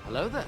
Hello there.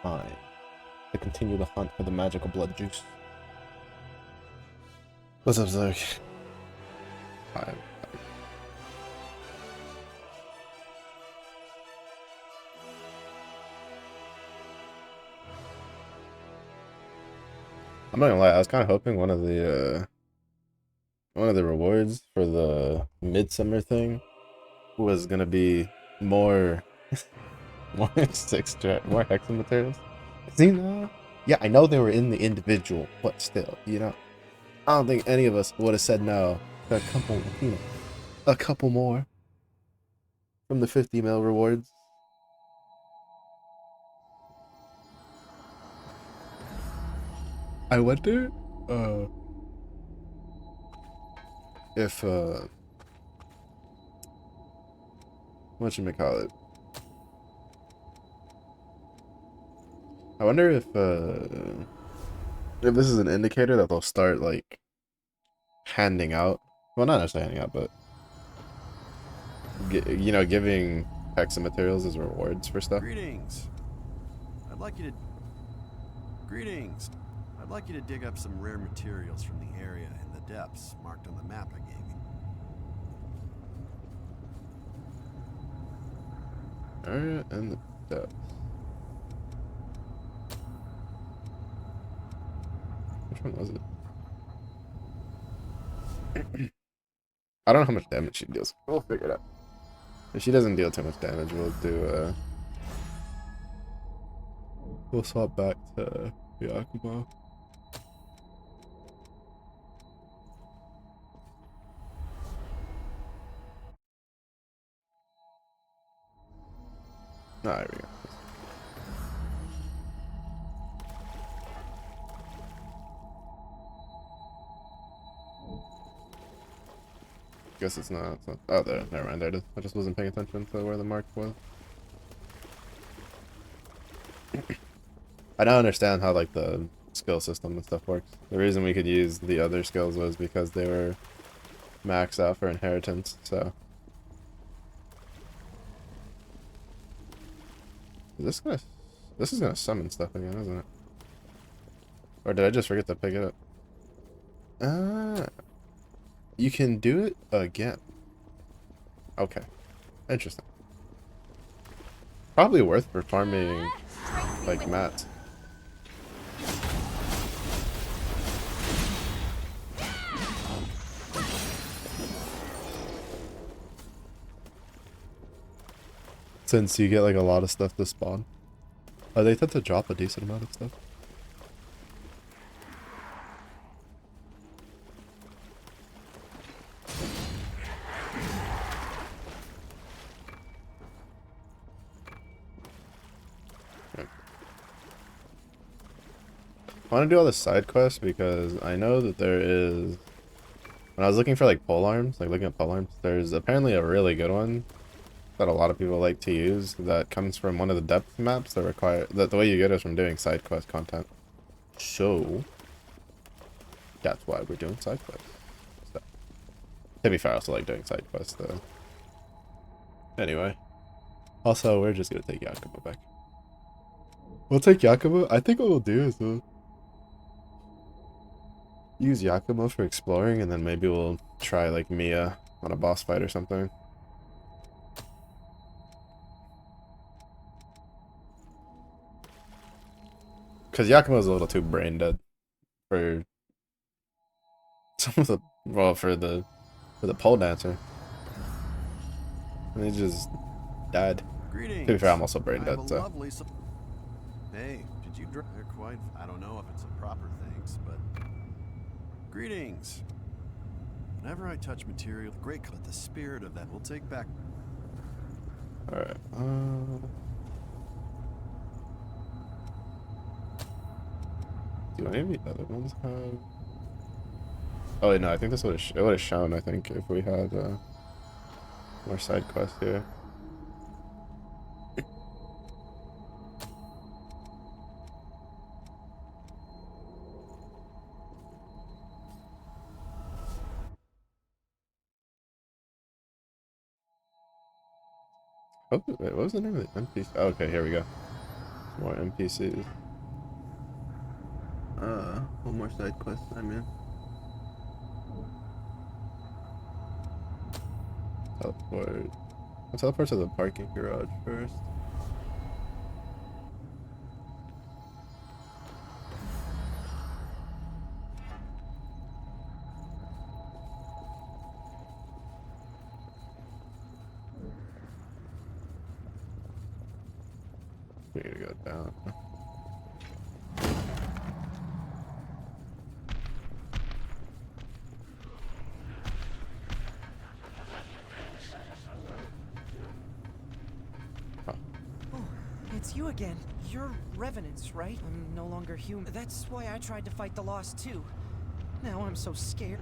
time to continue the hunt for the magical blood juice. What's up, Zach? Hi. I'm not gonna lie, I was kind of hoping one of the rewards for the midsummer thing was gonna be more more more hexa materials. You know, yeah, I know they were in the individual, but still, I don't think any of us would have said no to a couple, a couple more from the 50 mil rewards. I wonder, uh, if what should we call it? I wonder if this is an indicator that they'll start like handing out. Well, not necessarily handing out, but giving hexa materials as rewards for stuff. Greetings. I'd like you to Greetings. I'd like you to dig up some rare materials from the area in the depths marked on the map I gave you. Area and the depth. Which one was it? I don't know how much damage she deals. We'll figure it out. If she doesn't deal too much damage, we'll swap back to Yakumo. Ah, there we go. Guess it's not. Oh, there. Never mind. There it is. I just wasn't paying attention to where the mark was. I don't understand how like the skill system and stuff works. The reason we could use the other skills was because they were maxed out for inheritance. So this is gonna summon stuff again, isn't it? Or did I just forget to pick it up? Ah, you can do it again. Okay, interesting. Probably worth for farming like mats. Since you get like a lot of stuff to spawn. They tend to drop a decent amount of stuff. I want to do all the side quests because I know that there is. When I was looking for like pole arms, like looking at pole arms, there's apparently a really good one that a lot of people like to use that comes from one of the depth maps that require that the way you get is from doing side quest content. So that's why we're doing side quests. So, to be fair, I also like doing side quests though. Anyway, also we're just gonna take Yakumo back. We'll take Yakumo. I think what we'll do is use Yakumo for exploring, and then maybe we'll try like Mia on a boss fight or something. Because Yakumo's a little too brain dead for some of the for the pole dancer. And he just died. Greetings. To be fair, I'm also brain I dead, have a so. lovely Hey, did you drive? They're quite. I don't know if it's a proper thanks, but greetings. Whenever I touch material, great, but the spirit of that will take back. Alright. Do any of the other ones have? Oh wait, no. I think this would have it would have shown. I think if we had more side quests here. Oh, wait, what was the name of the NPC? Oh, okay, here we go. More NPCs. One more side quest I'm in. Teleport. I'll teleport to the parking garage first. We need to go down. Oh, it's you again. You're Revenants, right? I'm no longer human. That's why I tried to fight the Lost too. Now I'm so scared.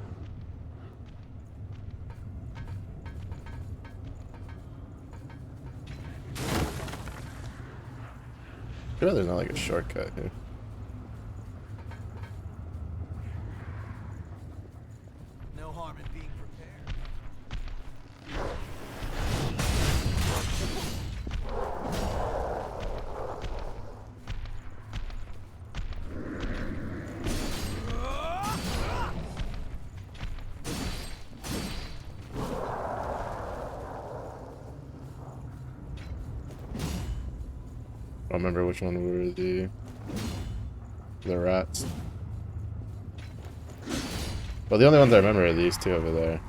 Sure, there's not like a shortcut here. No harm in being prepared. I don't remember which one were the rats. Well, the only ones I remember are these two over there.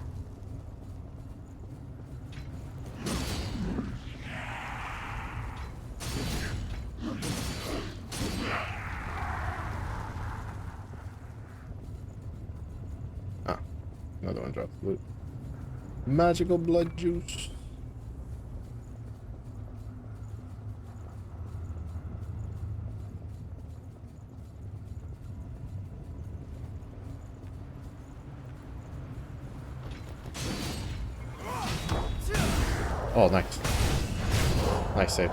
Ah, another one drops loot. Magical blood juice. Oh, nice. Nice save.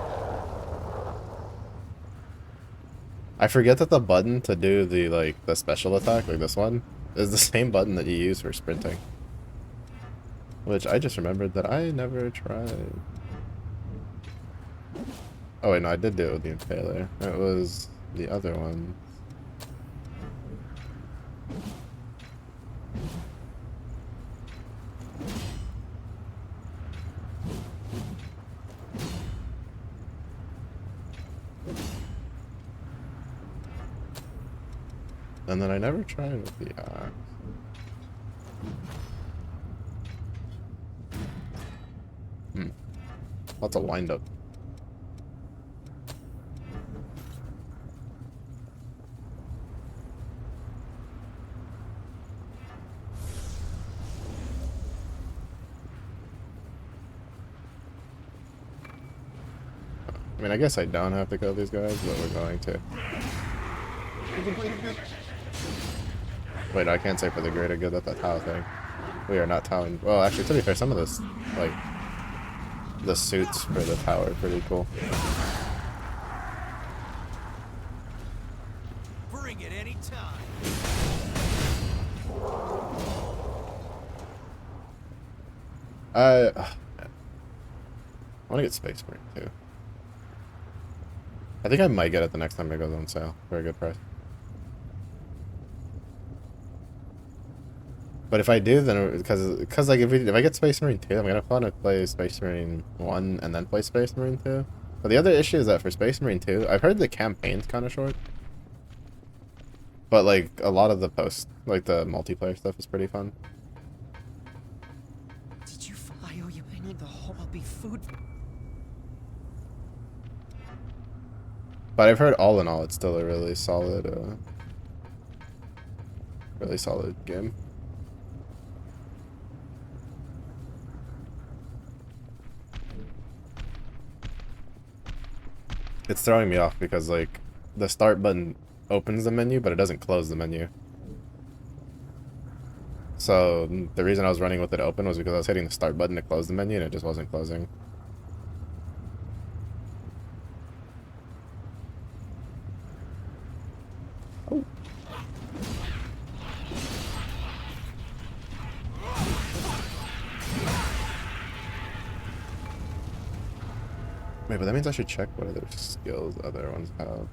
I forget that the button to do the special attack, like this one, is the same button that you use for sprinting. Which I just remembered that I never tried. Oh wait, no, I did do it with the Impaler. It was the other one. And then I never tried with the axe. Lots of wind up. I mean, I guess I don't have to kill these guys, but we're going to. Wait, I can't say for the greater good that the Tau thing. We are not Towing. Well, actually, to be fair, some of this, like, the suits for the tower are pretty cool. Bring it any time. I want to get Space Marine too. I think I might get it the next time it goes on sale for a good price. But if I do, then because like if I get Space Marine 2, I'm gonna want to play Space Marine 1 and then play Space Marine 2. But the other issue is that for Space Marine 2, I've heard the campaign's kind of short. But like a lot of the the multiplayer stuff is pretty fun. Did you I owe you? I need the whole. I'll be food. But I've heard all in all, it's still a really solid game. It's throwing me off because like the start button opens the menu, but it doesn't close the menu. So the reason I was running with it open was because I was hitting the start button to close the menu and it just wasn't closing. Oh. Wait, but that means I should check what other skills other ones have.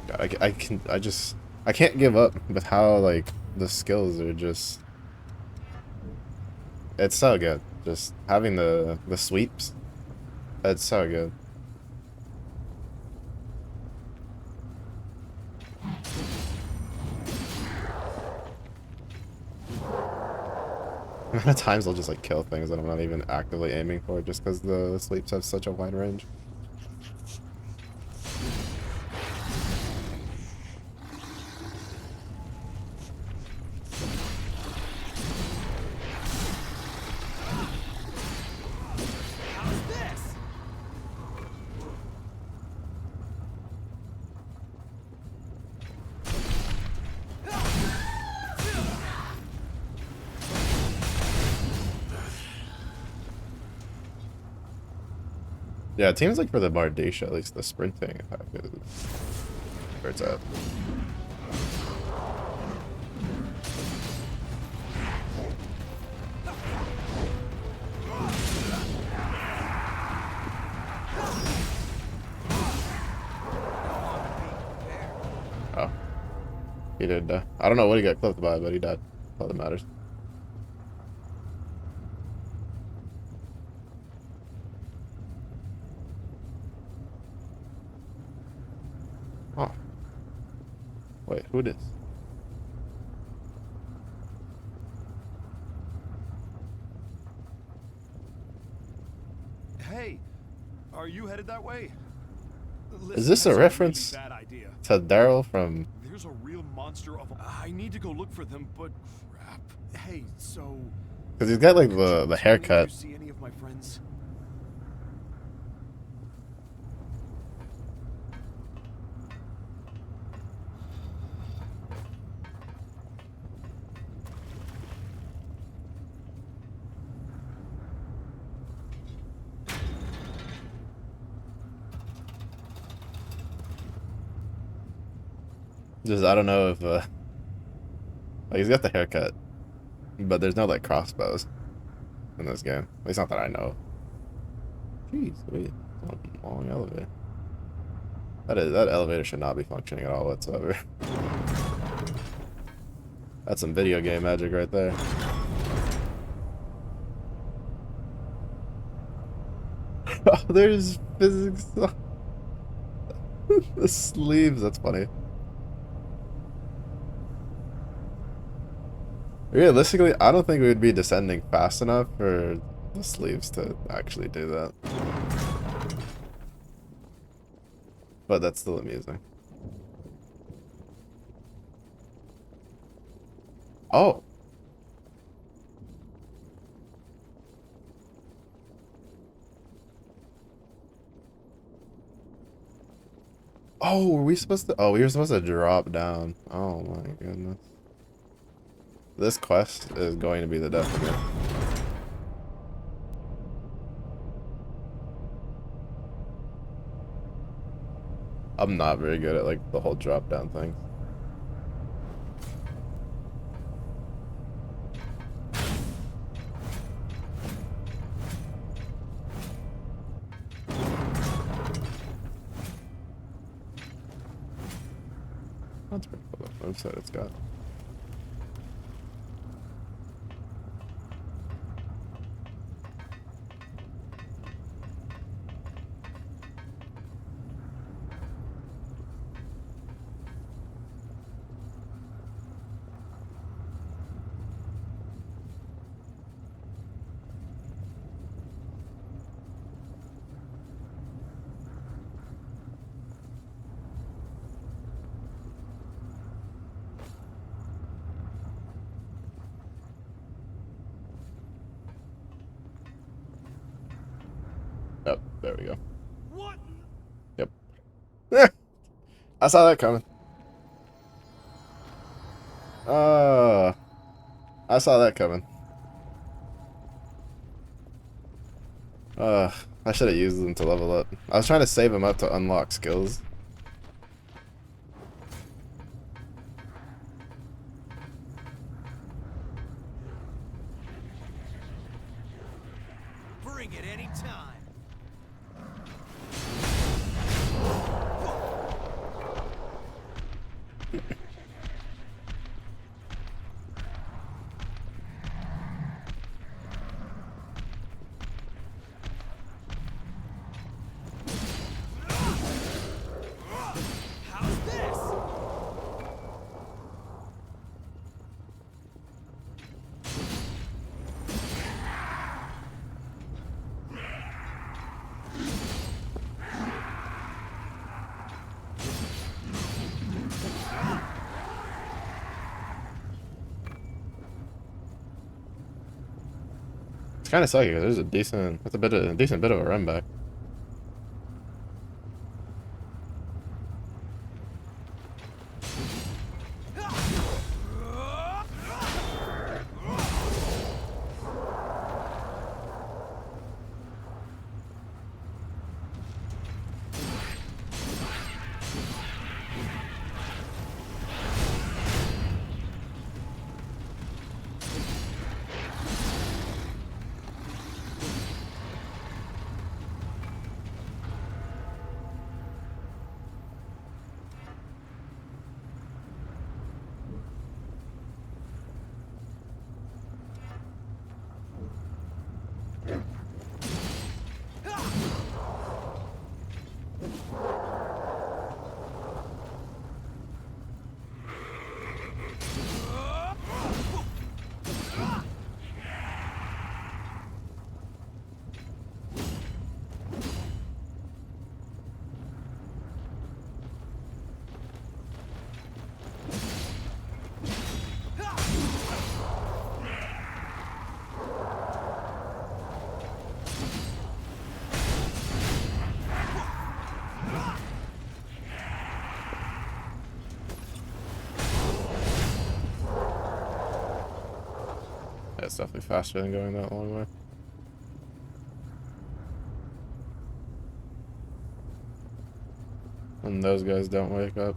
God, I can't give up with how, like, the skills are just, it's so good. Just having the sweeps, it's so good. The amount of times I'll just like kill things that I'm not even actively aiming for just because the sleeps have such a wide range. How's this? Yeah, it seems like for the Bardasha, at least the sprinting attack is where it's at. Oh. He did, I don't know what he got clipped by, but he died. That's all that matters. Oh. Wait, who this? Hey, are you headed that way? Is this a reference Bad idea. to Daryl from... There's a real monster of I need to go look for them, but crap. Hey, so Because he's got like the tell me if haircut. you see any of my friends? Just, I don't know if, like, he's got the haircut, but there's no, like, crossbows in this game. At least not that I know. Jeez, wait, it's a long elevator. That elevator should not be functioning at all whatsoever. That's some video game magic right there. Oh, there's physics. The sleeves, that's funny. Realistically, I don't think we would be descending fast enough for the sleeves to actually do that. But that's still amusing. Oh! Oh, were we supposed to? Oh, we were supposed to drop down. Oh my goodness. This quest is going to be the death of me. I'm not very good at like the whole drop down thing. That's pretty cool. The moveset it's got. Oh, there we go. What? Yep. I saw that coming. I saw that coming. I should have used them to level up. I was trying to save them up to unlock skills. Bring it any time. How's this? It's kind of sucky because there's a decent bit of a run back. It's definitely faster than going that long way. And those guys don't wake up.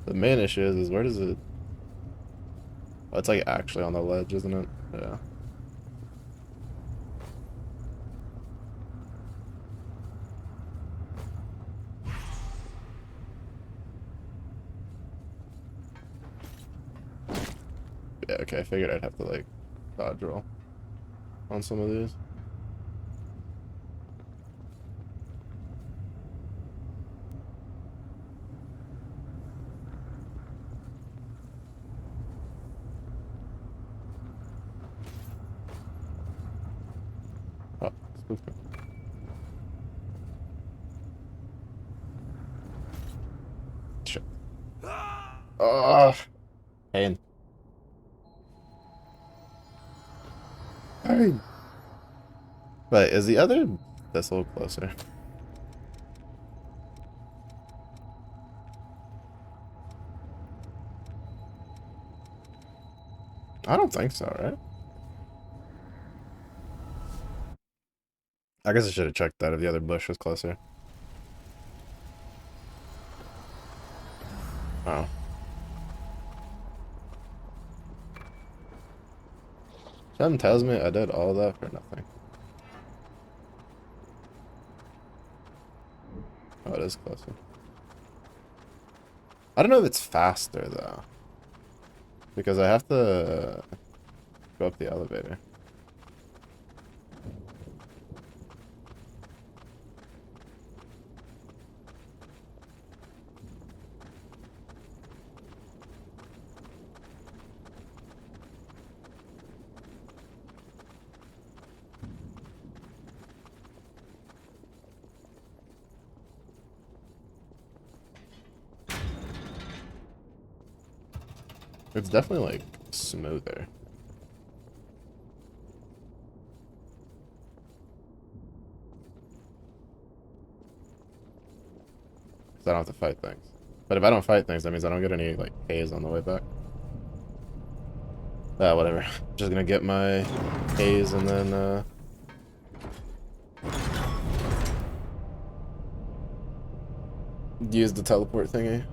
The main issue is where does it... Oh, it's like actually on the ledge, isn't it? Yeah. Yeah, okay, I figured I'd have to like dodge roll on some of these. Oh, spooked me. Shit. Oh, pain. Pain. But is the other this a little closer? I don't think so, right? I guess I should have checked that if the other bush was closer. Oh. Something tells me I did all that for nothing. Oh, it is closer. I don't know if it's faster though, because I have to go up the elevator. It's definitely like smoother. I don't have to fight things. But if I don't fight things, that means I don't get any like K's on the way back. Whatever. Just gonna get my K's and then use the teleport thingy.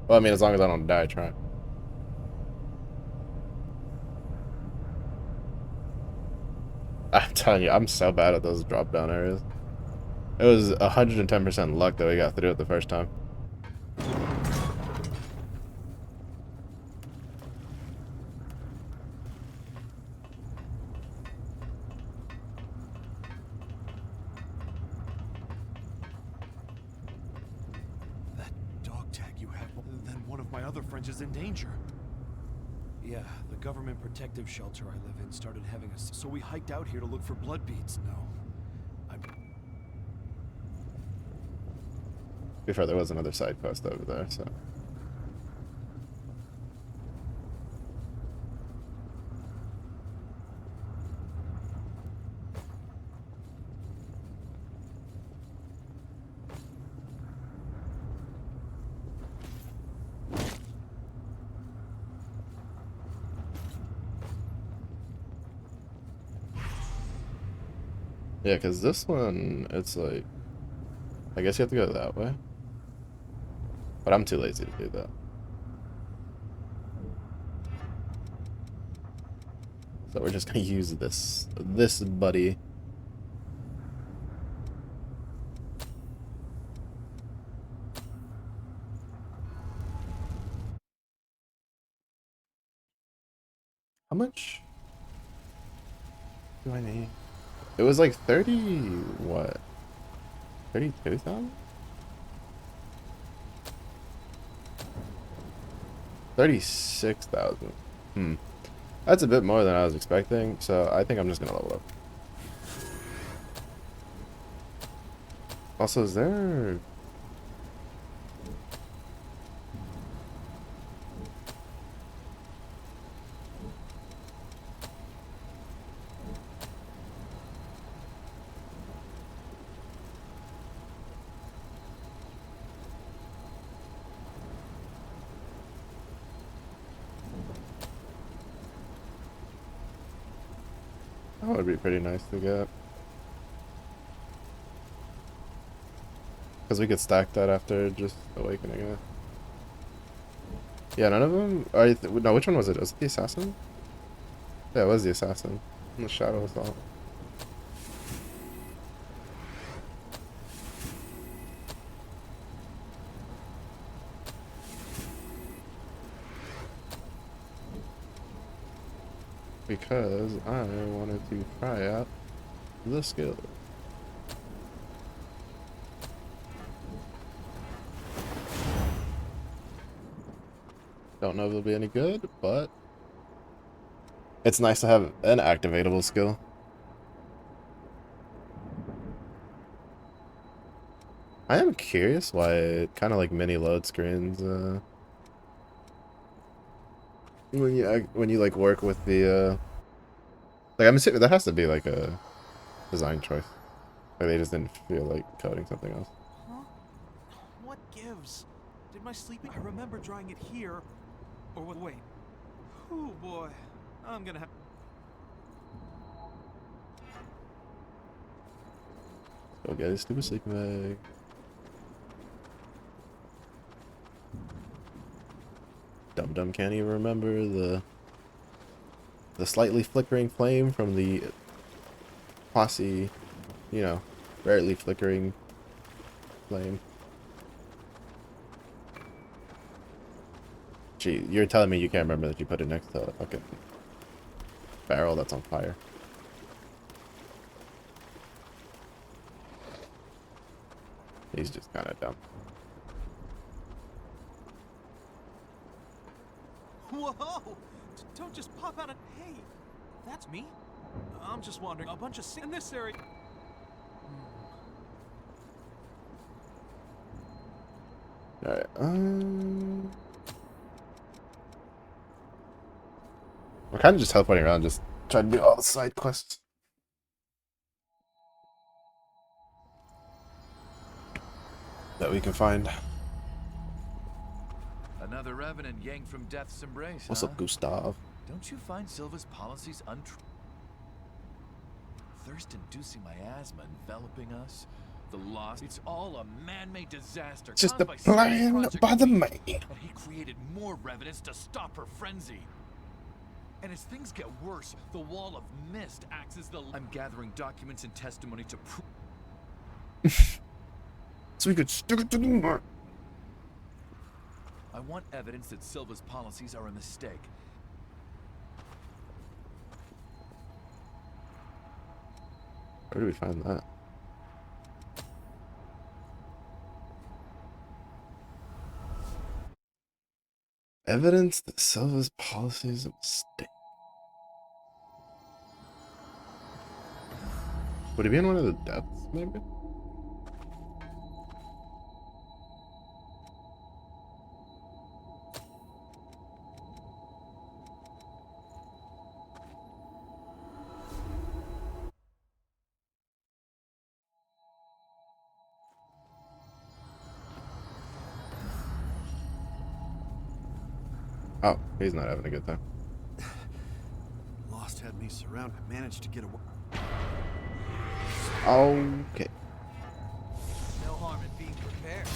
Well, I mean, as long as I don't die trying. I'm telling you, I'm so bad at those drop down areas. It was 110% luck that we got through it the first time. That dog tag you have, then one of my other friends is in danger. Yeah, the government protective shelter I live in started having us, so we hiked out here to look for blood beads. No, I'm... Before there was another side quest over there, so. Yeah, because this one, it's like, I guess you have to go that way. But I'm too lazy to do that. So we're just gonna use this buddy. How much do I need? It was like 30, what? 32,000? 36,000. That's a bit more than I was expecting, so I think I'm just gonna level up. Also, is there... That would be pretty nice to get. Because we could stack that after just awakening it. Yeah, none of them... no, which one was it? Was it the assassin? Yeah, it was the assassin. In the shadow assault. Because I wanted to try out the skill. Don't know if it'll be any good, but it's nice to have an activatable skill. I am curious why it kind of like mini load screens when you like work with the like, I'm assuming that has to be like a design choice. Like they just didn't feel like coding something else. Huh? What gives? Did my sleeping... I remember drawing it here. Or wait. Oh boy. I'm gonna have... Go get his stupid sleeping bag. Dum can't even remember the slightly flickering flame from the posse, you know, rarely flickering flame. Gee, you're telling me you can't remember that you put it next to a fucking barrel that's on fire. He's just kind of dumb. Whoa! Don't just pop out and... Hey, that's me? I'm just wondering, a bunch of in this area... Alright, we're kind of just teleporting around, just trying to do all the side quests. That we can find. Another revenant yanked from death's embrace. What's up, Gustav? Don't you find Silva's policies thirst-inducing miasma enveloping us? The loss, it's all a man-made disaster. Just a caused plan Project by the Eve. man. And he created more revenants to stop her frenzy. And as things get worse, the wall of mist acts as the... I'm gathering documents and testimony to prove... So we could stick it to the mark. I want evidence that Silva's policies are a mistake. Where do we find that? Evidence that Silva's policy is a mistake. Would he be in one of the depths, maybe? Oh, he's not having a good time. Lost had me surrounded. I managed to get away. Okay. No harm in being prepared.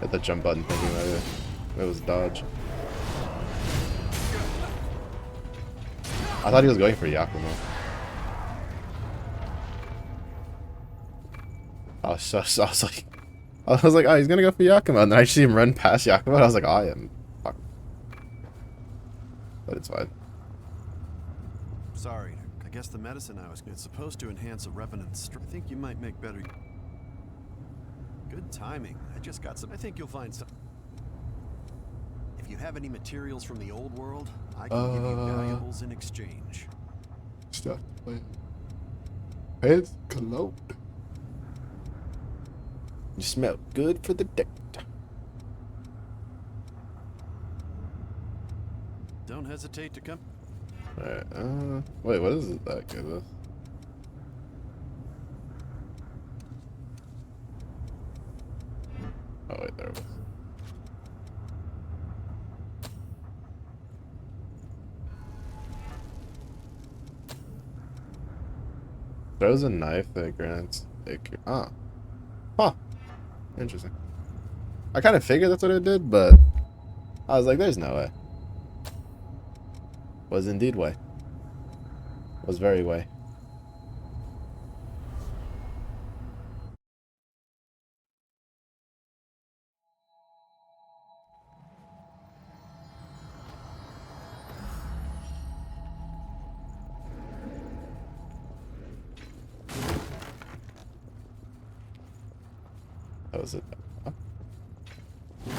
Hit the jump button thinking that it was dodge. I thought he was going for Yakumo. I was like, oh, he's gonna go for Yakumo, and then I see him run past Yakumo, and I was like, oh, I am fuck. But it's fine. Sorry, I guess the medicine I was. It's supposed to enhance a revenant's strength. I think you might make better. Good timing. I just got some. I think you'll find some. If you have any materials from the old world, I can give you valuables in exchange. Stuff. Heads cologne. You smell good for the day. Don't hesitate to come. Alright, wait, what is it that give us? Oh wait, there it was. Throws a knife that grants Huh. Interesting. I kind of figured that's what it did, but I was like, there's no way. Was indeed way. Was very way. That was it. Huh? I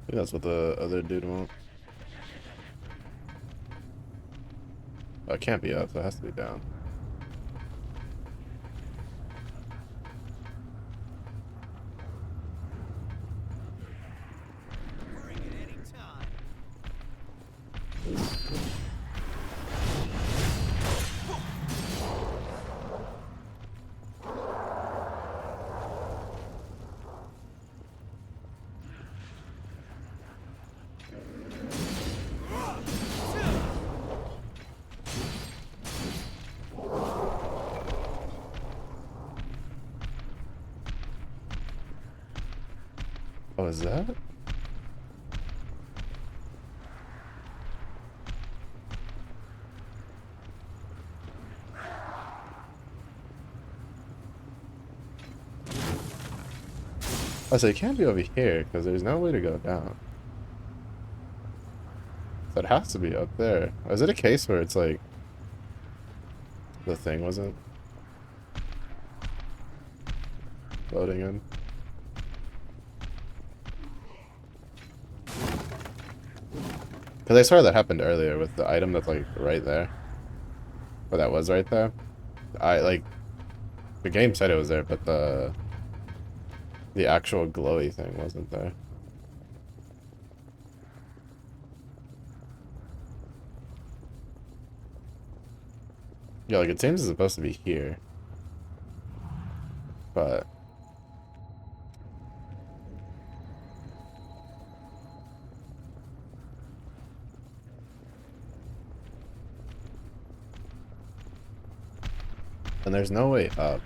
think that's what the other dude wants. Oh, it can't be up, so it has to be down. Bring it any time. Oh, is that? Oh, so it can't be over here, because there's no way to go down. So it has to be up there. Or is it a case where it's like... the thing wasn't... loading in? Because I swear that happened earlier with the item that's like right there. Or that was right there. The game said it was there, but the actual glowy thing wasn't there. Yeah, like it seems it's supposed to be here. But and there's no way up.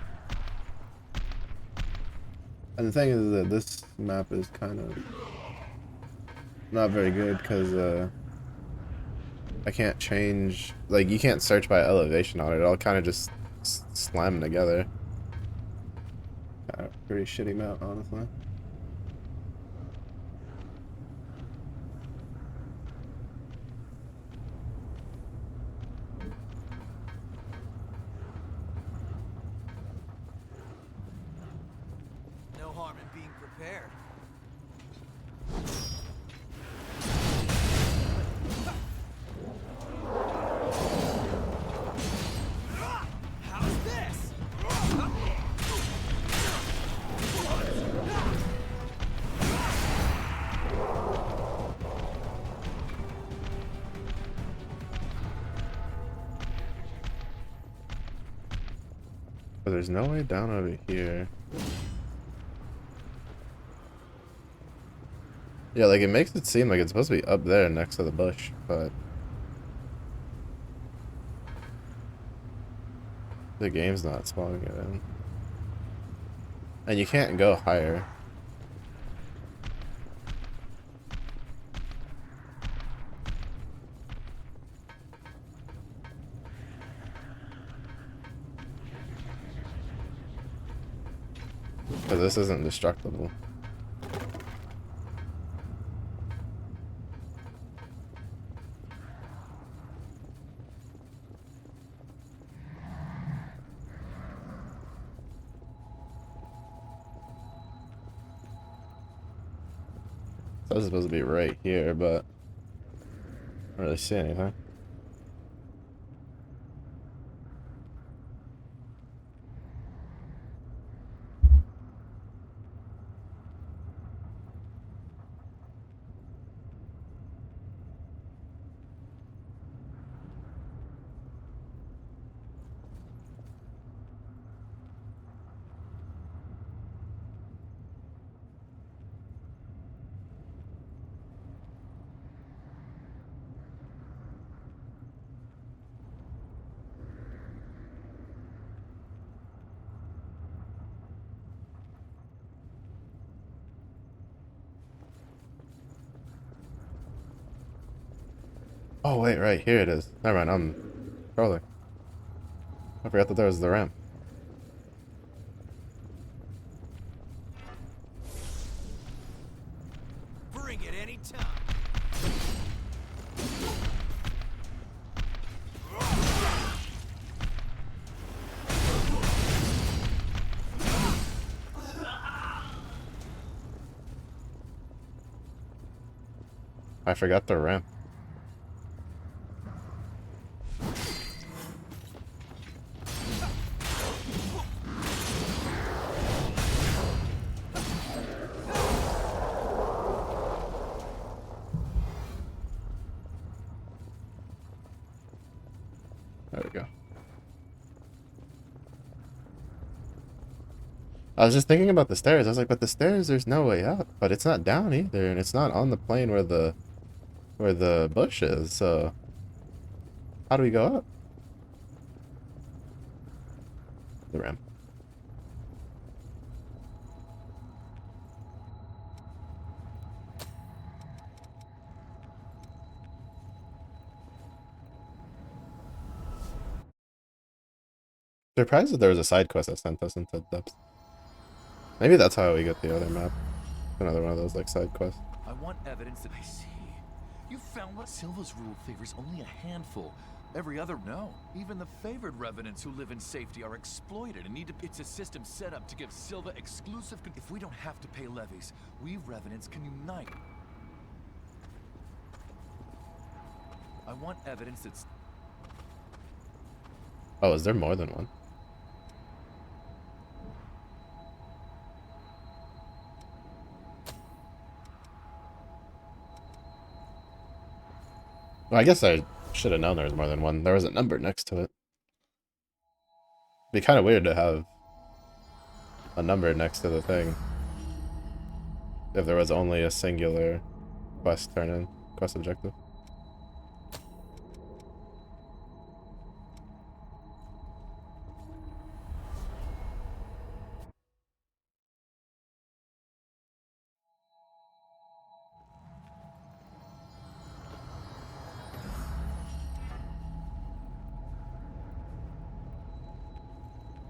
And the thing is that this map is kind of not very good because I can't change, like you can't search by elevation on it. It all kind of just slam together. pretty shitty map, honestly. No harm in being prepared. How's this? But there's no way down over here. Yeah, like it makes it seem like it's supposed to be up there next to the bush, but the game's not spawning it in. And you can't go higher. Because this isn't destructible. So this is supposed to be right here, but I don't really see anything. Oh wait, right here it is. Never mind, I'm trolling. I forgot that there was the ramp. Bring it anytime. I forgot the ramp. There we go. I was just thinking about the stairs. I was like, but the stairs, there's no way up. But it's not down either, and it's not on the plane where the bush is. So how do we go up? The ramp. Surprised that there was a side quest that sent us into depths. Maybe that's how we get the other map. Another one of those like side quests. I want evidence that I see. You found what Silva's rule favors only a handful. Every other, no. Even the favored revenants who live in safety are exploited and need to. It's a system set up to give Silva exclusive. If we don't have to pay levies, we revenants can unite. I want evidence that's. Oh, is there more than one? Well, I guess I should have known there was more than one. There was a number next to it. Be kind of weird to have a number next to the thing if there was only a singular quest turn-in, quest objective.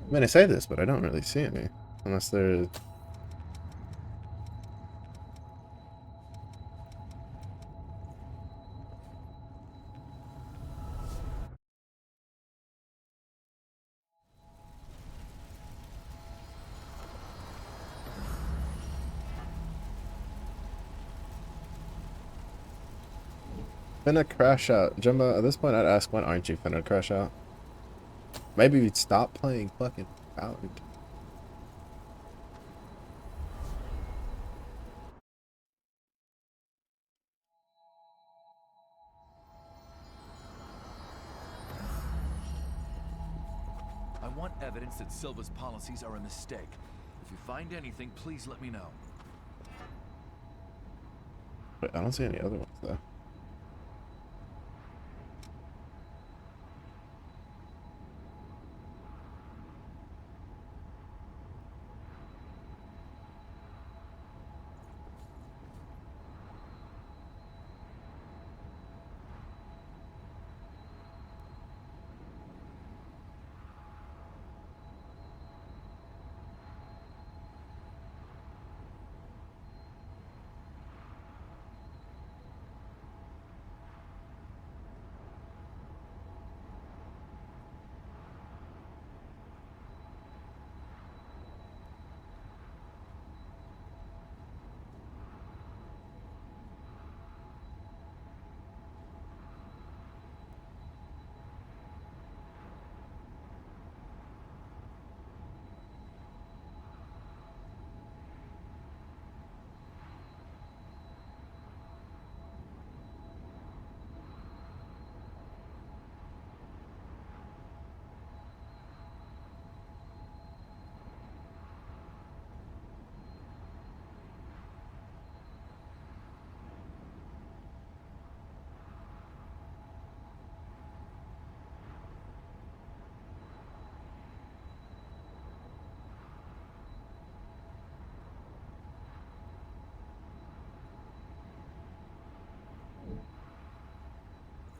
I mean, I say this, but I don't really see any. Unless there's... Finna crash out. Jimbo, at this point I'd ask, when aren't you finna crash out? Maybe you'd stop playing fucking Valorant. I want evidence that Silva's policies are a mistake. If you find anything, please let me know. Wait, I don't see any other ones though.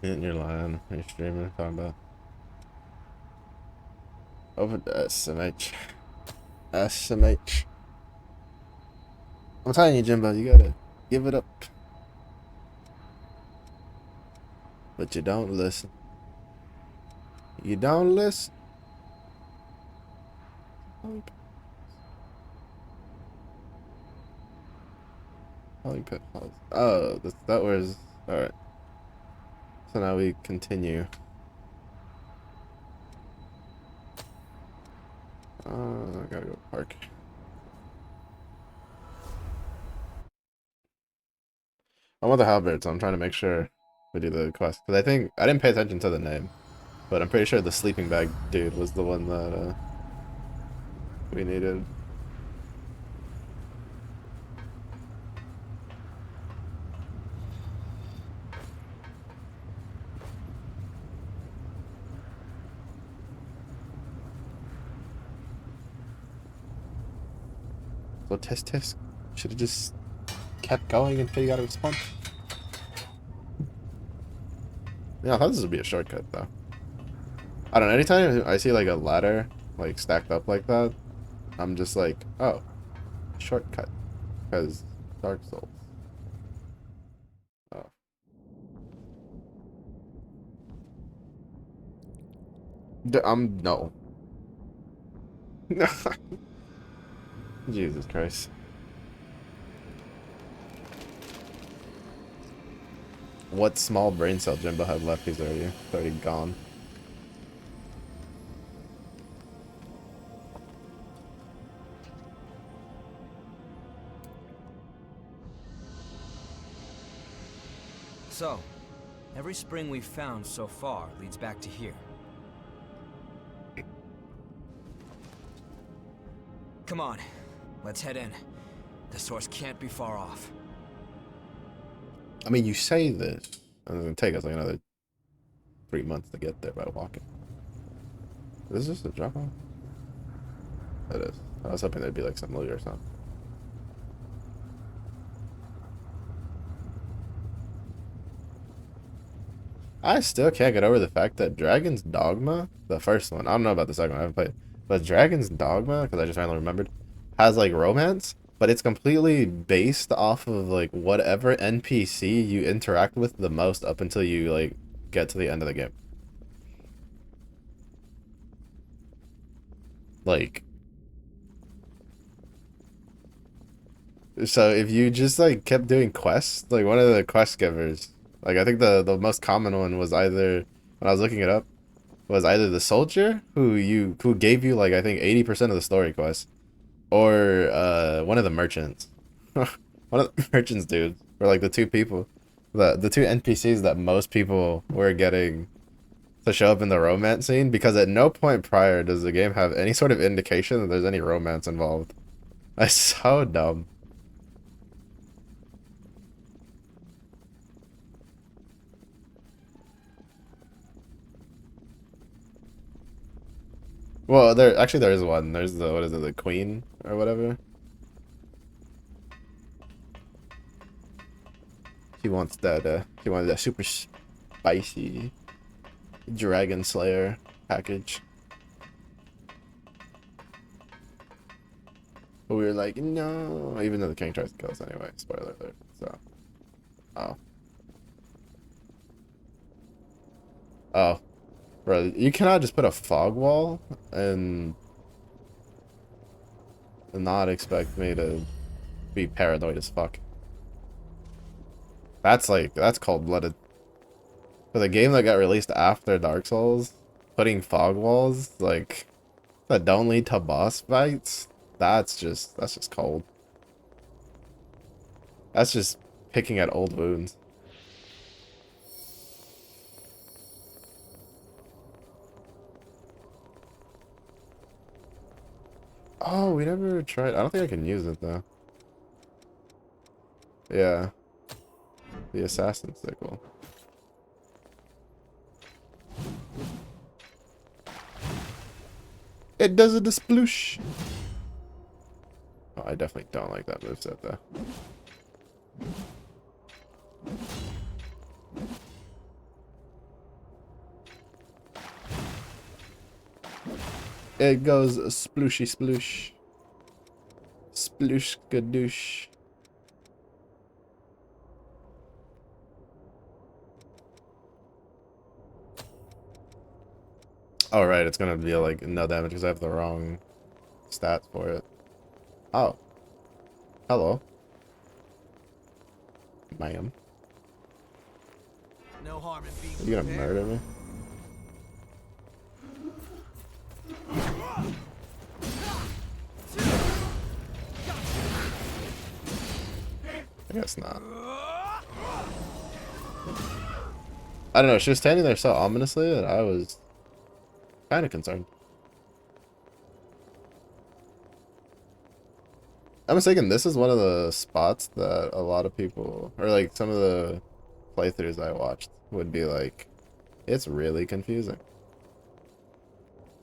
You're lying. Are you streaming? Talking about over to SMH. SMH. I'm telling you, Jimbo, you gotta give it up. But you don't listen. You don't listen. Oh, that was alright. So now we continue. I gotta go park. I want the halberd, so I'm trying to make sure we do the quest. Because I think I didn't pay attention to the name, but I'm pretty sure the sleeping bag dude was the one that we needed. So test should have just kept going until you got a response. Yeah, I thought this would be a shortcut though. I don't know, anytime I see like a ladder like stacked up like that, I'm just like, oh, shortcut. Because Dark Souls. Oh. No. Jesus Christ. What small brain cell Jimbo had left, he's already gone. So, every spring we've found so far leads back to here. Come on, let's head in. The source can't be far off. I mean, you say this, and it's gonna take us like another 3 months to get there by walking. Is this a drop off? It is. I was hoping there'd be like some loot or something. I still can't get over the fact that Dragon's Dogma, the first one, I don't know about the second one, I haven't played, but Dragon's Dogma, because I just finally remembered, has like romance, but it's completely based off of like whatever NPC you interact with the most up until you like get to the end of the game. Like, so if you just like kept doing quests, like one of the quest givers, like I think the most common one was either, when I was looking it up, was either the soldier who gave you like I think 80% of the story quests, or one of the merchants. One of the merchants dudes were like the two people, the two NPCs that most people were getting to show up in the romance scene, because at no point prior does the game have any sort of indication that there's any romance involved. That's so dumb. Well, there is one. There's the, what is it, the queen or whatever. She wants that. She wanted that super spicy Dragon Slayer package. But we were like, no. Even though the king tries to kill us anyway. Spoiler alert. So, oh, bro, you cannot just put a fog wall and not expect me to be paranoid as fuck. That's cold-blooded. For the game that got released after Dark Souls, putting fog walls like that don't lead to boss fights, that's just cold. That's just picking at old wounds. Oh, we never tried. I don't think I can use it though. Yeah. The assassin sickle. It does a sploosh. Oh, I definitely don't like that moveset though. It goes splooshy sploosh. Sploosh gadoosh. Oh, right, it's gonna be like no damage because I have the wrong stats for it. Oh. Hello. Ma'am. No harm in being Are you gonna prepared. murder me? I guess not. I don't know, she was standing there so ominously that I was kind of concerned. I'm mistaken, this is one of the spots that a lot of people, or like some of the playthroughs I watched, would be like, it's really confusing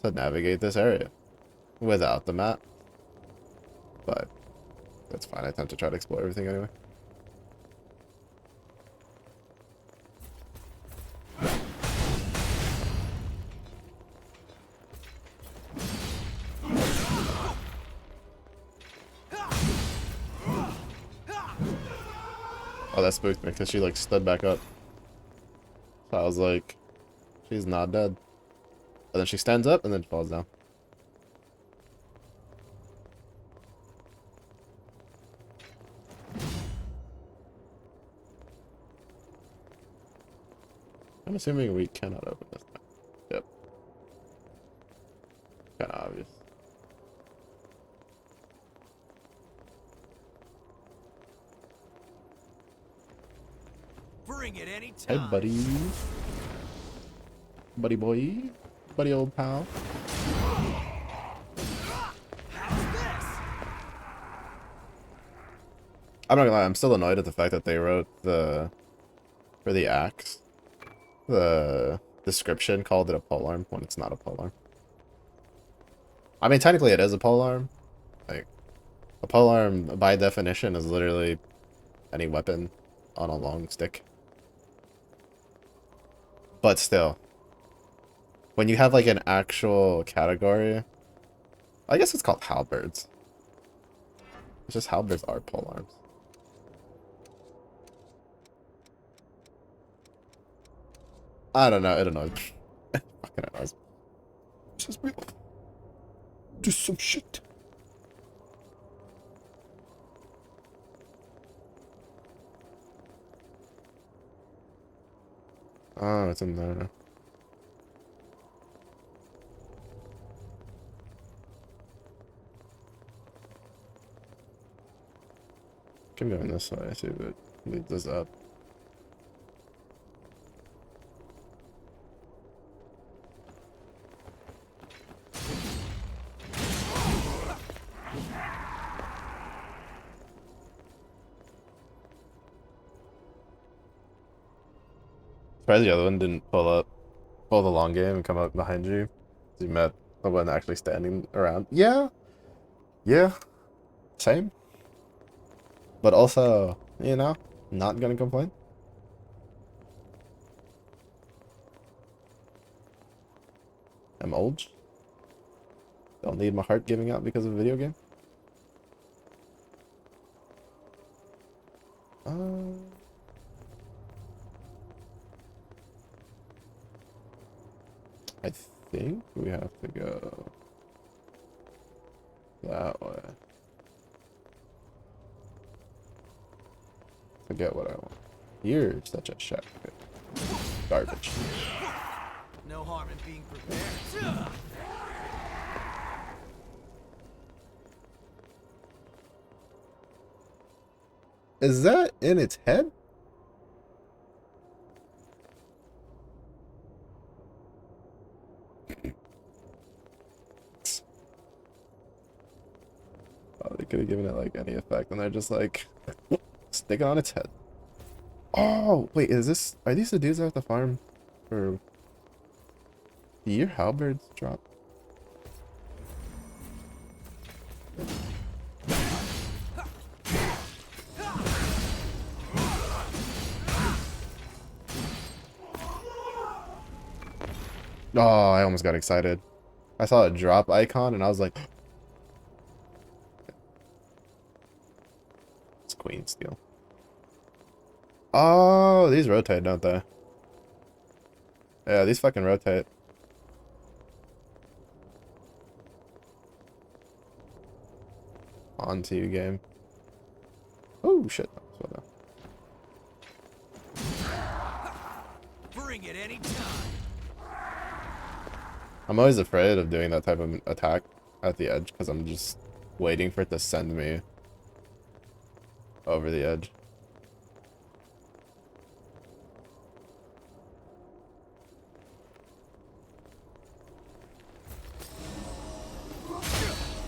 to navigate this area without the map. But that's fine, I tend to try to explore everything anyway. Oh, that spooked me because she like stood back up. So I was like, she's not dead. And then she stands up and then falls down. I'm assuming we cannot open this thing. Yep. Kinda obvious. Bring it any Hey, time. buddy. Buddy boy. Buddy old pal. How's this? I'm not gonna lie, I'm still annoyed at the fact that they wrote for the axe, the description called it a polearm when it's not a polearm. I mean, technically it is a polearm. Like, a polearm by definition is literally any weapon on a long stick. But still, when you have like an actual category, I guess it's called halberds. It's just halberds are polearms. I don't know, it annoys me. Fucking annoys me. Just me. Do some shit. Oh, it's in there. Keep going this way, see if it leads us up. Surprised the other one didn't pull the long game and come up behind you. So you met someone actually standing around. Yeah. Yeah. Same. But also, you know, not gonna complain. I'm old. Don't need my heart giving out because of a video game. I think we have to go that way. Forget what I want. You're such a shit. Garbage. No harm in being prepared. Is that in its head? Oh, they could have given it like any effect, and they're just like stick it on its head. Oh wait, are these the dudes at the farm? Or do your halberds drop? Oh, I almost got excited. I saw a drop icon and I was like, it's Queen Steel. Oh, these rotate, don't they? Yeah, these fucking rotate. On to you, game. Oh shit. Bring it anytime. I'm always afraid of doing that type of attack at the edge because I'm just waiting for it to send me over the edge.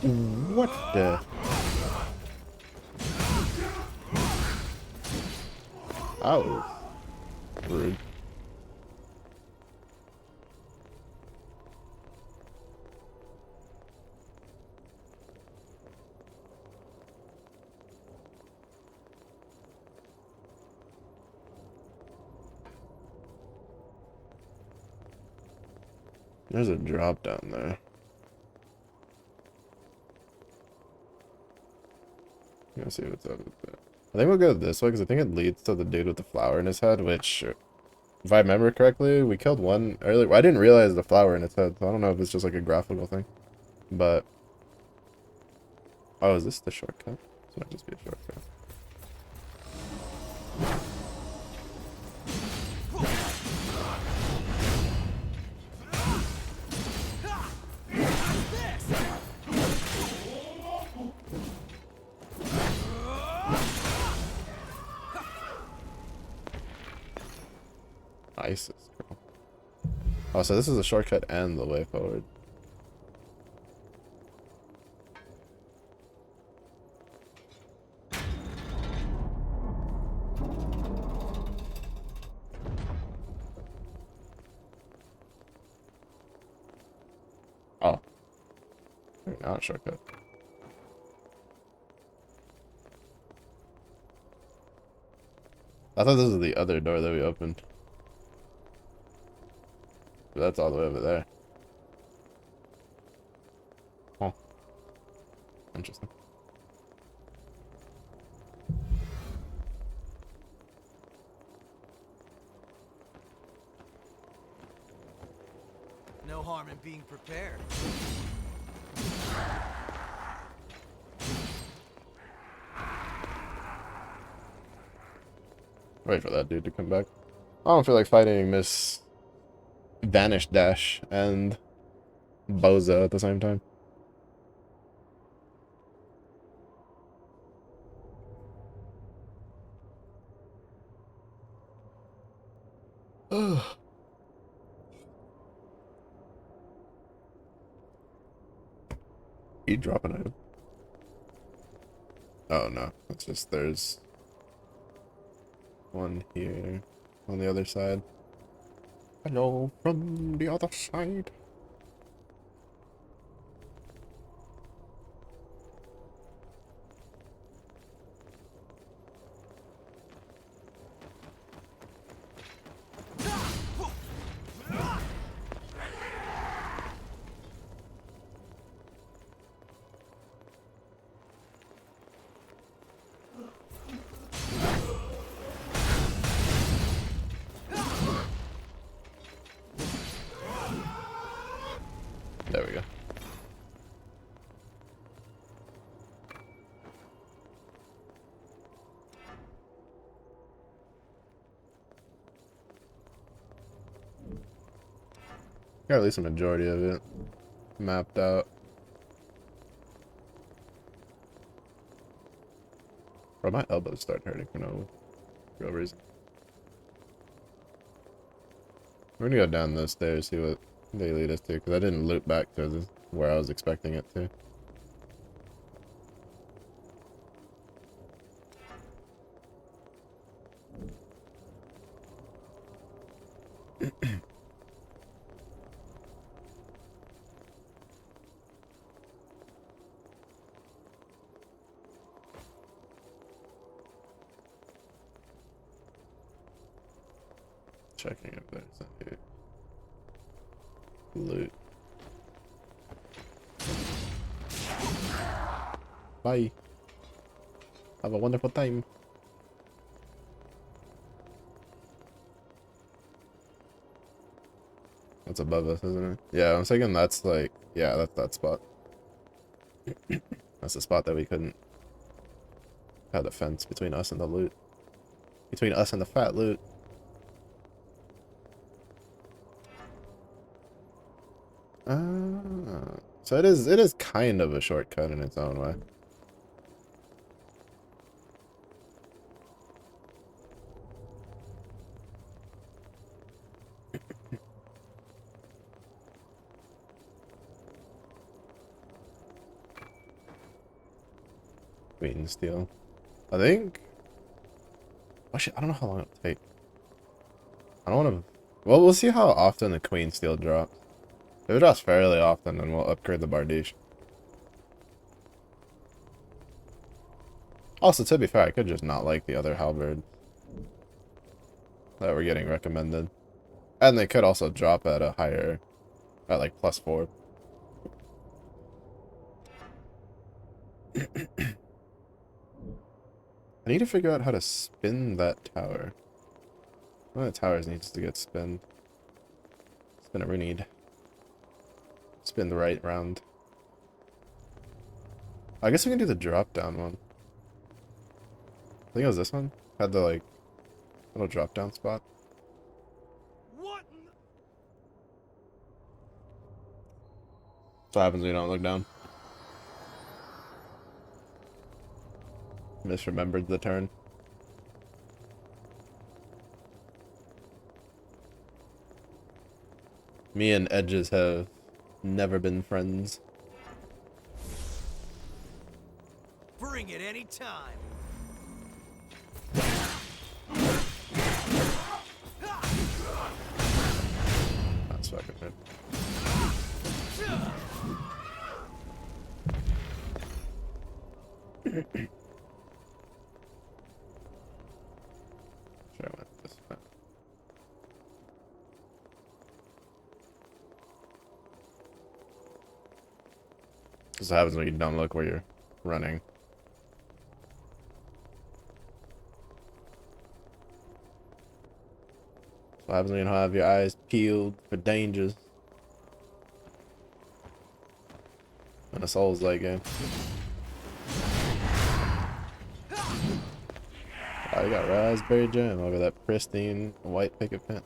What the? Oh, rude. There's a drop down there. Let's see what's up with that. I think we'll go this way because I think it leads to the dude with the flower in his head, which, if I remember correctly, we killed one earlier. I didn't realize the flower in its head, so I don't know if it's just like a graphical thing. But, oh, is this the shortcut? This might just be a shortcut. ISIS, girl. Oh, so this is a shortcut and the way forward. Not shortcut. I thought this was the other door that we opened. But that's all the way over there. Huh. Interesting. No harm in being prepared. Wait for that dude to come back. I don't feel like fighting Miss Vanish Dash and Bozo at the same time. You drop an item. Oh no, it's just there's one here on the other side. Hello from the other side. There we go. Got at least a majority of it mapped out. Bro, my elbows start hurting for no real reason. We're gonna go down those stairs, see what they lead us to, because I didn't loop back to where I was expecting it to. Checking if there's any loot. Bye. Have a wonderful time. That's above us, isn't it? Yeah, I'm thinking that's like, yeah, that's that spot. That's the spot that we couldn't have the fence between us and the loot. Between us and the fat loot. So it is kind of a shortcut in its own way. Queen Steel. I think. Actually, I don't know how long it'll take. I don't want to. Well, we'll see how often the Queen Steel drops. If it drops fairly often, then we'll upgrade the Bardiche. Also, to be fair, I could just not like the other halberd that we're getting recommended. And they could also drop at a higher, at like +4. I need to figure out how to spin that tower. One of the towers needs to get spin. Spin it, we need. Spin the right round. I guess we can do the drop down one. I think it was this one. Had the like little drop down spot. What? That's what happens when you don't look down. Misremembered the turn. Me and Edges have never been friends. Bring it any time. That's fucking good. Sure, I went this way. This happens when you don't look where you're running. What happens when you don't have your eyes peeled for dangers? In a Souls-like game. Oh, you got Raspberry Jam over that pristine white picket fence.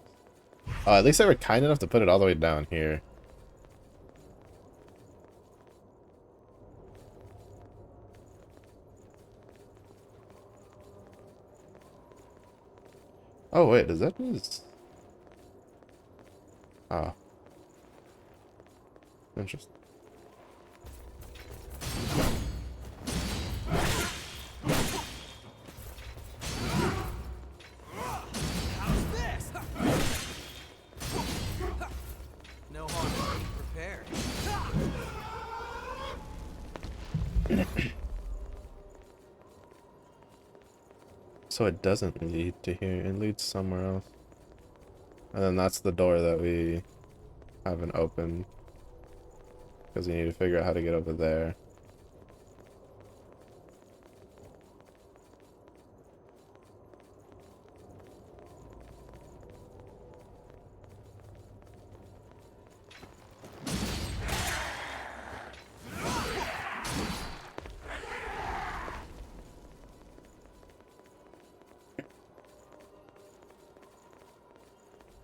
Oh, at least they were kind enough to put it all the way down here. Oh wait, does that just... Oh. Interesting. How's this? No harm in being prepared. So it doesn't lead to here, it leads somewhere else. And then that's the door that we haven't opened. Because we need to figure out how to get over there.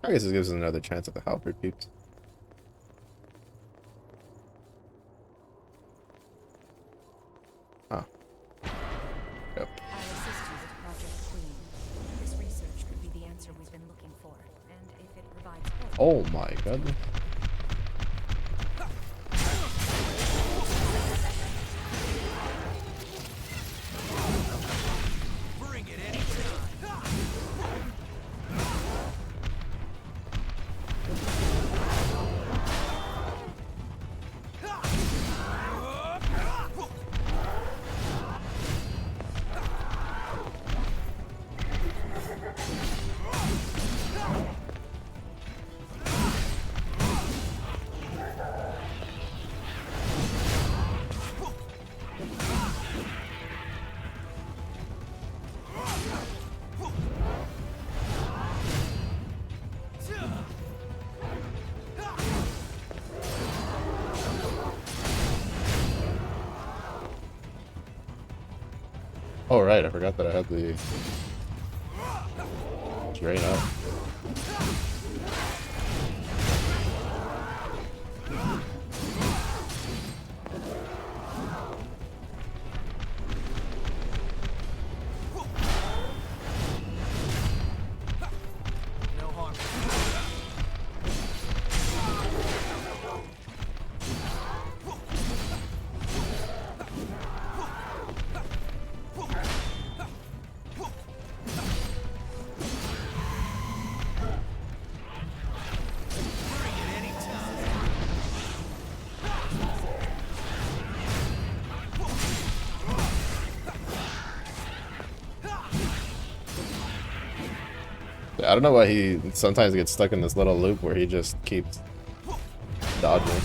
I guess this gives us another chance at the Halberd peeps. Ah. Yep. I'll assist you with Project Queen. This research could be the answer we've been looking for, and if it provides hope. Oh my goodness. Bring it anytime. Oh right, I forgot that I had the drain up. No harm. Bring it anytime. I don't know why he sometimes gets stuck in this little loop where he just keeps dodging.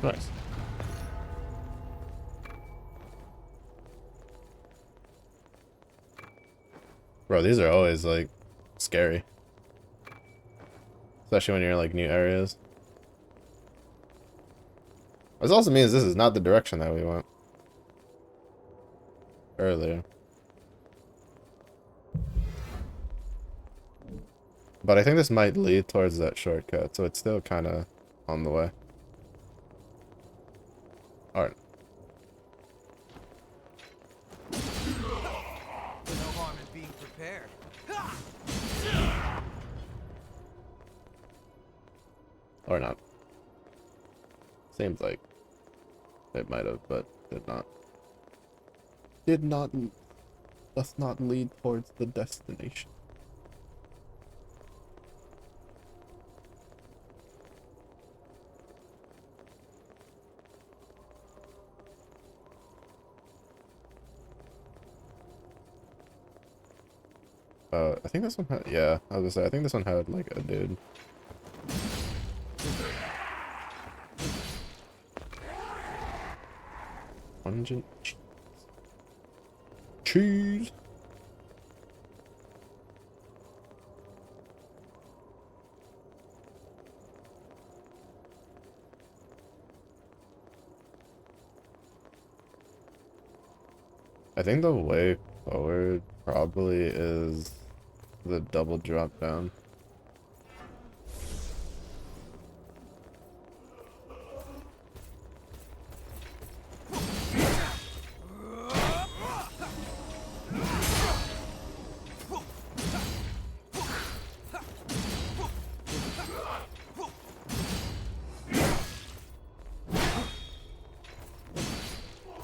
Nice. Bro, these are always like scary. Especially when you're in like new areas. This also means this is not the direction that we went earlier. But I think this might lead towards that shortcut, so it's still kind of on the way. Alright. No harm in being prepared. Or not. Seems like it might have, but did not. Did not. Does not lead towards the destination. I think this one had, yeah, I was gonna say, I think this one had, like, a dude. Pungent cheese. Cheese! I think the way forward probably is the double drop down.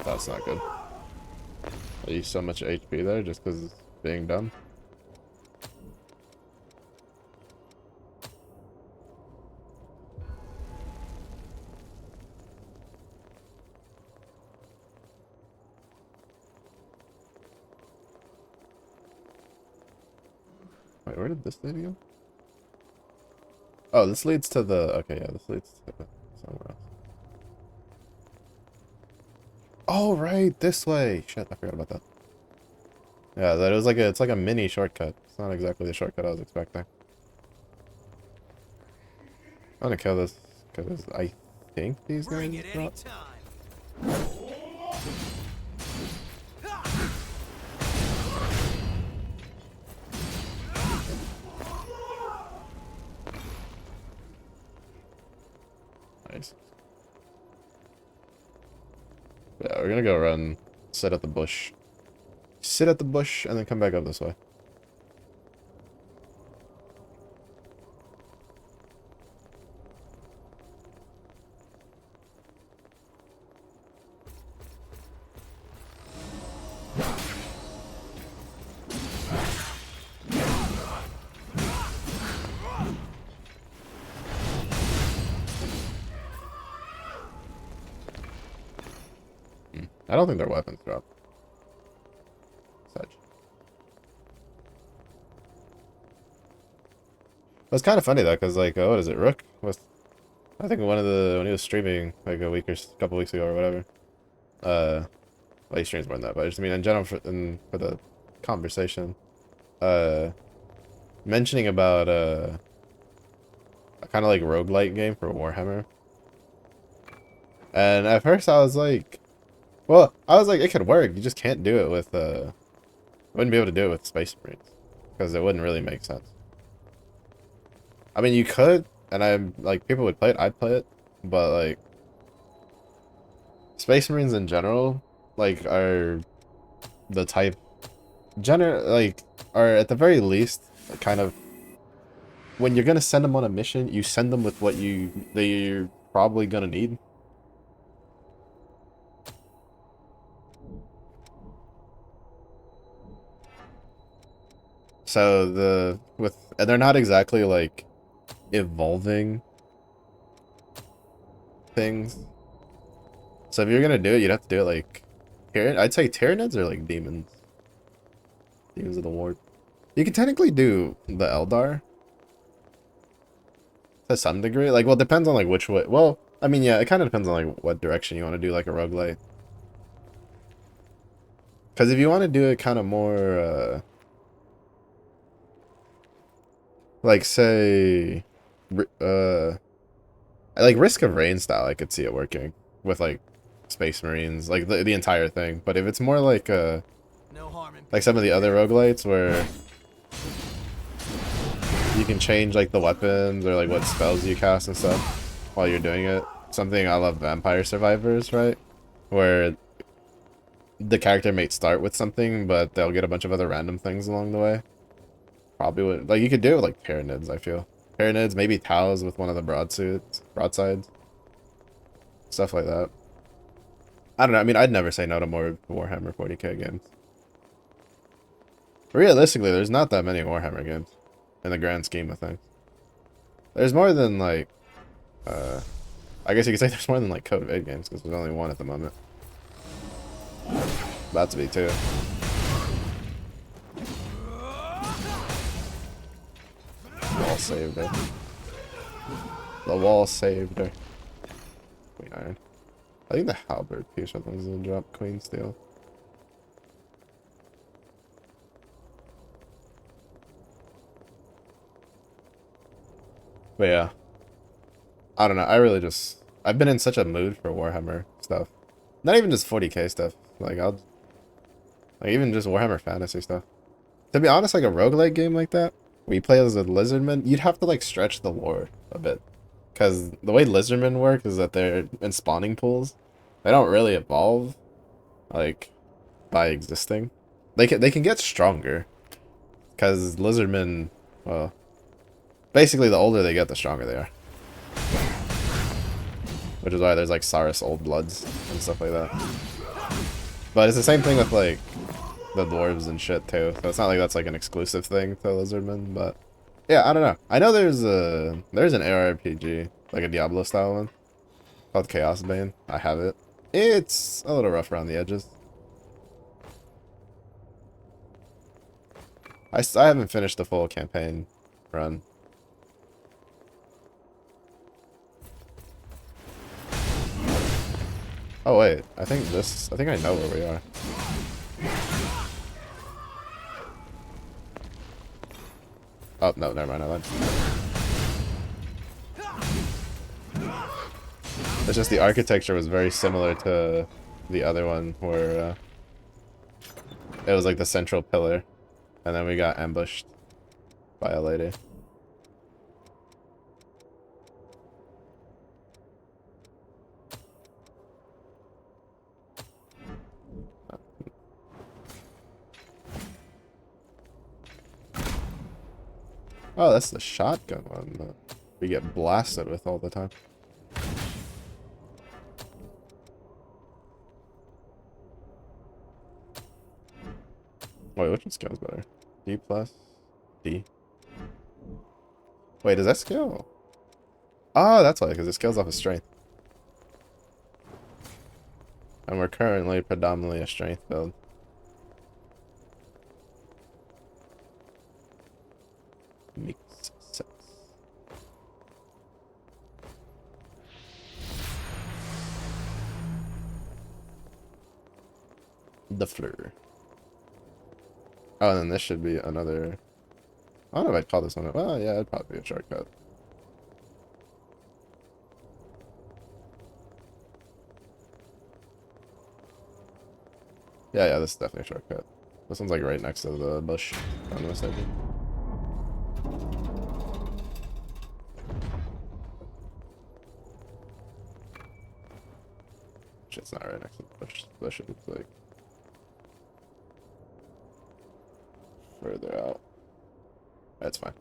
That's not good. I use so much HP there just because it's being dumb. Wait, where did this lady go? Oh, this leads to the... Okay, yeah, this leads to somewhere else. Oh, right, this way. Shit, I forgot about that. Yeah, that was like a, it's like a mini shortcut. It's not exactly the shortcut I was expecting. I'm gonna kill this because I think these guys Bring it drop. anytime. Nice. Yeah, we're gonna go run, sit at the bush. Sit at the bush and then come back up this way. I don't think their weapons drop. Such. It's kind of funny though, cause like, what is it, Rook? I think when he was streaming like a week or couple weeks ago or whatever. Well, he streams more than that, but I just mean in general for the conversation, mentioning about a kind of like roguelite game for Warhammer. And at first I was like, well, I was like, it could work. You just can't do it with, wouldn't be able to do it with Space Marines. Because it wouldn't really make sense. I mean, you could, and I'm, like, people would play it, I'd play it. But, like, Space Marines in general, like, are the type, are at the very least, kind of, when you're gonna send them on a mission, you send them with what they're probably gonna need. So and they're not exactly like evolving things. So if you're gonna do it, you'd have to do it like I'd say Tyranids are like demons. Demons of the Warp. You can technically do the Eldar to some degree. Like, well, it depends on like which way. Well, I mean, yeah, it kind of depends on like what direction you want to do like a roguelite. Because if you want to do it kind of more like, say, like Risk of Rain style, I could see it working with like Space Marines, like the entire thing. But if it's more like No harm in like some of the other roguelites where you can change like the weapons or like what spells you cast and stuff while you're doing it. Something I love Vampire Survivors, right? where the character may start with something, but they'll get a bunch of other random things along the way. Probably would, like, you could do it with like Tyranids, I feel. Tyranids, maybe Taos with one of the broadsides. Stuff like that. I don't know, I mean, I'd never say no to more Warhammer 40k games. Realistically, there's not that many Warhammer games in the grand scheme of things. There's more than like, I guess you could say there's more than like Code of 8 games, because there's only one at the moment. About to be two. Wall saved her. The wall saved her. Queen Iron. I think the halberd piece of things will drop Queen Steel. But yeah. I don't know. I really just... I've been in such a mood for Warhammer stuff. Not even just 40k stuff. Like, like even just Warhammer Fantasy stuff. To be honest, like a roguelike game like that, where you play as a lizardman, you'd have to like stretch the lore a bit. Because the way lizardmen work is that they're in spawning pools. They don't really evolve, like, by existing. They can get stronger. Because lizardmen, well, basically the older they get, the stronger they are. Which is why there's like Saurus Old Bloods and stuff like that. But it's the same thing with like the dwarves and shit too. So it's not like that's like an exclusive thing to lizardmen, but yeah, I don't know. I know there's an ARPG, like a Diablo style one, called Chaos Bane. I have it. It's a little rough around the edges. I haven't finished the full campaign run. Oh wait, I think I know where we are. Oh, no, never mind, I lied. It's just the architecture was very similar to the other one where it was like the central pillar, and then we got ambushed by a lady. Oh, that's the shotgun one that we get blasted with all the time. Wait, which one scales better? D plus? D? Wait, does that scale? Oh, that's why, because it scales off of strength. And we're currently predominantly a strength build. Makes sense. The Fleur. Oh, and then this should be another... I don't know if I'd call this one... Well, yeah, it'd probably be a shortcut. Yeah, this is definitely a shortcut. This one's like right next to the bush on this side. It's not right next to the bush. The bush is like further out. That's fine.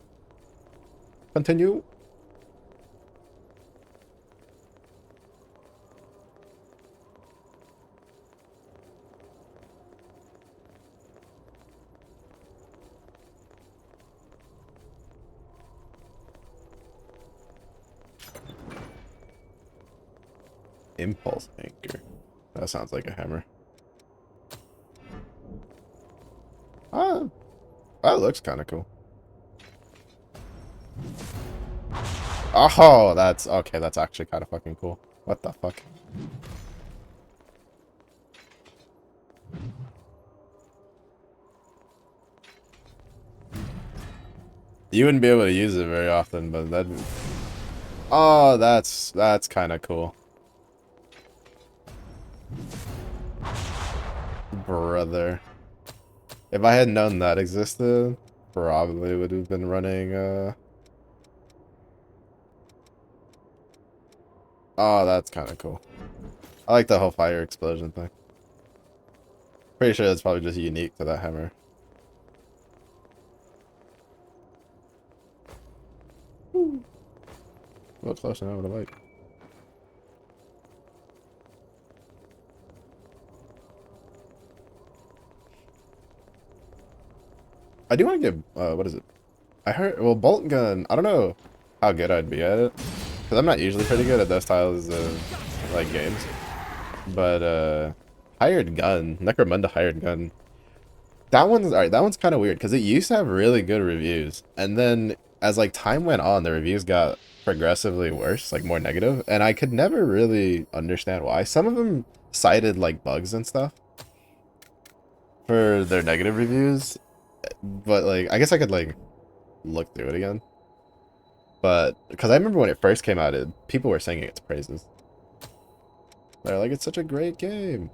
Continue. Impulse anchor. That sounds like a hammer. Ah, that looks kind of cool. Oh, that's okay. That's actually kind of fucking cool. What the fuck? You wouldn't be able to use it very often, but that. Oh, that's kind of cool. Brother. If I had known that existed, probably would have been running, Oh, that's kind of cool. I like the whole fire explosion thing. Pretty sure that's probably just unique to that hammer. Woo. A little closer than I would have liked. I do want to give, what is it? I heard, well, bolt gun, I don't know how good I'd be at it. Because I'm not usually pretty good at those styles of, like, games. But, hired gun, Necromunda hired gun. That one's, alright, that one's kind of weird. Because it used to have really good reviews. And then, as, like, time went on, the reviews got progressively worse, like, more negative. And I could never really understand why. Some of them cited, like, bugs and stuff for their negative reviews. But, like, I guess I could, like, look through it again. But, because I remember when it first came out, people were singing its praises. They're like, it's such a great game.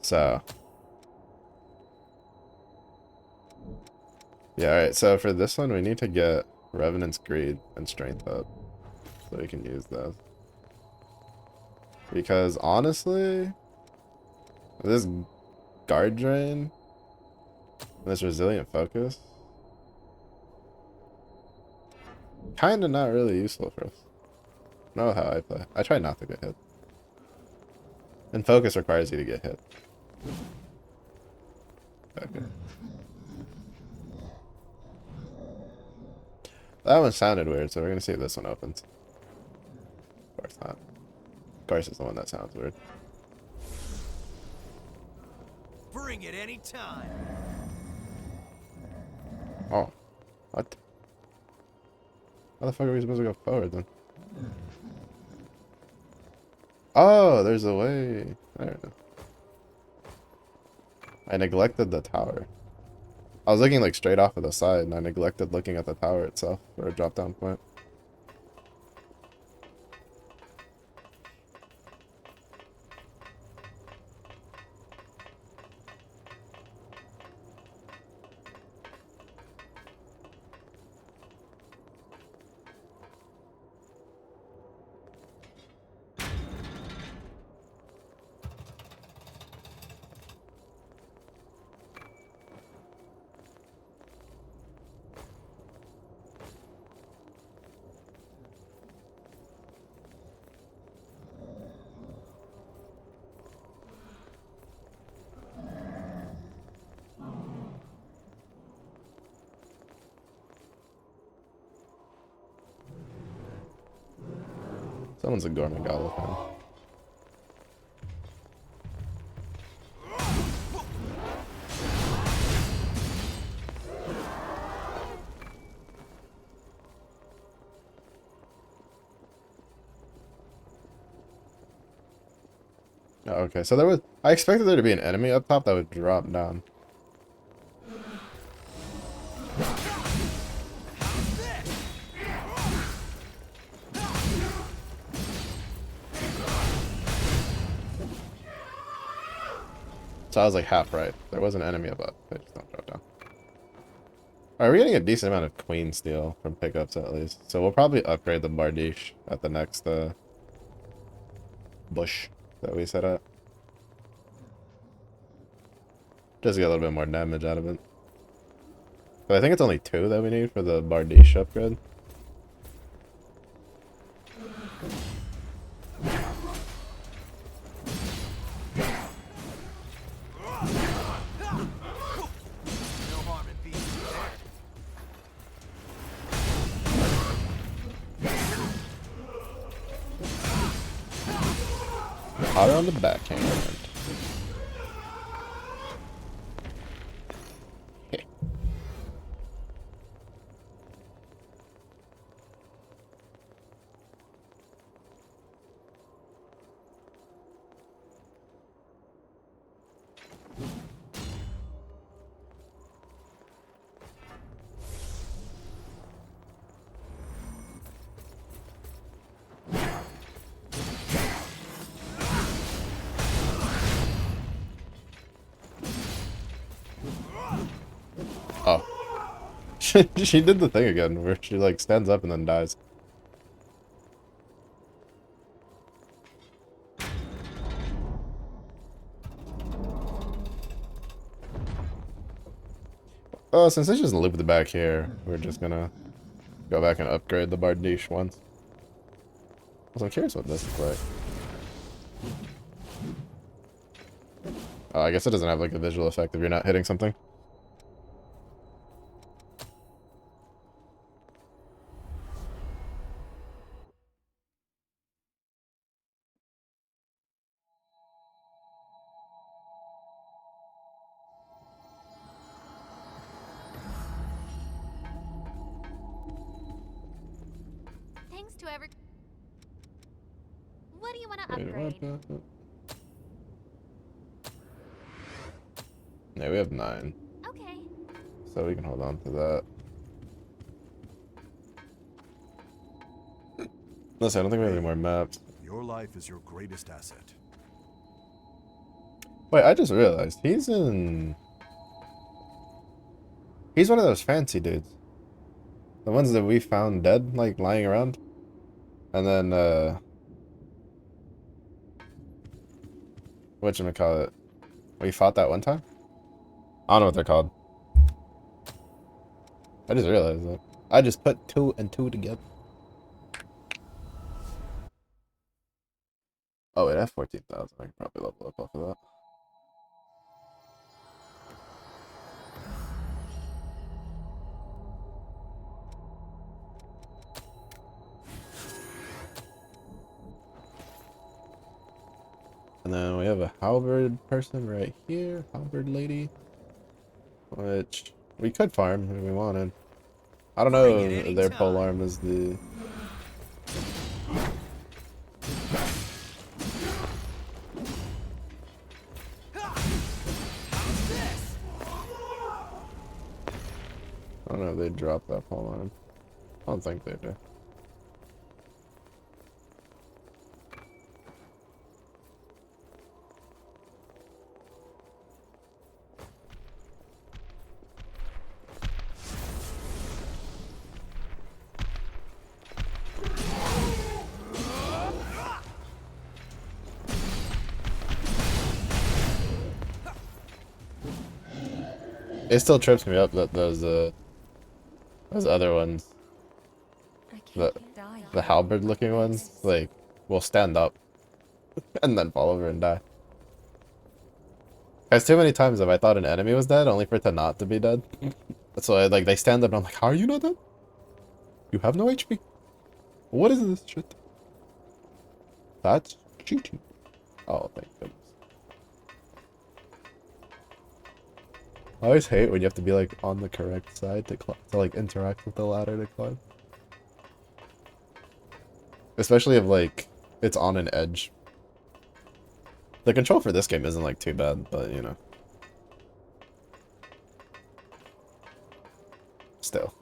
So. Yeah, alright, so for this one, we need to get Revenant's Greed and Strength up. So we can use those. Because, honestly, this Guard Drain, this Resilient Focus, kinda not really useful for us. Know how I play. I try not to get hit. And Focus requires you to get hit. Okay. That one sounded weird, so we're gonna see if this one opens. Of course not. Of course it's the one that sounds weird. Bring it any time. Oh. What? How the fuck are we supposed to go forward then? Oh, there's a way. There it is. I neglected the tower. I was looking like straight off of the side and I neglected looking at the tower itself for a drop down point. Someone's a Gormagala fan. Oh, okay, so there was. I expected there to be an enemy up top that would drop down. So I was like half right. There was an enemy above. They just don't drop down. Alright, we're getting a decent amount of Queen Steel from pickups at least. So we'll probably upgrade the Bardiche at the next bush that we set up. Just get a little bit more damage out of it. But I think it's only 2 that we need for the Bardiche upgrade. Hot on the backhand. Okay. Oh. She did the thing again where she like stands up and then dies. Oh, since it's just looped back here, we're just gonna go back and upgrade the Bardiche once. I'm curious what this looks like. Oh, I guess it doesn't have like a visual effect if you're not hitting something. Thanks to every. What do you want to Wait, upgrade? what? Yeah, we have 9, Okay. so we can hold on to that. Listen, I don't think we have any more maps. Your life is your greatest asset. Wait, I just realized he's one of those fancy dudes. The ones that we found dead, like lying around. And then whatchamacallit, we fought that one time? I don't know what they're called. I just realized that. I just put 2 and 2 together. Oh wait, I have 14,000. I can probably level up off of that. And then we have a halberd person right here, halberd lady, which we could farm if we wanted. I don't know Bring it if their anytime. polearm is the... How's this? I don't know if they drop that polearm. I don't think they do. It still trips me up that those other ones, I the can't die. the halberd looking ones, like will stand up and then fall over and die. Because too many times have I thought an enemy was dead only for it to not to be dead. That's why like they stand up and I'm like, how are you not dead? You have no HP. What is this shit? That's cheating. Oh, thank goodness. I always hate when you have to be like on the correct side to like interact with the ladder to climb. Especially if like it's on an edge. The control for this game isn't like too bad, but you know. Still.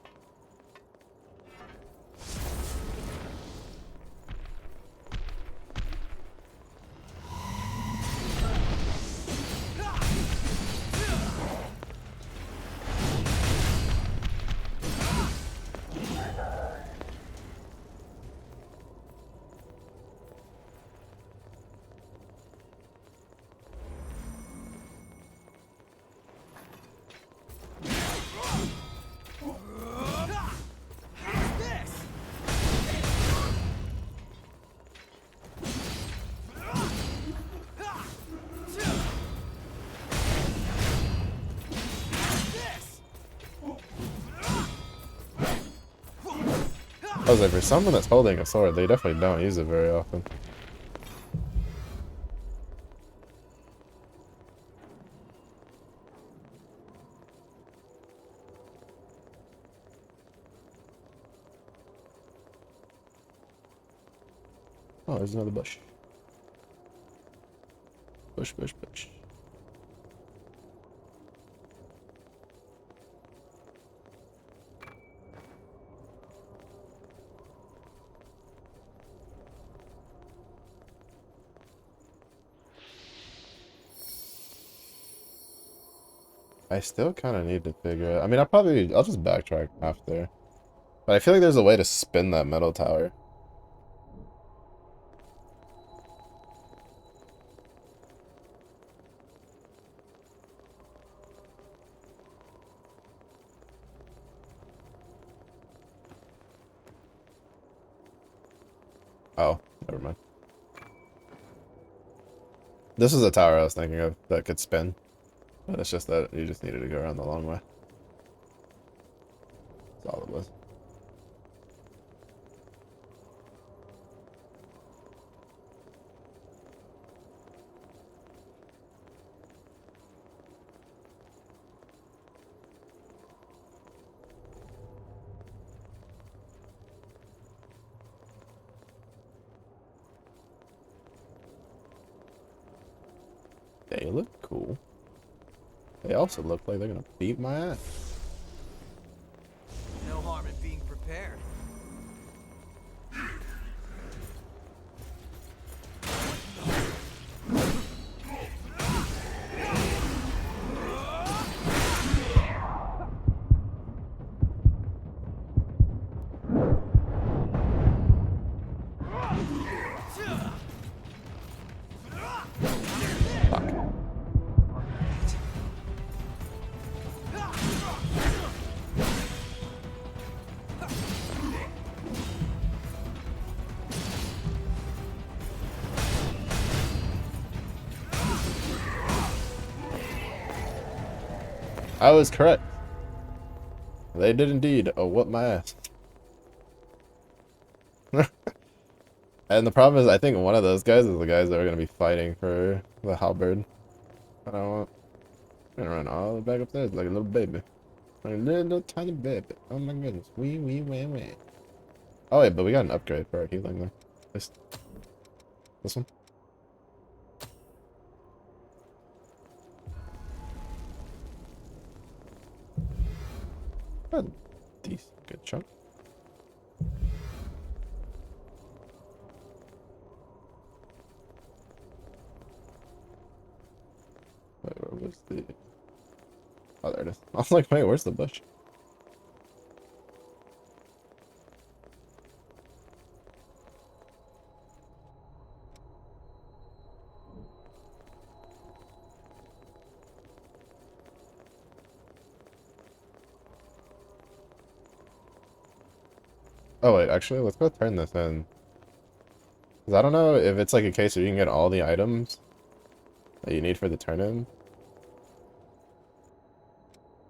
How's this? I was like, for someone that's holding a sword, they definitely don't use it very often. Oh, there's another bush. Bush, bush, bush. I still kind of need to figure it. I mean, I'll just backtrack after. But I feel like there's a way to spin that metal tower. Oh, never mind. This is a tower I was thinking of that could spin. But it's just that you just needed to go around the long way. That's all it was. They look cool. They also look like they're gonna beat my ass. No harm in being prepared. I was correct. They did indeed whoop my ass. And the problem is, I think one of those guys is the guys that are going to be fighting for the halberd. I don't want... I'm going to run all the way back upstairs like a little baby. Like a little tiny baby. Oh my goodness. Wee. Oh wait, but we got an upgrade for our healing though. This one? A decent, good chunk. Wait, where was the... Oh, there it is. I was like, wait, where's the bush? Oh wait, actually, let's go turn this in. 'Cause I don't know if it's like a case where you can get all the items that you need for the turn-in.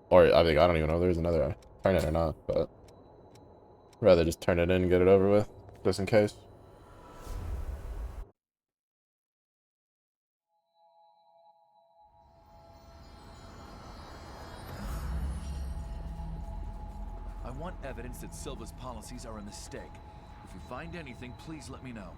Or, I think, I don't even know if there's another turn-in or not, but... I'd rather just turn it in and get it over with, just in case. I want evidence that Silva's policies are a mistake. If you find anything, please let me know.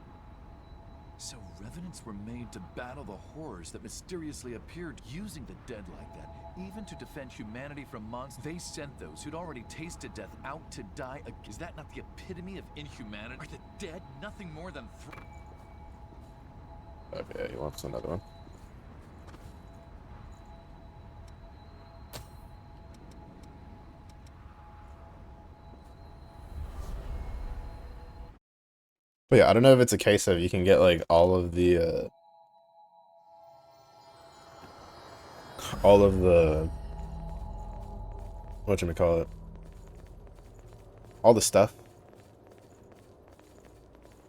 So revenants were made to battle the horrors that mysteriously appeared using the dead like that, even to defend humanity from monsters. They sent those who'd already tasted death out to die. Is that not the epitome of inhumanity? Are the dead nothing more than Okay, he wants another one. But yeah, I don't know if it's a case of you can get like all of the whatchamacallit, all the stuff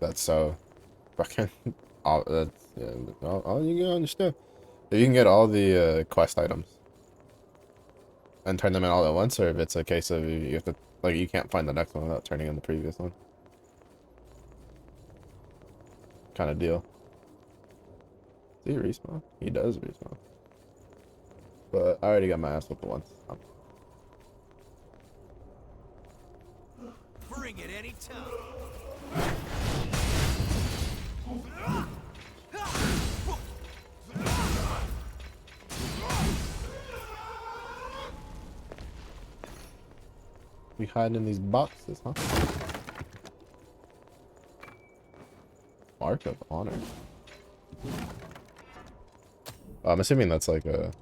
that's so fucking all that's, yeah, all you get on your stuff. If you can get all the quest items and turn them in all at once, or if it's a case of you have to, like, you can't find the next one without turning in the previous one kind of deal. Does he respawn? He does respawn. But I already got my ass whooped once. Bring it anytime. We hide in these boxes, huh? Mark of Honor. I'm assuming that's like a...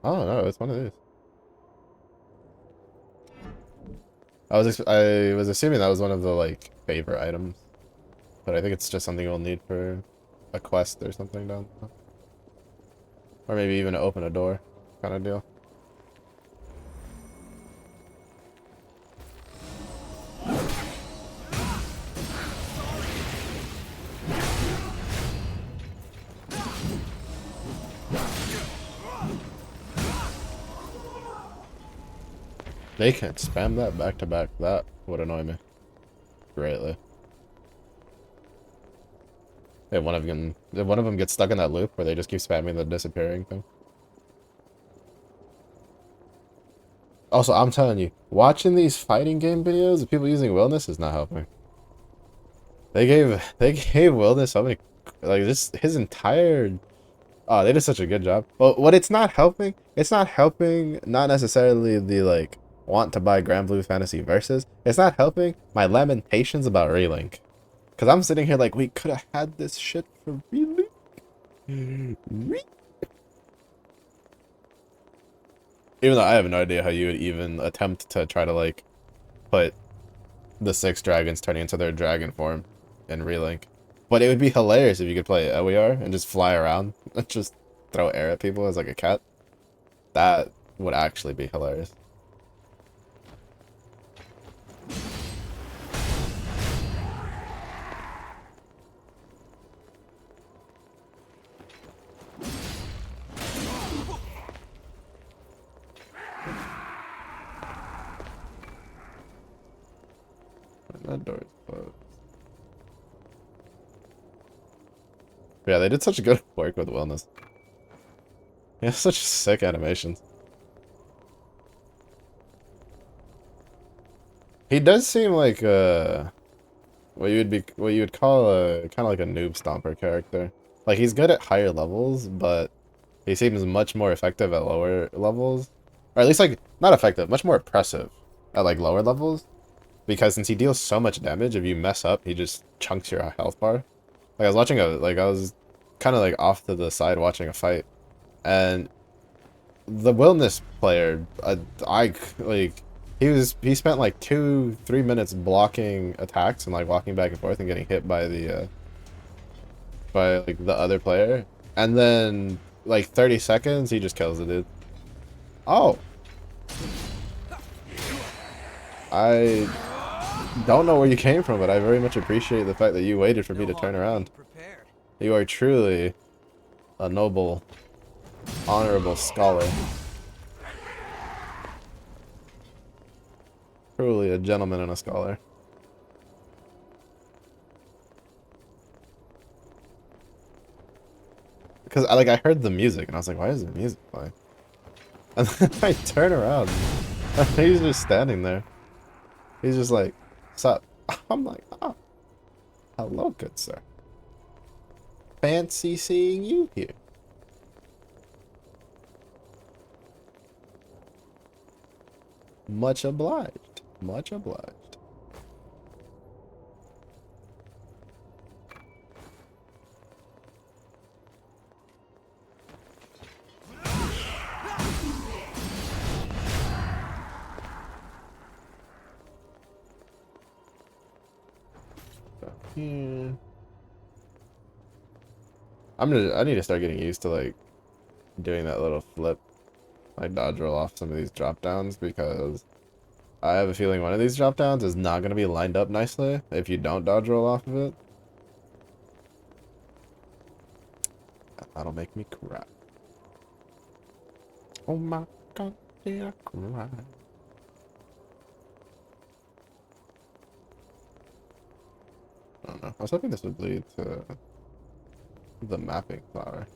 Oh no, it's one of these. I was assuming that was one of the like favorite items, but I think it's just something we'll need for a quest or something down there. Or maybe even to open a door, kind of deal. They can't spam that back to back. That would annoy me greatly. If one of them gets stuck in that loop where they just keep spamming the disappearing thing. Also, I'm telling you, watching these fighting game videos of people using Wellness is not helping. They gave Wellness so many, like, just his entire. Oh, they did such a good job. But what it's not helping not necessarily the like want to buy Grand Blue Fantasy Versus. It's not helping my lamentations about Relink. Cause I'm sitting here like we could have had this shit for Relink. Even though I have no idea how you would even attempt to try to like put the 6 dragons turning into their dragon form in Relink. But it would be hilarious if you could play OER and just fly around and just throw air at people as like a cat. That would actually be hilarious. That door is closed. Yeah, they did such good work with Wellness. Yeah, such sick animations. He does seem like what you would call a kind of like a noob stomper character. Like he's good at higher levels, but he seems much more effective at lower levels, or at least like not effective, much more oppressive at like lower levels. Because since he deals so much damage, if you mess up, he just chunks your health bar. Like I was watching I was kind of like off to the side watching a fight, and the Wellness player, he spent like 2-3 minutes blocking attacks and like walking back and forth and getting hit by the like the other player, and then like 30 seconds he just kills the dude. Oh, I don't know where you came from, but I very much appreciate the fact that you waited for me to turn around. You are truly a noble, honorable scholar. Truly a gentleman and a scholar. Because I heard the music and I was like, why is the music playing? And then I turn around and he's just standing there. He's just like, sup? I'm like, oh, hello, good sir. Fancy seeing you here. Much obliged. Much obliged. Yeah. I need to start getting used to like doing that little flip, like dodge roll off some of these drop downs, because I have a feeling one of these drop downs is not going to be lined up nicely if you don't dodge roll off of it. That'll make me cry. Oh my god, did I cry? I don't know. I was hoping this would lead to the mapping flower.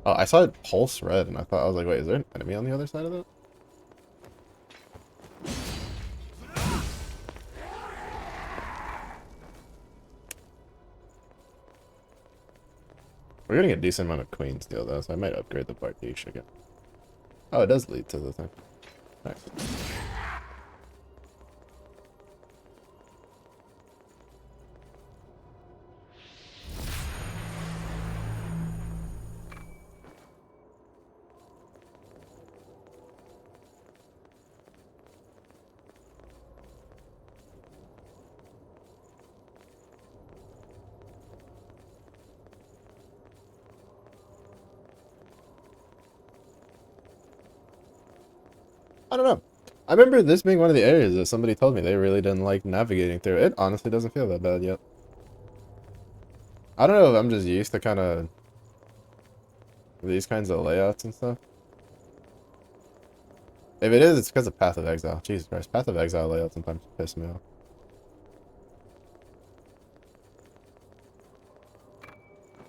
Oh, I saw it pulse red, and I was like, wait, is there an enemy on the other side of that? We're getting a decent amount of queen steel though, so I might upgrade the Bartiche again. Oh, it does lead to the thing. Nice. I don't know. I remember this being one of the areas that somebody told me they really didn't like navigating through. It honestly doesn't feel that bad yet. I don't know if I'm just used to kind of these kinds of layouts and stuff. If it is, it's because of Path of Exile. Jesus Christ, Path of Exile layout sometimes piss me off.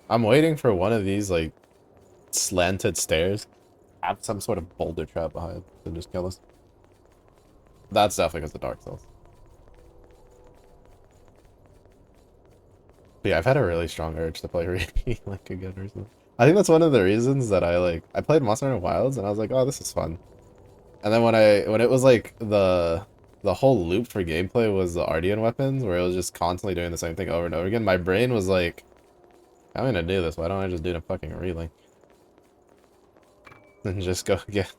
I'm waiting for one of these, like, slanted stairs. Have some sort of boulder trap behind to just kill us. That's definitely because of Dark Souls. But yeah, I've had a really strong urge to play Re like again recently. I think that's one of the reasons that I played Monster Hunter Wilds and I was like, oh, this is fun. And then when it was like the whole loop for gameplay was the Ardean weapons, where it was just constantly doing the same thing over and over again, my brain was like, I'm gonna do this, why don't I just do the fucking relink? And just go get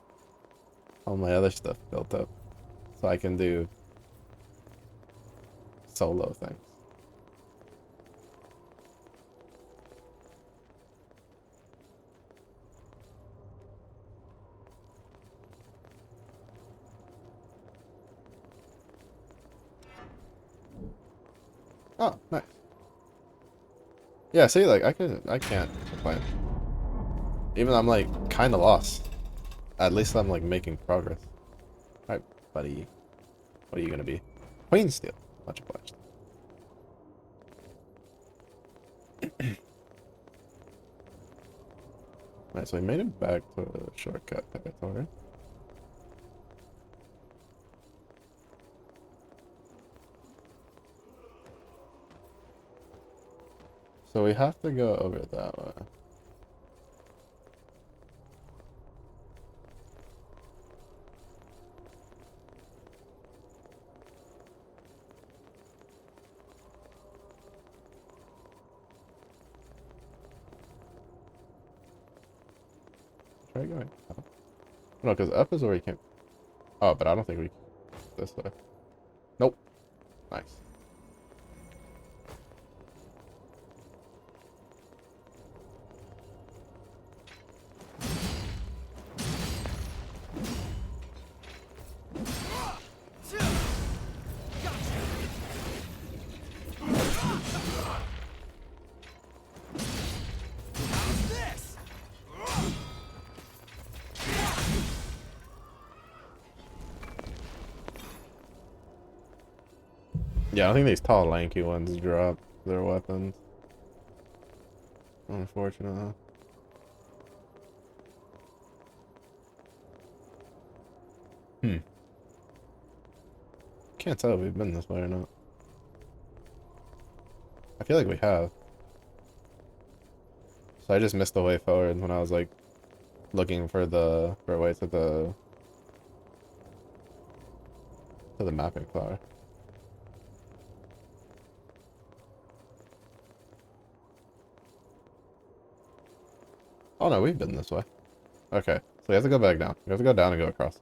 all my other stuff built up. So I can do solo things. Oh, nice. Yeah, see, like, I can't complain. Even though I'm, like, kinda lost. At least I'm, like, making progress. Alright, buddy. What are you gonna be? Queen Steel. Much obliged. Alright, so we made it back to the shortcut territory. So we have to go over that way. Try going up. No, because up is where we came. Oh, but I don't think we this way. Nope. Nice. Yeah, I don't think these tall, lanky ones drop their weapons. Unfortunately. Can't tell if we've been this way or not. I feel like we have. So I just missed the way forward when I was like looking for a way to the mapping flower. Oh no, we've been this way. Okay, so we have to go back down. We have to go down and go across.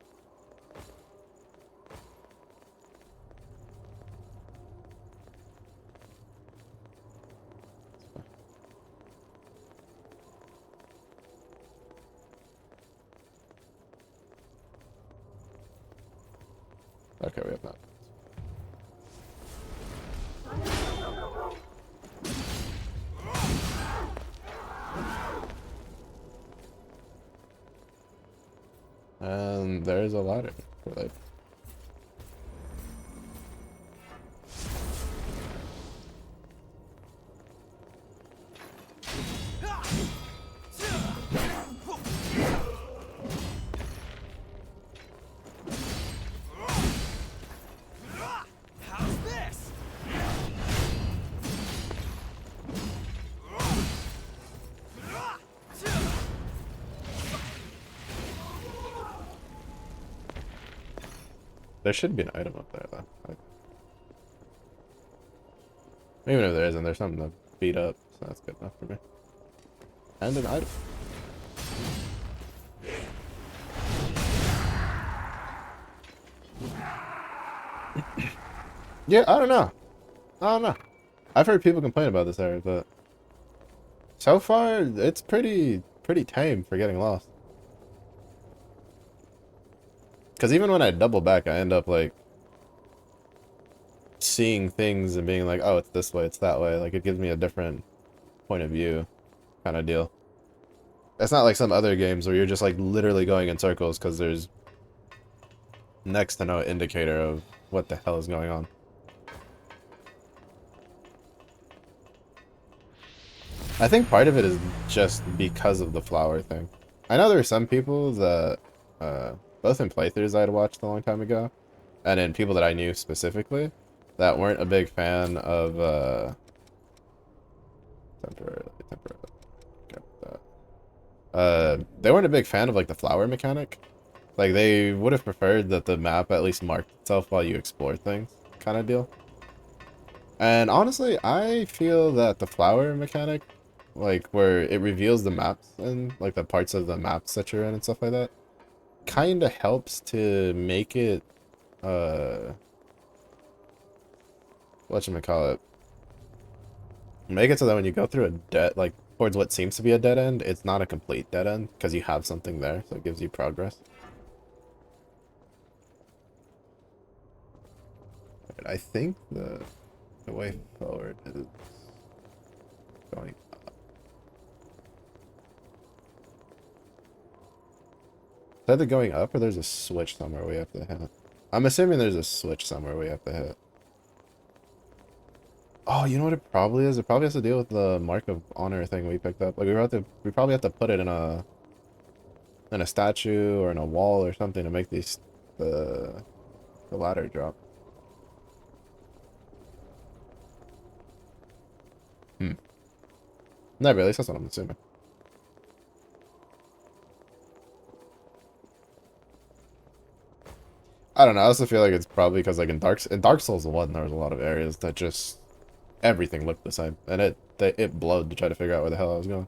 Okay, we have that. And there's a ladder for like. How's this? There should be an item up there, though. Even if there isn't, there's something to beat up, so that's good enough for me. And an item. Yeah, I don't know. I don't know. I've heard people complain about this area, but so far it's pretty tame for getting lost. Because even when I double back, I end up like seeing things and being like, oh, it's this way, it's that way. Like it gives me a different point of view kind of deal. It's not like some other games where you're just like literally going in circles because there's next to no indicator of what the hell is going on. I think part of it is just because of the flower thing. I know there are some people that, both in playthroughs I had watched a long time ago, and in people that I knew specifically, that weren't a big fan of, temporarily. They weren't a big fan of like the flower mechanic. Like they would have preferred that the map at least marked itself while you explore things, kind of deal. And honestly, I feel that the flower mechanic, like where it reveals the maps and like the parts of the maps that you're in and stuff like that, kind of helps to make it, whatchamacallit, make it so that when you go through a dead, like towards what seems to be a dead end, it's not a complete dead end because you have something there, so it gives you progress. Right, I think the way forward is going up. Is either going up or there's a switch somewhere we have to hit. I'm assuming there's a switch somewhere we have to hit. Oh, you know what it probably is? It probably has to deal with the Mark of Honor thing we picked up. Like we probably have to put it in a statue or in a wall or something to make these the ladder drop. Not really, that's what I'm assuming. I don't know, I also feel like it's probably because like in Dark Souls 1 there was a lot of areas that just everything looked the same, and it blowed to try to figure out where the hell I was going.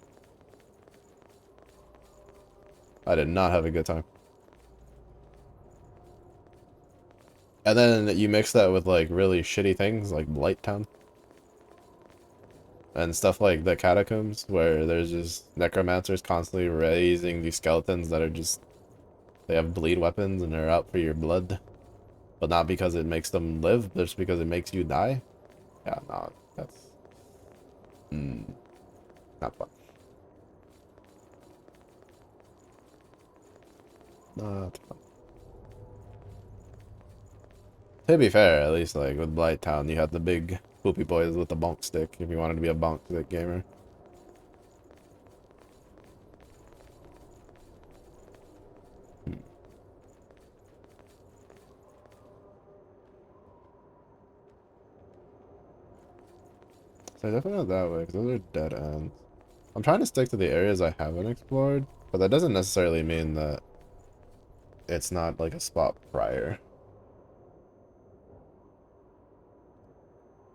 I did not have a good time. And then you mix that with like really shitty things like Blight Town. And stuff like the Catacombs, where there's just necromancers constantly raising these skeletons that are just, they have bleed weapons and they're out for your blood. But not because it makes them live, just because it makes you die. Yeah, no, that's not fun. Not fun. To be fair, at least like with Blight Town, you had the big poopy boys with the bonk stick if you wanted to be a bonk stick gamer. So definitely not that way, because those are dead ends. I'm trying to stick to the areas I haven't explored, but that doesn't necessarily mean that it's not like a spot prior.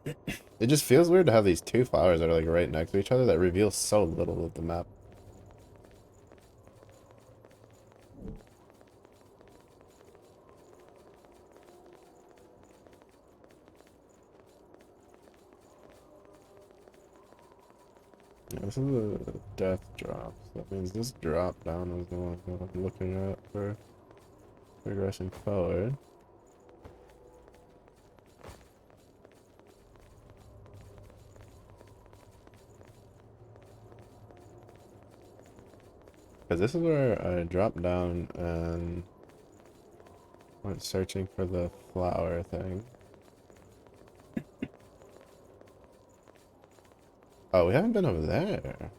It just feels weird to have these two flowers that are like right next to each other that reveal so little of the map. Yeah, this is a death drop, so that means this drop down is the one that I'm looking at for progressing forward. Because this is where I dropped down and went searching for the flower thing. Oh, we haven't been over there.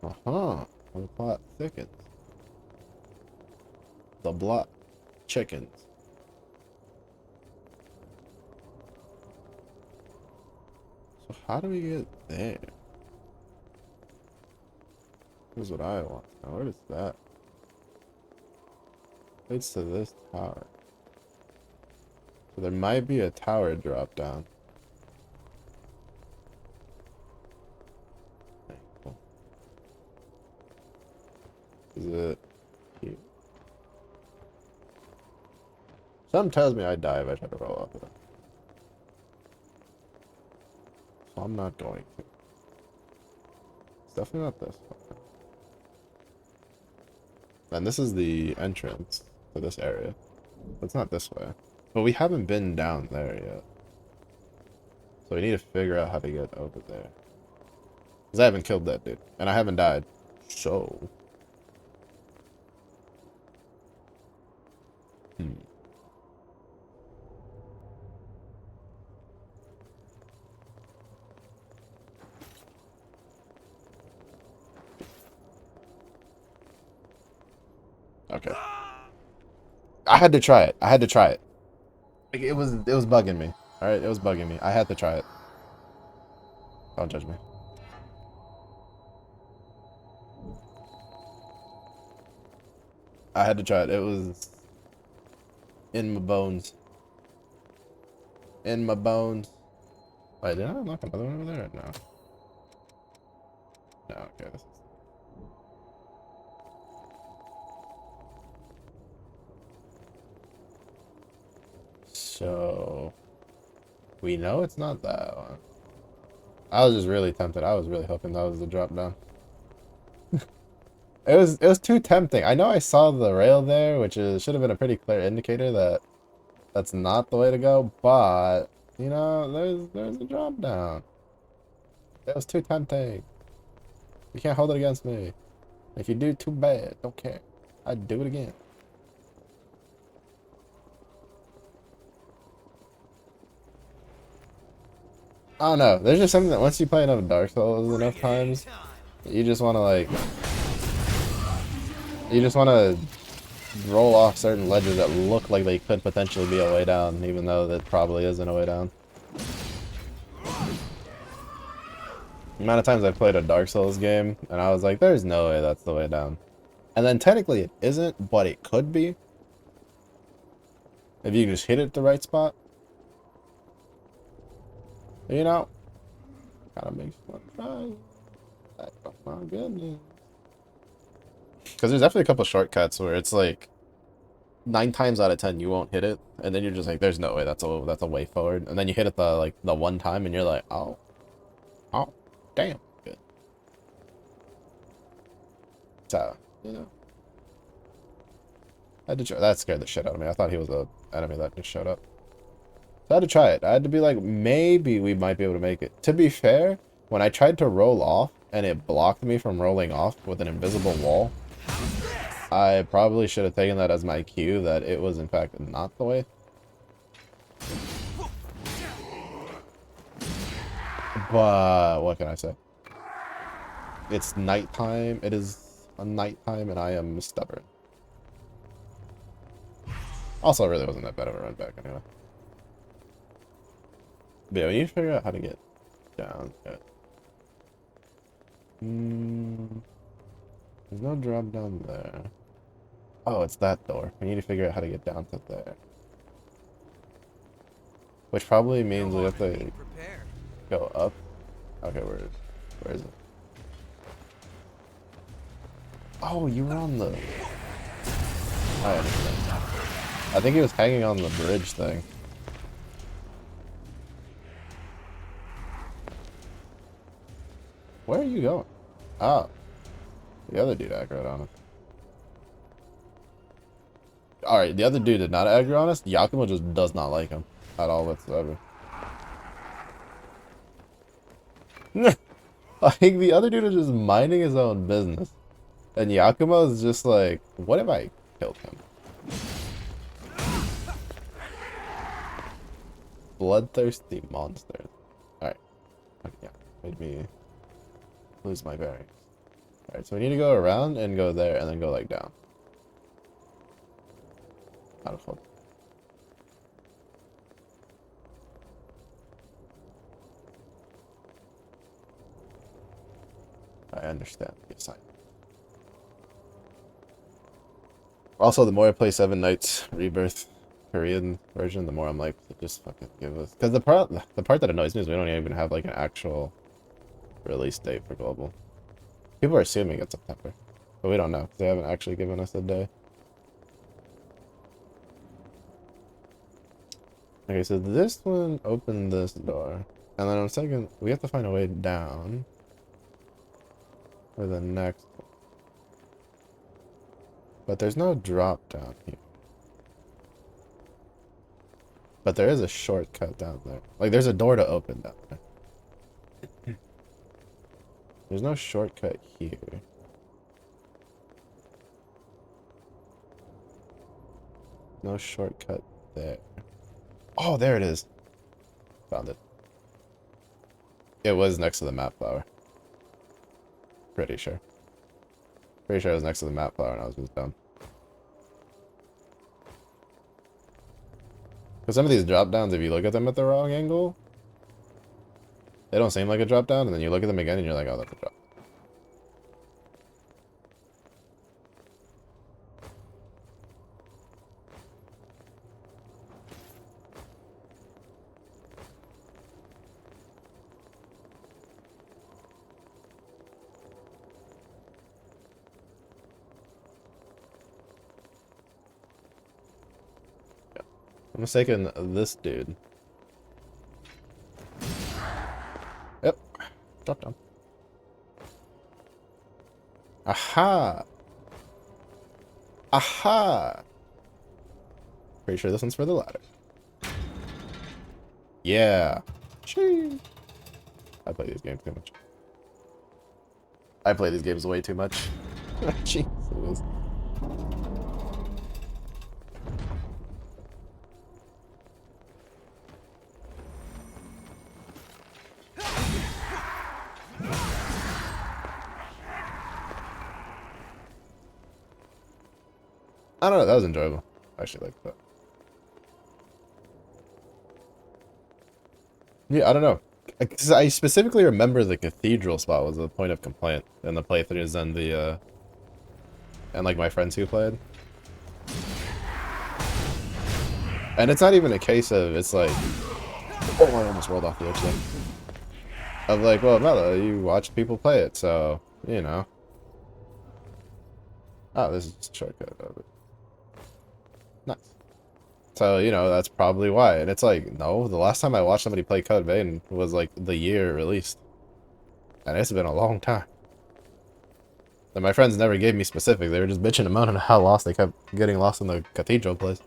Uh-huh. The plot thickens. The blot chickens. So how do we get there? Here's what I want. Now, where is that? Leads to this tower. So there might be a tower drop down. Okay, cool. Is it here? Something tells me I die if I try to roll off of it. So I'm not going to. It's definitely not this one. And this is the entrance. to this area. It's not this way. But we haven't been down there yet. So we need to figure out how to get over there. Because I haven't killed that dude. And I haven't died. So... Okay. I had to try it. I had to try it. Like, it was bugging me. Alright, it was bugging me. I had to try it. Don't judge me. I had to try it. It was in my bones. In my bones. Wait, did I unlock another one over there? No. No, okay. This is... So we know it's not that one. I was just really tempted. I was really hoping that was the drop down. It was too tempting. I know I saw the rail there, which should have been a pretty clear indicator that that's not the way to go, but you know, there's a drop down. It was too tempting. You can't hold it against me. If you do, too bad. Don't care. I'd do it again. I don't know. There's just something that once you play enough Dark Souls enough times, you just want to like... You just want to roll off certain ledges that look like they could potentially be a way down, even though that probably isn't a way down. The amount of times I played a Dark Souls game, and I was like, there's no way that's the way down. And then technically it isn't, but it could be. If you just hit it at the right spot. You know, gotta make one try. Oh my goodness. Because there's definitely a couple shortcuts where it's like 9 times out of 10 you won't hit it, and then you're just like, there's no way that's a way forward. And then you hit it the one time, and you're like, oh, damn, good. So you know, I had to try. That scared the shit out of me. I thought he was a enemy that just showed up. So I had to try it. I had to be like, maybe we might be able to make it. To be fair, when I tried to roll off and it blocked me from rolling off with an invisible wall, I probably should have taken that as my cue that it was in fact not the way. But what can I say? It's nighttime. It is a nighttime and I am stubborn. Also, it really wasn't that bad of a run back anyway. But yeah, we need to figure out how to get down. Yeah. There's no drop down there. Oh, it's that door. We need to figure out how to get down to there. Which probably means we have to go up. Okay, where is it? Oh, you were on the... I understand. I think he was hanging on the bridge thing. Where are you going? Oh. The other dude aggroed on us. Alright, the other dude did not aggro on us. Yakumo just does not like him. At all whatsoever. Like, the other dude is just minding his own business. And Yakumo is just like, what if I killed him? Bloodthirsty monster. Alright. Yeah, made me lose my bearings. Alright, so we need to go around and go there and then go like down. Out of fun. I understand the assignment. Also, the more I play Seven Nights Rebirth Korean version, the more I'm like, just fucking give us. Because the part that annoys me is we don't even have like an actual release date for global. People are assuming it's September, but we don't know because they haven't actually given us a day. Okay, so this one opened this door, and then on second, we have to find a way down for the next one. But there's no drop down here. But there is a shortcut down there. Like, there's a door to open down there. There's no shortcut here. No shortcut there. Oh, there it is. Found it. It was next to the map flower. Pretty sure. Pretty sure it was next to the map flower and I was just dumb. Because some of these drop downs, if you look at them at the wrong angle, they don't seem like a drop down, and then you look at them again and you're like, oh, that's a drop. I'm mistaken this dude. Yep. Drop down. Aha! Aha! Pretty sure this one's for the ladder. Yeah. Chee. I play these games too much. I play these games way too much. Jesus. I don't know, that was enjoyable. I actually liked that. Yeah, I don't know. 'Cause I specifically remember the cathedral spot was a point of complaint in the playthroughs and the, and like my friends who played. And it's not even a case of, it's like, oh, I almost rolled off the edge there. Of like, well, Mela, you watched people play it, so, you know. Oh, this is a shortcut of it. Nice. So, you know, that's probably why. And it's like, no, the last time I watched somebody play Code Vein was like the year it released. And it's been a long time. And my friends never gave me specifics. They were just bitching and moaning how lost they kept getting lost in the cathedral place.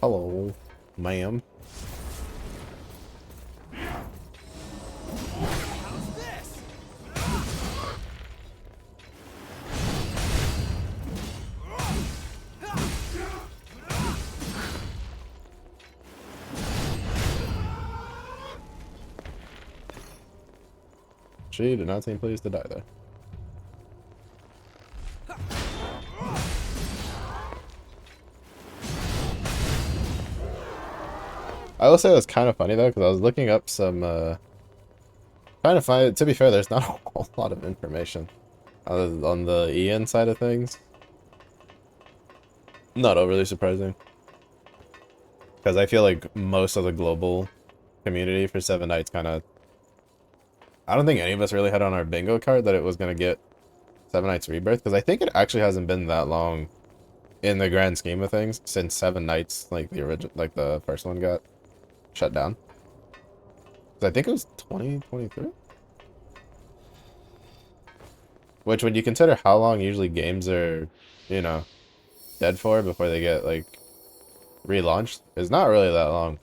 Hello, ma'am. She did not seem pleased to die there. I will say it was kind of funny though, because I was looking up some, trying to find, to be fair, there's not a whole lot of information on the Ian side of things. Not overly surprising. Because I feel like most of the global community for Seven Knights kind of, I don't think any of us really had on our bingo card that it was going to get Seven Knights Rebirth, because I think it actually hasn't been that long in the grand scheme of things since Seven Knights, like the original, like the first one got shut down. 'Cause I think it was 2023? Which, when you consider how long usually games are, you know, dead for before they get, like, relaunched, is not really that long.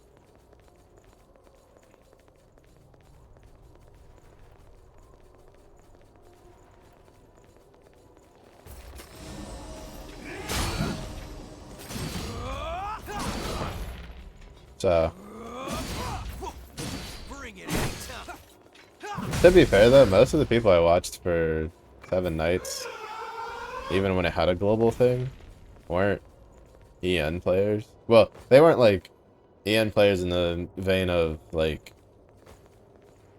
So, to be fair though, most of the people I watched for Seven Knights, even when it had a global thing, weren't EN players. Well, they weren't like EN players in the vein of like,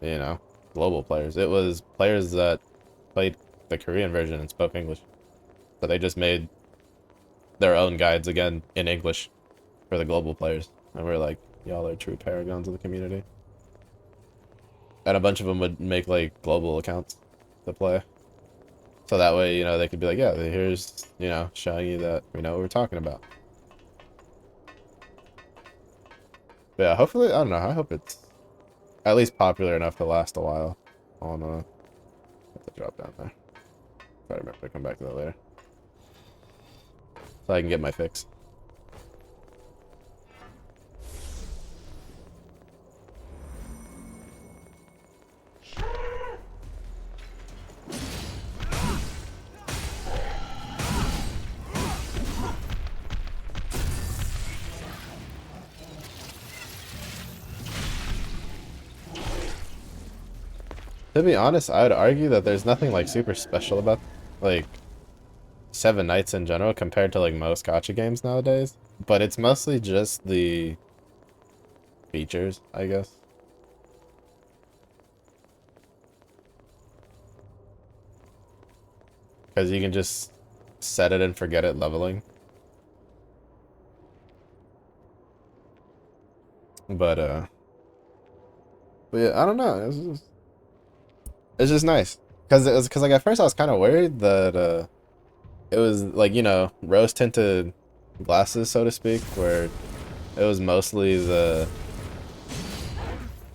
you know, global players. It was players that played the Korean version and spoke English. So they just made their own guides again in English for the global players. And we're like, y'all are true paragons of the community. And a bunch of them would make like global accounts to play. So that way, you know, they could be like, yeah, here's, you know, showing you that we know what we're talking about. But yeah, hopefully, I don't know, I hope it's at least popular enough to last a while. on have to drop down there. If I remember to come back to that later. So I can get my fix. To be honest, I would argue that there's nothing like super special about like Seven Knights in general compared to like most gacha games nowadays. But it's mostly just the features, I guess. Because you can just set it and forget it leveling. But yeah, I don't know. It's just nice. Because like at first I was kind of worried that it was like, you know, rose tinted glasses, so to speak, where it was mostly the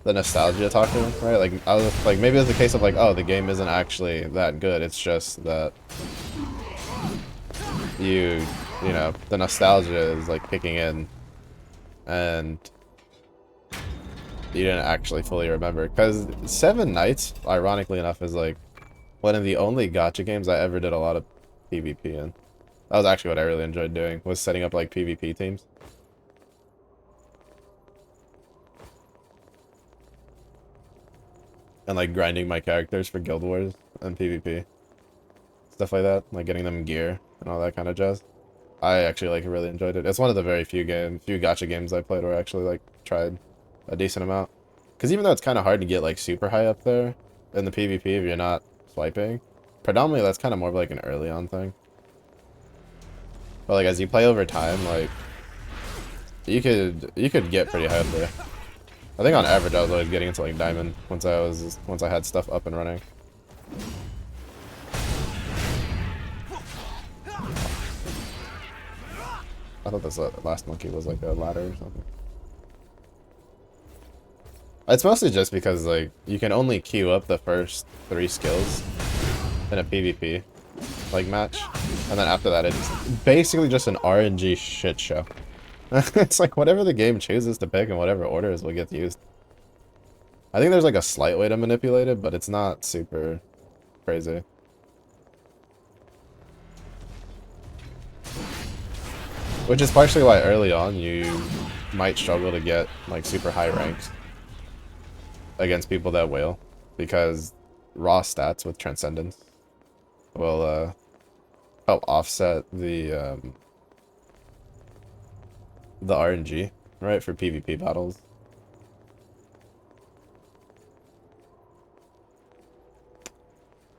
nostalgia talking, right? Like I was like, maybe it was the case of like, oh, the game isn't actually that good. It's just that you know, the nostalgia is like kicking in, and you didn't actually fully remember. Because Seven Knights, ironically enough, is like one of the only gacha games I ever did a lot of PvP in. That was actually what I really enjoyed doing, was setting up like PvP teams. And like grinding my characters for Guild Wars and PvP. Stuff like that, like getting them gear and all that kind of jazz. I actually like really enjoyed it. It's one of the very few gacha games I played where I actually like tried a decent amount. Because even though it's kind of hard to get like super high up there in the PvP if you're not swiping, predominantly that's kind of more of like an early on thing. But like as you play over time, like you could get pretty high up there. I think on average I was always getting into like diamond once I had stuff up and running. I thought this last monkey was like a ladder or something. It's mostly just because like you can only queue up the first 3 skills in a PvP like match, and then after that it's basically just an RNG shit show. It's like whatever the game chooses to pick and whatever order is what gets used. I think there's like a slight way to manipulate it, but it's not super crazy. Which is partially why early on you might struggle to get like super high ranks against people that whale, because raw stats with Transcendence will help offset the RNG, right, for PvP battles.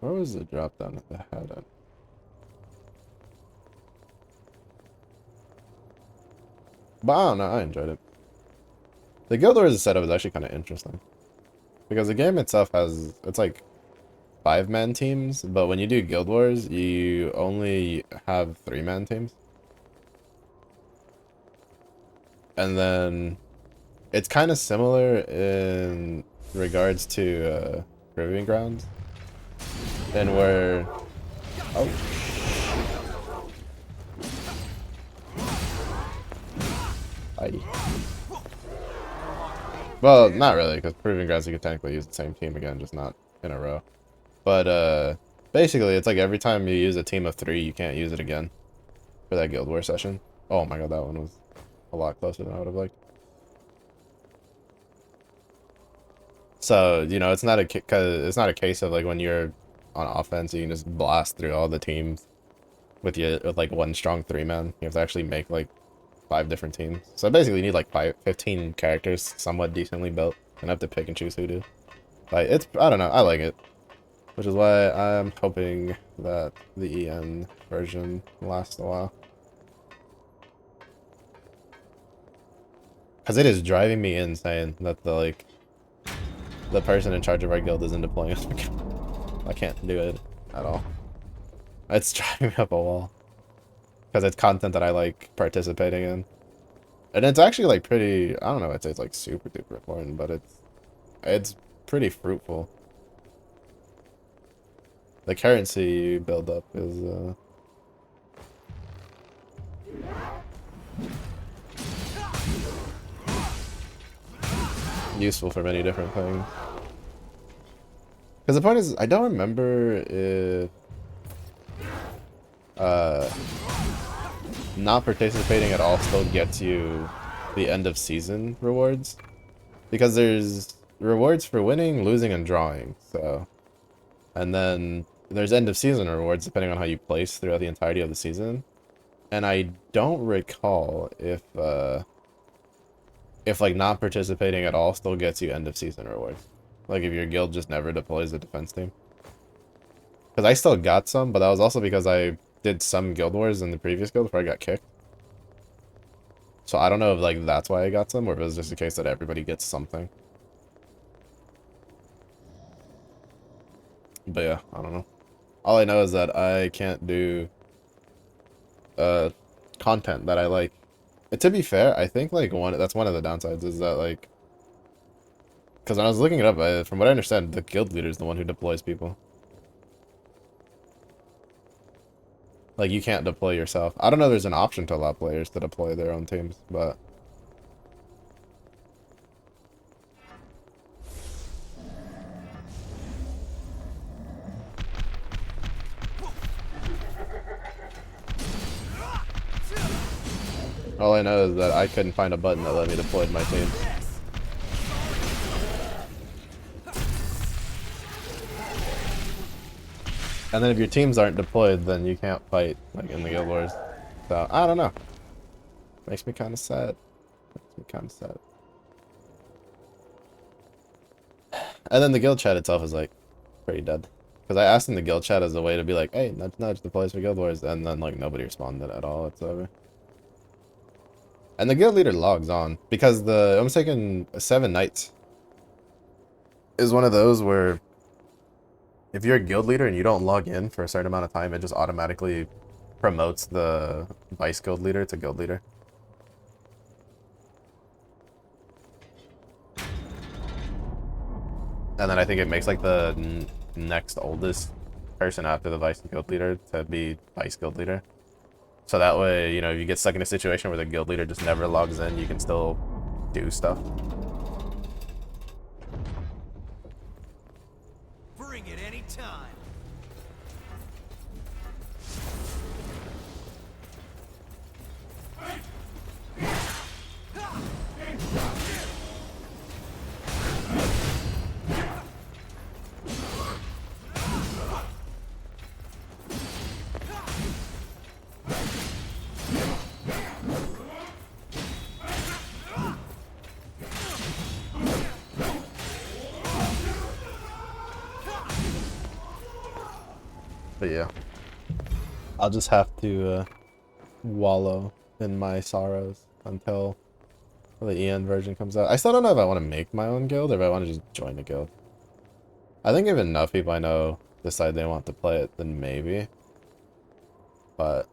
Where was the drop down at the head at? But I don't know, I enjoyed it. The Guild Wars setup is actually kind of interesting. Because the game itself has, it's like 5-man teams, but when you do Guild Wars, you only have 3-man teams. And then it's kind of similar in regards to Proving Grounds, and where well, not really, because Proving Grounds you could technically use the same team again, just not in a row. But basically it's like every time you use a team of 3 you can't use it again for that Guild War session. Oh my god, that one was a lot closer than I would have liked. So, you know, it's not a case of like when you're on offense you can just blast through all the teams with like one strong 3-man. You have to actually make like 5 different teams. So basically you need like 15 characters somewhat decently built, and have to pick and choose who to. Like it's, I don't know, I like it. Which is why I'm hoping that the EN version lasts a while. Because it is driving me insane that the person in charge of our guild isn't deploying us. I can't do it at all. It's driving me up a wall. Because it's content that I like participating in. And it's actually like pretty, I don't know, I'd say it's like super duper important, but it's pretty fruitful. the currency you build up is useful for many different things. Because the point is, I don't remember if not participating at all still gets you the end of season rewards. Because there's rewards for winning, losing, and drawing. So, and then there's end of season rewards depending on how you place throughout the entirety of the season. And I don't recall if like not participating at all still gets you end of season rewards. Like if your guild just never deploys a defense team. Because I still got some, but that was also because I did some guild wars in the previous guild before I got kicked. So I don't know if like that's why I got some, or if it was just a case that everybody gets something. But yeah, I don't know. All I know is that I can't do content that I like. And to be fair, I think like that's one of the downsides is that like, because when I was looking it up, from what I understand, the guild leader is the one who deploys people. Like, you can't deploy yourself. I don't know if there's an option to allow players to deploy their own teams, but... all I know is that I couldn't find a button that let me deploy my team. And then if your teams aren't deployed, then you can't fight like in the guild wars. So I don't know. Makes me kind of sad. Makes me kind of sad. And then the guild chat itself is like pretty dead. Because I asked in the guild chat as a way to be like, hey, nudge nudge, deploys for guild wars, and then like nobody responded at all whatsoever. And the guild leader logs on because the I'm taking 7 Knights is one of those where if you're a guild leader and you don't log in for a certain amount of time, it just automatically promotes the vice guild leader to guild leader. And then I think it makes like the next oldest person after the vice guild leader to be vice guild leader. So that way, you know, if you get stuck in a situation where the guild leader just never logs in, you can still do stuff. Bring it anytime. But yeah, I'll just have to wallow in my sorrows until the EN version comes out. I still don't know if I want to make my own guild or if I want to just join a guild. I think if enough people I know decide they want to play it, then maybe. But,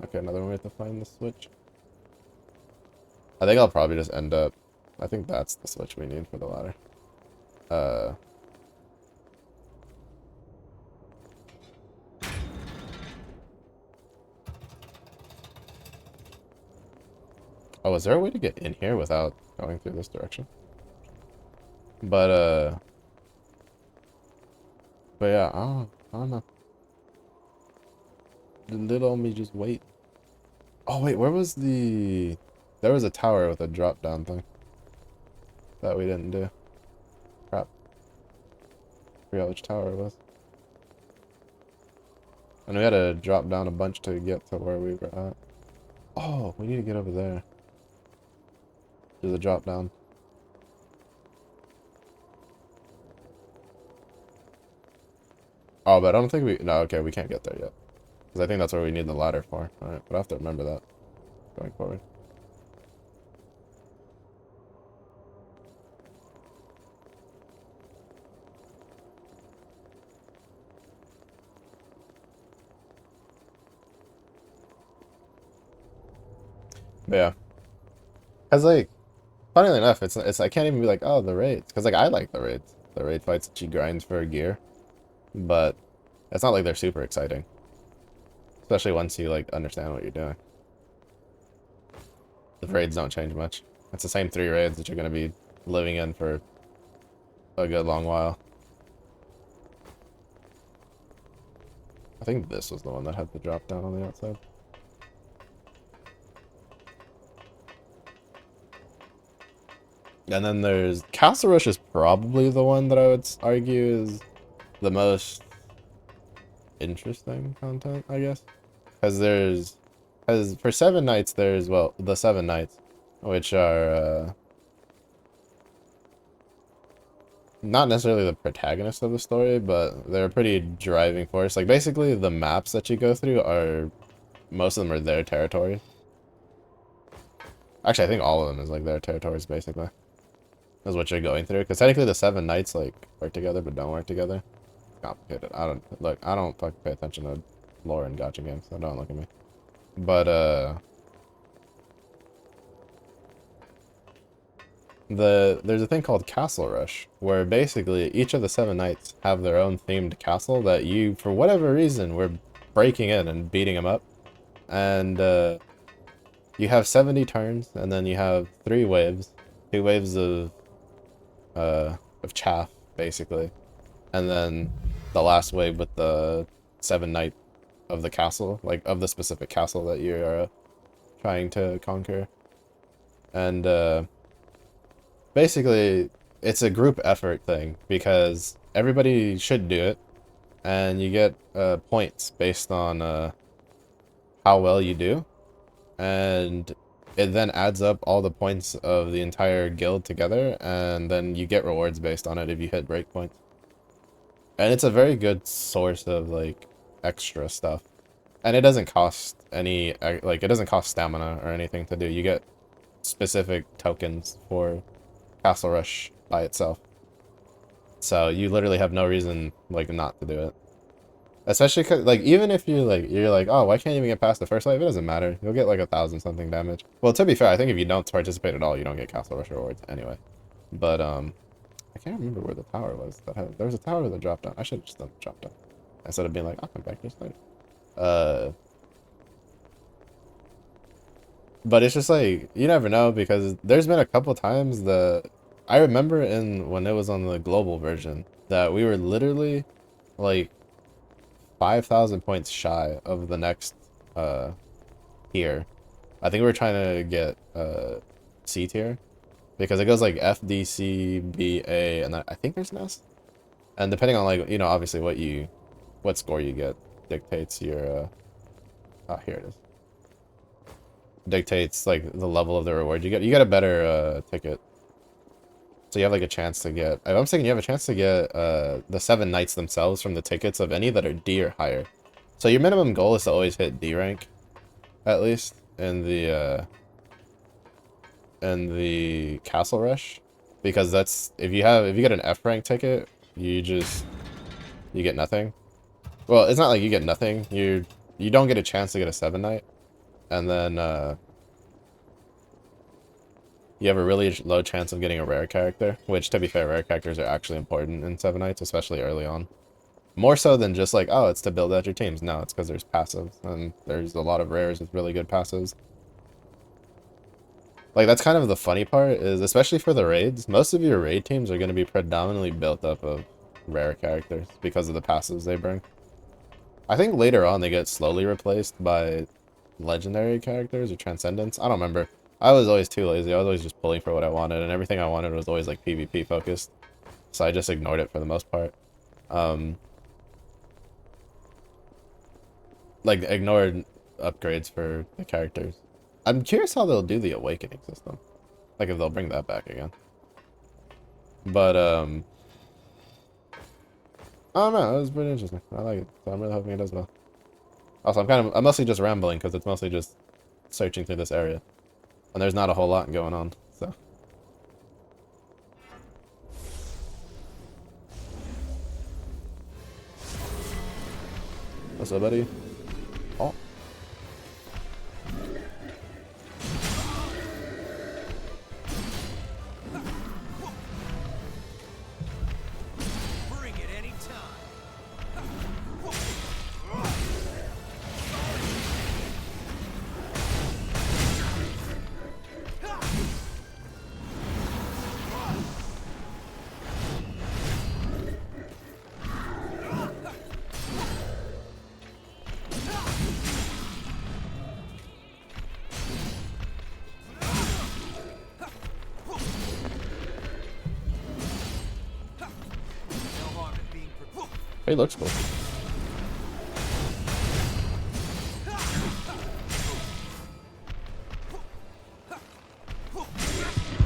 okay, another one we have to find the switch. I think I'll probably just end up, I think that's the switch we need for the ladder. Oh, is there a way to get in here without going through this direction? But yeah, I don't know. The little me just wait. Oh wait, where was the... There was a tower with a drop down thing that we didn't do. Crap. Forgot which tower it was. And we had to drop down a bunch to get to where we were at. Oh, we need to get over there. There's a drop down. Oh, but I don't think we... No, okay, we can't get there yet. Because I think that's where we need the ladder for. Alright, but I have to remember that going forward. But yeah. Because, like, funnily enough, it's I can't even be like, oh, the raids. Because, like, I like the raids. The raid fights that she grinds for gear. But It's not like they're super exciting. Especially once you like understand what you're doing. The raids don't change much. It's the same 3 raids that you're gonna be living in for a good long while. I think this was the one that had the drop down on the outside. And then there's Castle Rush is probably the one that I would argue is the most interesting content, I guess. Because for 7 nights there's, well, the 7 nights, which are not necessarily the protagonist of the story, but they're a pretty driving force. Like basically the maps that you go through are, most of them are their territory. Actually, I think all of them is like their territories basically. Is what you're going through. Because technically the 7 nights like work together but don't work together. Complicated. I don't fucking pay attention to lore and gacha games, so don't look at me. But there's a thing called Castle Rush, where basically each of the 7 nights have their own themed castle that you, for whatever reason, were breaking in and beating them up. And you have 70 turns, and then you have 3 waves, 2 waves of chaff, basically, and then the last wave with the 7 night of the castle, like of the specific castle that you're trying to conquer. And basically it's a group effort thing because everybody should do it, and you get points based on how well you do, and it then adds up all the points of the entire guild together, and then you get rewards based on it if you hit breakpoints. And it's a very good source of like extra stuff, and it doesn't cost any, like it doesn't cost stamina or anything to do. You get specific tokens for Castle Rush by itself, so you literally have no reason like not to do it. Especially cause, like, even if you're like, oh, why can't you even get past the first wave? It doesn't matter. You'll get like 1,000 something damage. Well, to be fair, I think if you don't participate at all, you don't get Castle Rush rewards anyway. But I can't remember where the tower was. There was a tower that dropped down. I should have just done the drop down instead of being like, I'll come back just later. But it's just like, you never know, because there's been a couple times that I remember when it was on the global version that we were literally like 5,000 points shy of the next tier. I think we were trying to get C tier, because it goes like F, D, C, B, A, and then I think there's an S. And depending on, like, you know, obviously what score you get dictates your here it is. Dictates like the level of the reward you get. You get a better ticket. So you have like a chance to get, I'm thinking you have a chance to get the 7 nights themselves from the tickets of any that are D or higher. So your minimum goal is to always hit D rank, at least in the Castle Rush, because that's, if you get an F rank ticket, you get nothing. Well, it's not like you get nothing. You don't get a chance to get a 7 night, and then you have a really low chance of getting a rare character, which, to be fair, rare characters are actually important in 7 nights, especially early on. More so than just like, oh, it's to build out your teams. No, it's because there's passives, and there's a lot of rares with really good passives. Like, that's kind of the funny part, is especially for the raids, most of your raid teams are going to be predominantly built up of rare characters because of the passives they bring. I think later on they get slowly replaced by legendary characters or transcendents. I don't remember. I was always too lazy. I was always just pulling for what I wanted, and everything I wanted was always like PvP focused, so I just ignored it for the most part. Like, ignored upgrades for the characters. I'm curious how they'll do the awakening system, like if they'll bring that back again. But I don't know, it was pretty interesting. I like it, so I'm really hoping it does well. Also, I'm mostly just rambling because it's mostly just searching through this area. And there's not a whole lot going on, so. What's up, buddy? Oh. Bring it anytime. He looks cool.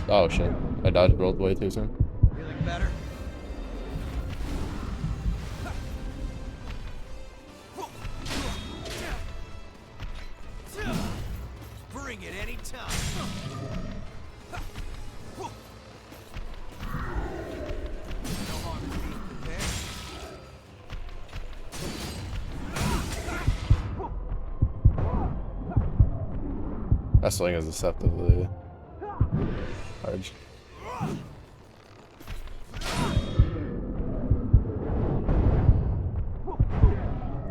Oh shit. I dodged rolled way too soon. Feeling better? Bring it anytime. No harm in being prepared. That swing is deceptively large.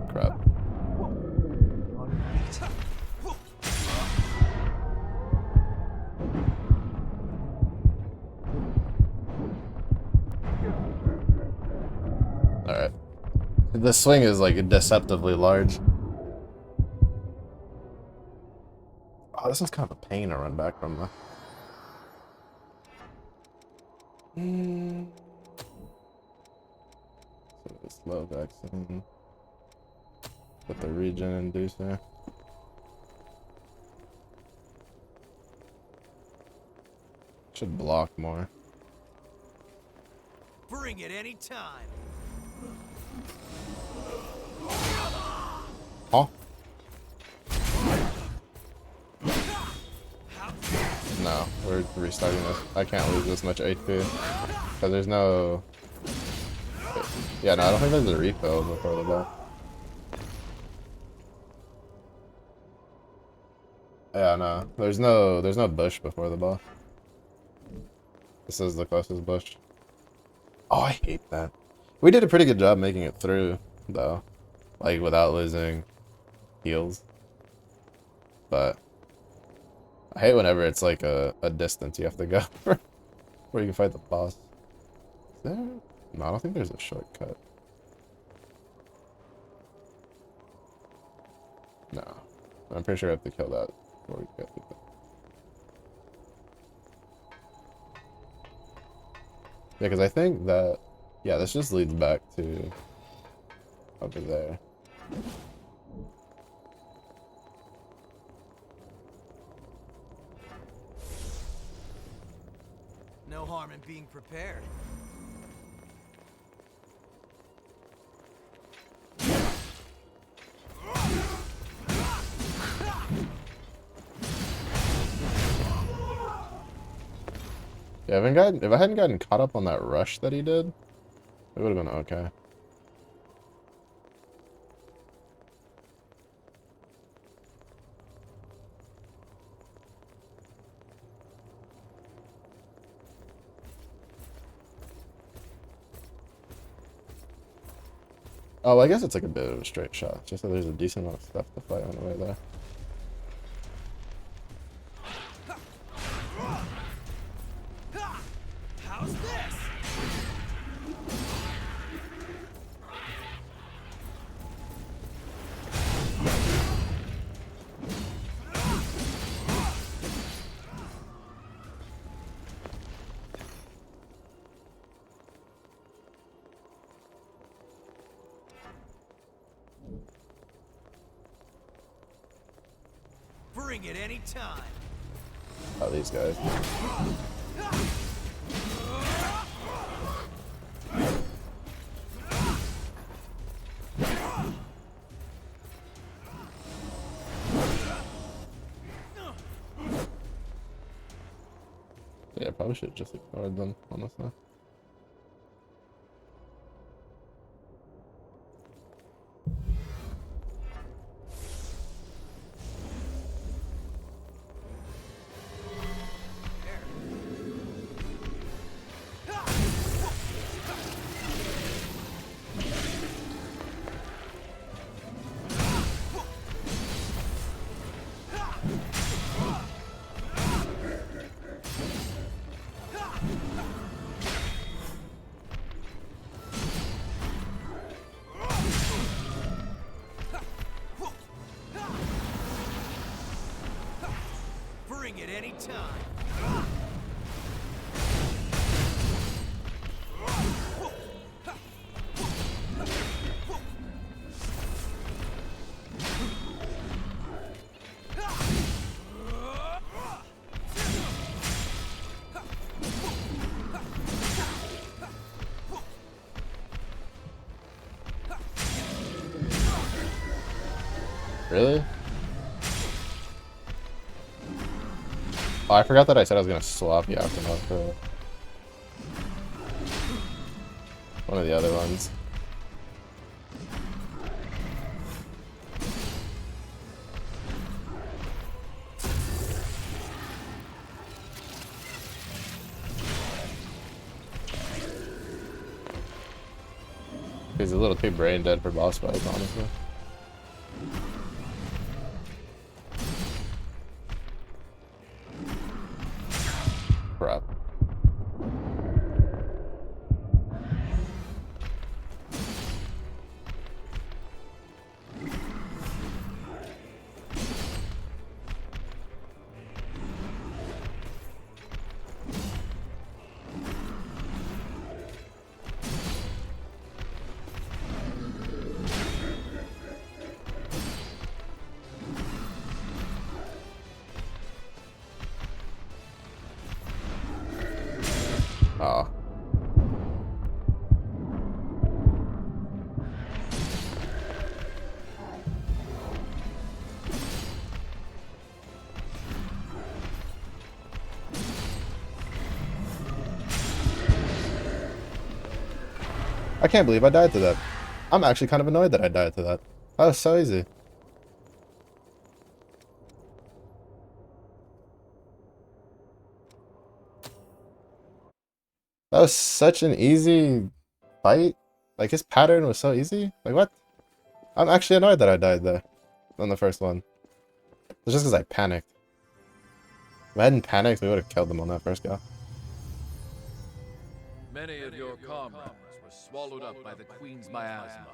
Crap. Alright. The swing is like deceptively large. Oh, this is kind of a pain to run back from though. So it's slow vaccine. Put the regen inducer. Should block more. Bring it anytime. Huh? No, we're restarting this. I can't lose this much HP. Because there's no... Yeah, no, I don't think there's a refill before the ball. Yeah, no. There's no bush before the ball. This is the closest bush. Oh, I hate that. We did a pretty good job making it through, though. Like, without losing heals. But... I hate whenever it's like a distance you have to go where you can fight the boss. Is there? No, I don't think there's a shortcut. No. I'm pretty sure I have to kill that before we get through that. Yeah, because I think that... Yeah, this just leads back to... over there. No harm in being prepared. Yeah, if I hadn't gotten caught up on that rush that he did, it would have been okay. Oh, I guess it's like a bit of a straight shot. Just that there's a decent amount of stuff to fight on the way there. How's this? Bring it anytime. Oh, these guys. Yeah, probably should have just ignored them, honestly. Bring it anytime. Really? Oh, I forgot that I said I was gonna swap Yakima for one of the other ones. He's a little too brain dead for boss fights, honestly. Crap. Oh. I can't believe I died to that. I'm actually kind of annoyed that I died to that. That was so easy. That was such an easy fight. Like, his pattern was so easy. Like, what? I'm actually annoyed that I died there on the first one. It's just because I panicked. If I hadn't panicked, we would have killed them on that first go. Many of your comrades were swallowed up by the Queen's miasma,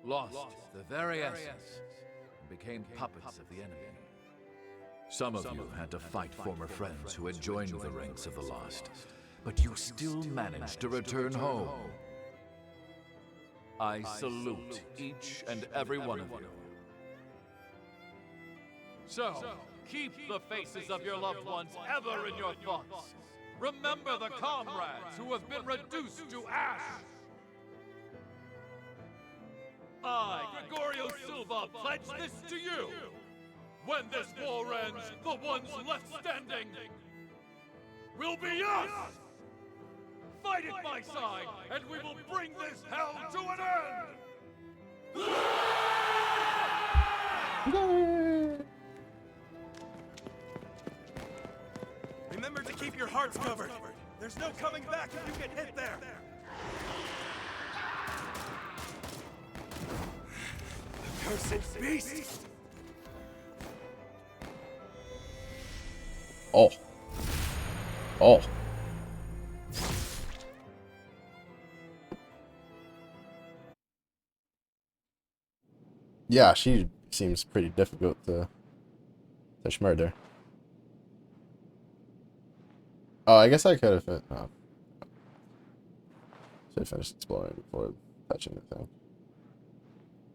lost the very essence, and became puppets of the enemy. Some of you had to fight former friends who had joined the ranks of the Lost, but you still managed to return home. I salute each and every one of you. So, keep the faces of your loved ones ever in your thoughts. Remember the comrades who have been reduced to ash. I, Gregorio Silva, pledge this to you. When this war ends, the ones left standing will be us! Fight at my side, and we will bring this hell to an end! Remember to keep your hearts covered. There's no coming back if you get hit there. Cursed beast! Oh. Oh. Yeah, she seems pretty difficult to murder. Oh, I guess I could have fit. Oh. Should have finished exploring before touching the thing.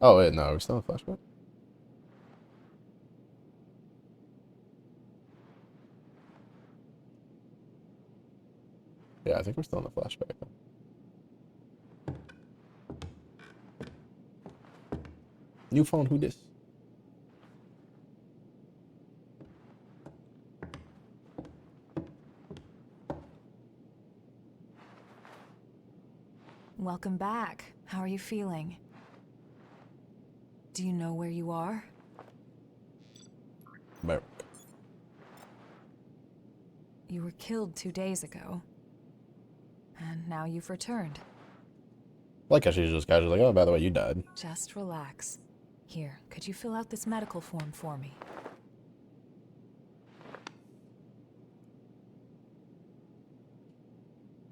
Oh wait, no, we're still in flashback. Yeah, I think we're still in the flashback. New phone, who this? Welcome back. How are you feeling? Do you know where you are? Merrick. You were killed 2 days ago. And now you've returned. Like how she's just casually like, oh, by the way, you died. Just relax. Here, could you fill out this medical form for me?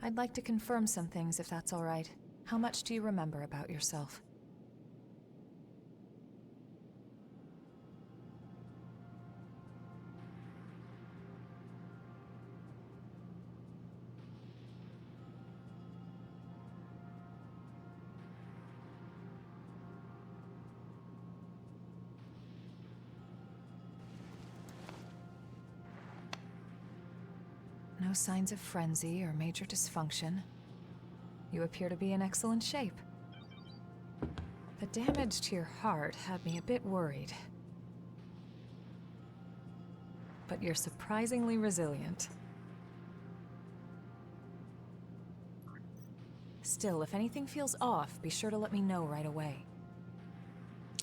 I'd like to confirm some things if that's all right. How much do you remember about yourself? No signs of frenzy or major dysfunction. You appear to be in excellent shape. The damage to your heart had me a bit worried. but you're surprisingly resilient. Still, if anything feels off, be sure to let me know right away.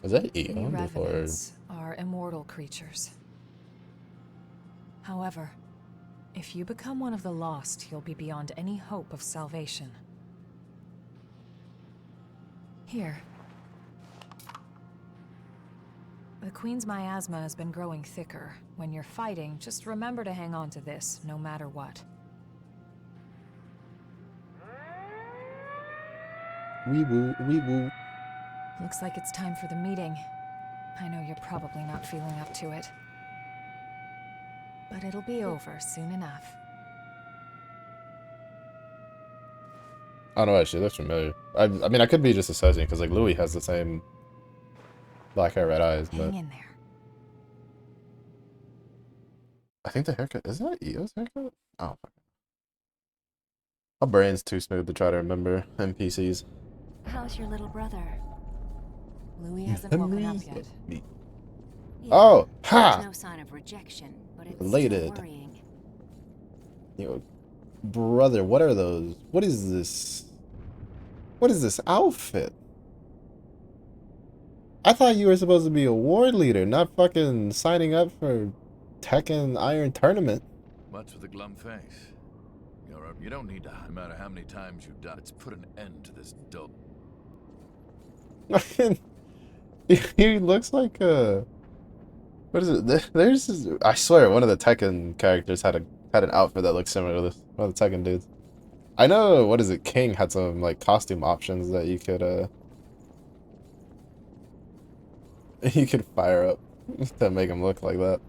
Is that We Eon or? revenants are immortal creatures. However, if you become one of the lost, you'll be beyond any hope of salvation. Here. The Queen's miasma has been growing thicker. When you're fighting, just remember to hang on to this, no matter what. Wee woo, wee woo. Looks like it's time for the meeting. I know you're probably not feeling up to it. But it'll be over soon enough. I don't know, actually, that's familiar. I mean, I could be just associating, because, like, Louis has the same black hair, red eyes, but... Hang in there. I think the haircut... Is that Eo's haircut? Oh, fuck. My brain's too smooth to try to remember NPCs. How's your little brother? Louis hasn't woken up yet. Yeah, Oh! there's Ha! no sign of rejection, but it's Related. still worrying. Yo, brother, what are those? What is this? What is this outfit? I thought you were supposed to be a war leader, not fucking signing up for Tekken Iron Tournament. What's with the glum face? You don't need to, no matter how many times you've done, let's put an end to this dope. He looks like a... What is it? There's this, I swear, one of the Tekken characters had an outfit that looked similar to this. One of the Tekken dudes. I know, what is it? King had some like costume options that you could you could fire up to make him look like that.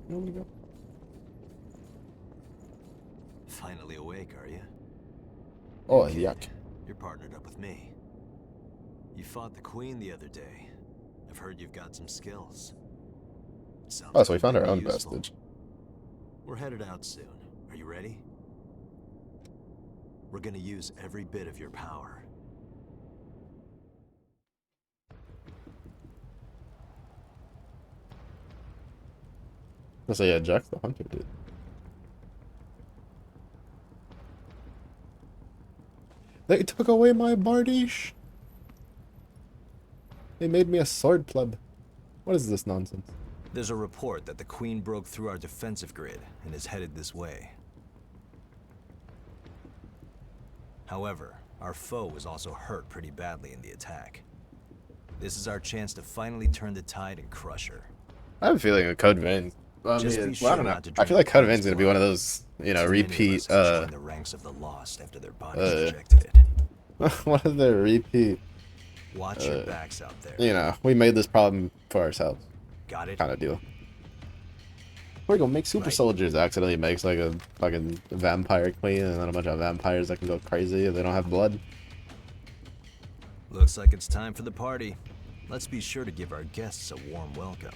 Here we go. Finally awake, are you? Oh, Okay, yuck. You're partnered up with me. You fought the Queen the other day. I've heard you've got some skills. Sounds Oh, so we like found they'd our be own useful. vestige. We're headed out soon. Are you ready? We're gonna use every bit of your power. So yeah, Jack's the hunter dude. They took away my Bardiche. They made me a sword pleb. What is this nonsense? There's a report that the Queen broke through our defensive grid and is headed this way. However, our foe was also hurt pretty badly in the attack. This is our chance to finally turn the tide and crush her. I have a feeling a Code Vein. I Just mean, be I sure don't know. not to I feel drink like Code the Vein's gonna be one of those, you know, Too many of repeat. us have joined the ranks of the lost after their bodies rejected it. What is their repeat? Watch your backs out there. You know, we made this problem for ourselves. Got it? Kind of deal. We're gonna make super soldiers accidentally makes like a fucking vampire queen and then a bunch of vampires that can go crazy if they don't have blood. Looks like it's time for the party. Let's be sure to give our guests a warm welcome.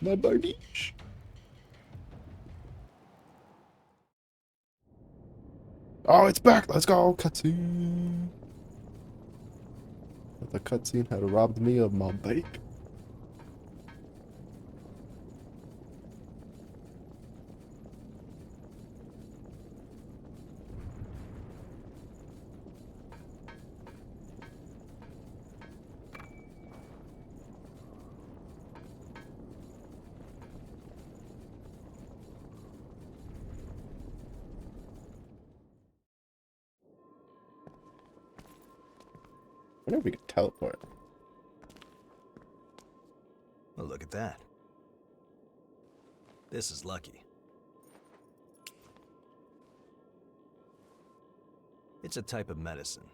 My Bardiche. Oh, it's back! Let's go! Cutscene! The cutscene had robbed me of my bake. I wonder if we could teleport. Well, look at that. This is lucky. It's a type of medicine.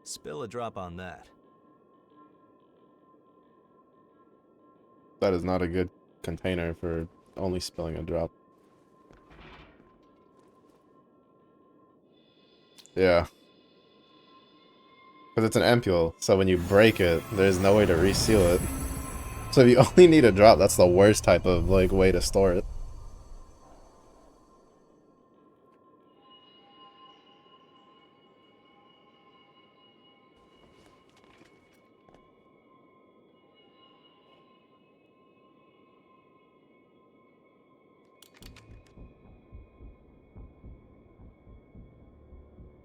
Spill a drop on that. That is not a good container for only spilling a drop. Yeah. Because it's an ampule, so when you break it, there's no way to reseal it. So if you only need a drop, that's the worst type of like way to store it.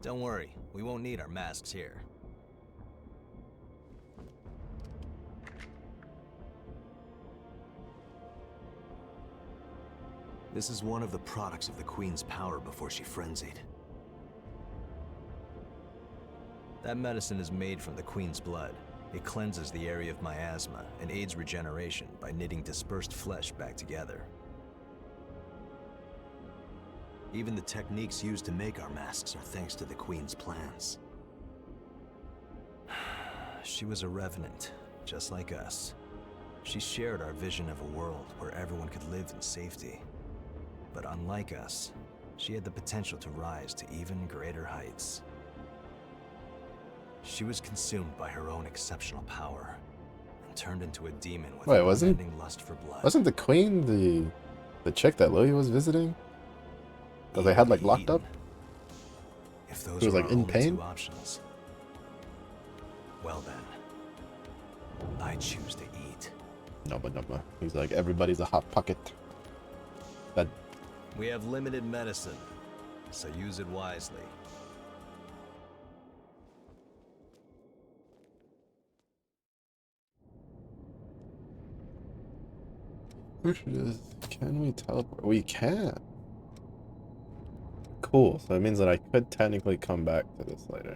Don't worry, we won't need our masks here. This is one of the products of the Queen's power before she frenzied. That medicine is made from the Queen's blood. It cleanses the area of miasma and aids regeneration by knitting dispersed flesh back together. Even the techniques used to make our masks are thanks to the Queen's plans. She was a revenant, just like us. She shared our vision of a world where everyone could live in safety. But unlike us, she had the potential to rise to even greater heights. She was consumed by her own exceptional power and turned into a demon with Wait, an wasn't unending lust for blood. wasn't the queen the chick that Louis was visiting? That they had like locked up? If those She was were like our in only pain? two options, well then, I choose to eat. No. He's like, everybody's a hot pocket. That We have limited medicine, so use it wisely. Can we teleport? We can. Cool. So it means that I could technically come back to this later.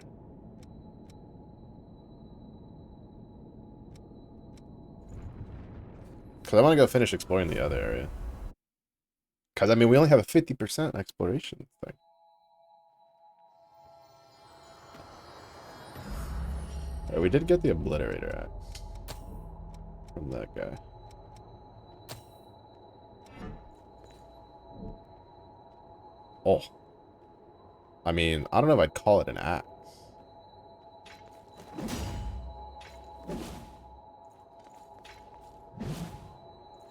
Because I want to go finish exploring the other area. Because, I mean, we only have a 50% exploration thing. Alright, we did get the Obliterator axe from that guy. Oh. I mean, I don't know if I'd call it an axe.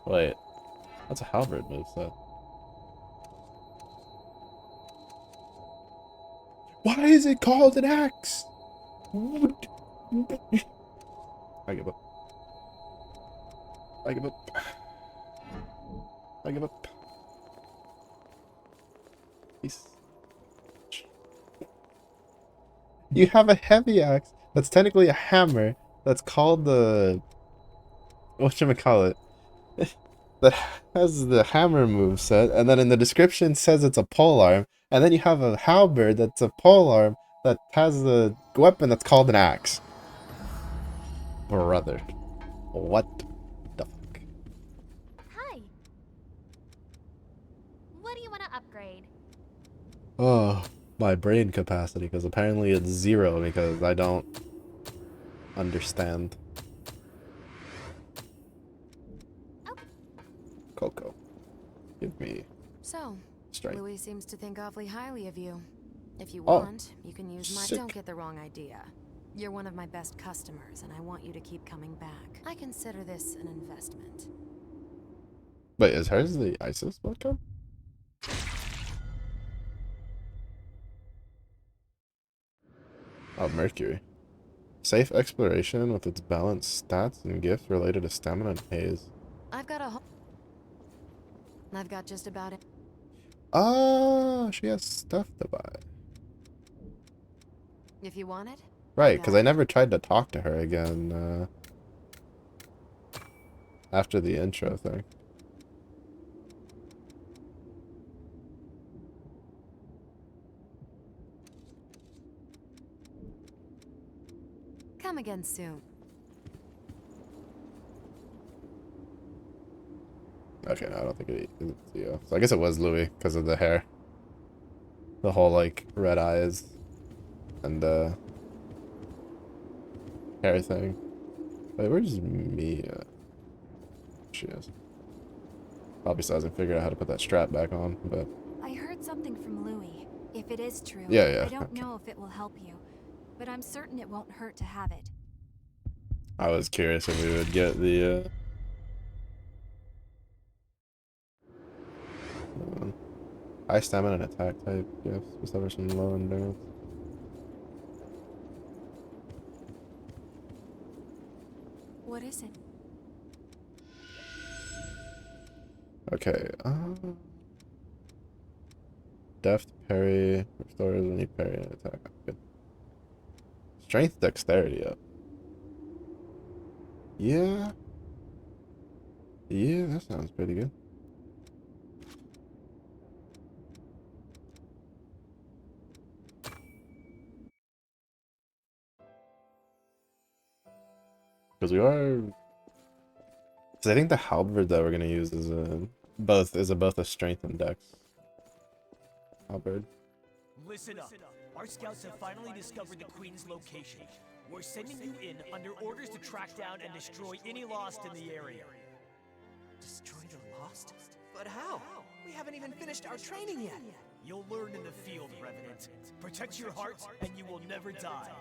Wait. That's a halberd moveset. Why is it called an axe? I give up. I give up. I give up. Peace. You have a heavy axe that's technically a hammer that's called the whatchamacallit that has the hammer moveset, and then in the description says it's a polearm, and then you have a halberd that's a polearm that has the weapon that's called an axe. Brother. What the fuck? Hi. What do you want to upgrade? Oh, my brain capacity, because apparently it's 0 because I don't understand. Coco, give me So, strength. Louis seems to think awfully highly of you. If you Oh, want, you can use my... sick. Don't get the wrong idea. You're one of my best customers, and I want you to keep coming back. I consider this an investment. Wait, is hers the ISIS welcome? Oh, Mercury. Safe exploration with its balanced stats and gifts related to stamina and haze. I've got just about it. Oh, she has stuff to buy. If you want it. Right, because I never tried to talk to her again after the intro thing. Come again soon. Okay, no, I don't think it is Theo. So I guess it was Louis because of the hair. The whole, like, red eyes and hair thing. Wait, where's Mia? She is. Probably still hasn't figured out how to put that strap back on, but... I heard something from Louis. If it is true, Yeah. I don't know if it will help you, but I'm certain it won't hurt to have it. I was curious if we would get the, high stamina and attack type gifts, we suffer some low endurance. What is it? Okay, deft Parry restores when you parry an attack. Good. Strength, dexterity up. Yeah. Yeah, that sounds pretty good. Because we are. Because I think the halberd that we're gonna use is both a strength and dex. Halberd. Listen up. Our scouts have finally discovered the Queen's location. We're sending you in under orders to track down and destroy any Lost in the area. Destroy the Lost? But how? We haven't even finished our training yet. You'll learn in the field, Revenant. Protect your hearts, and you will never die.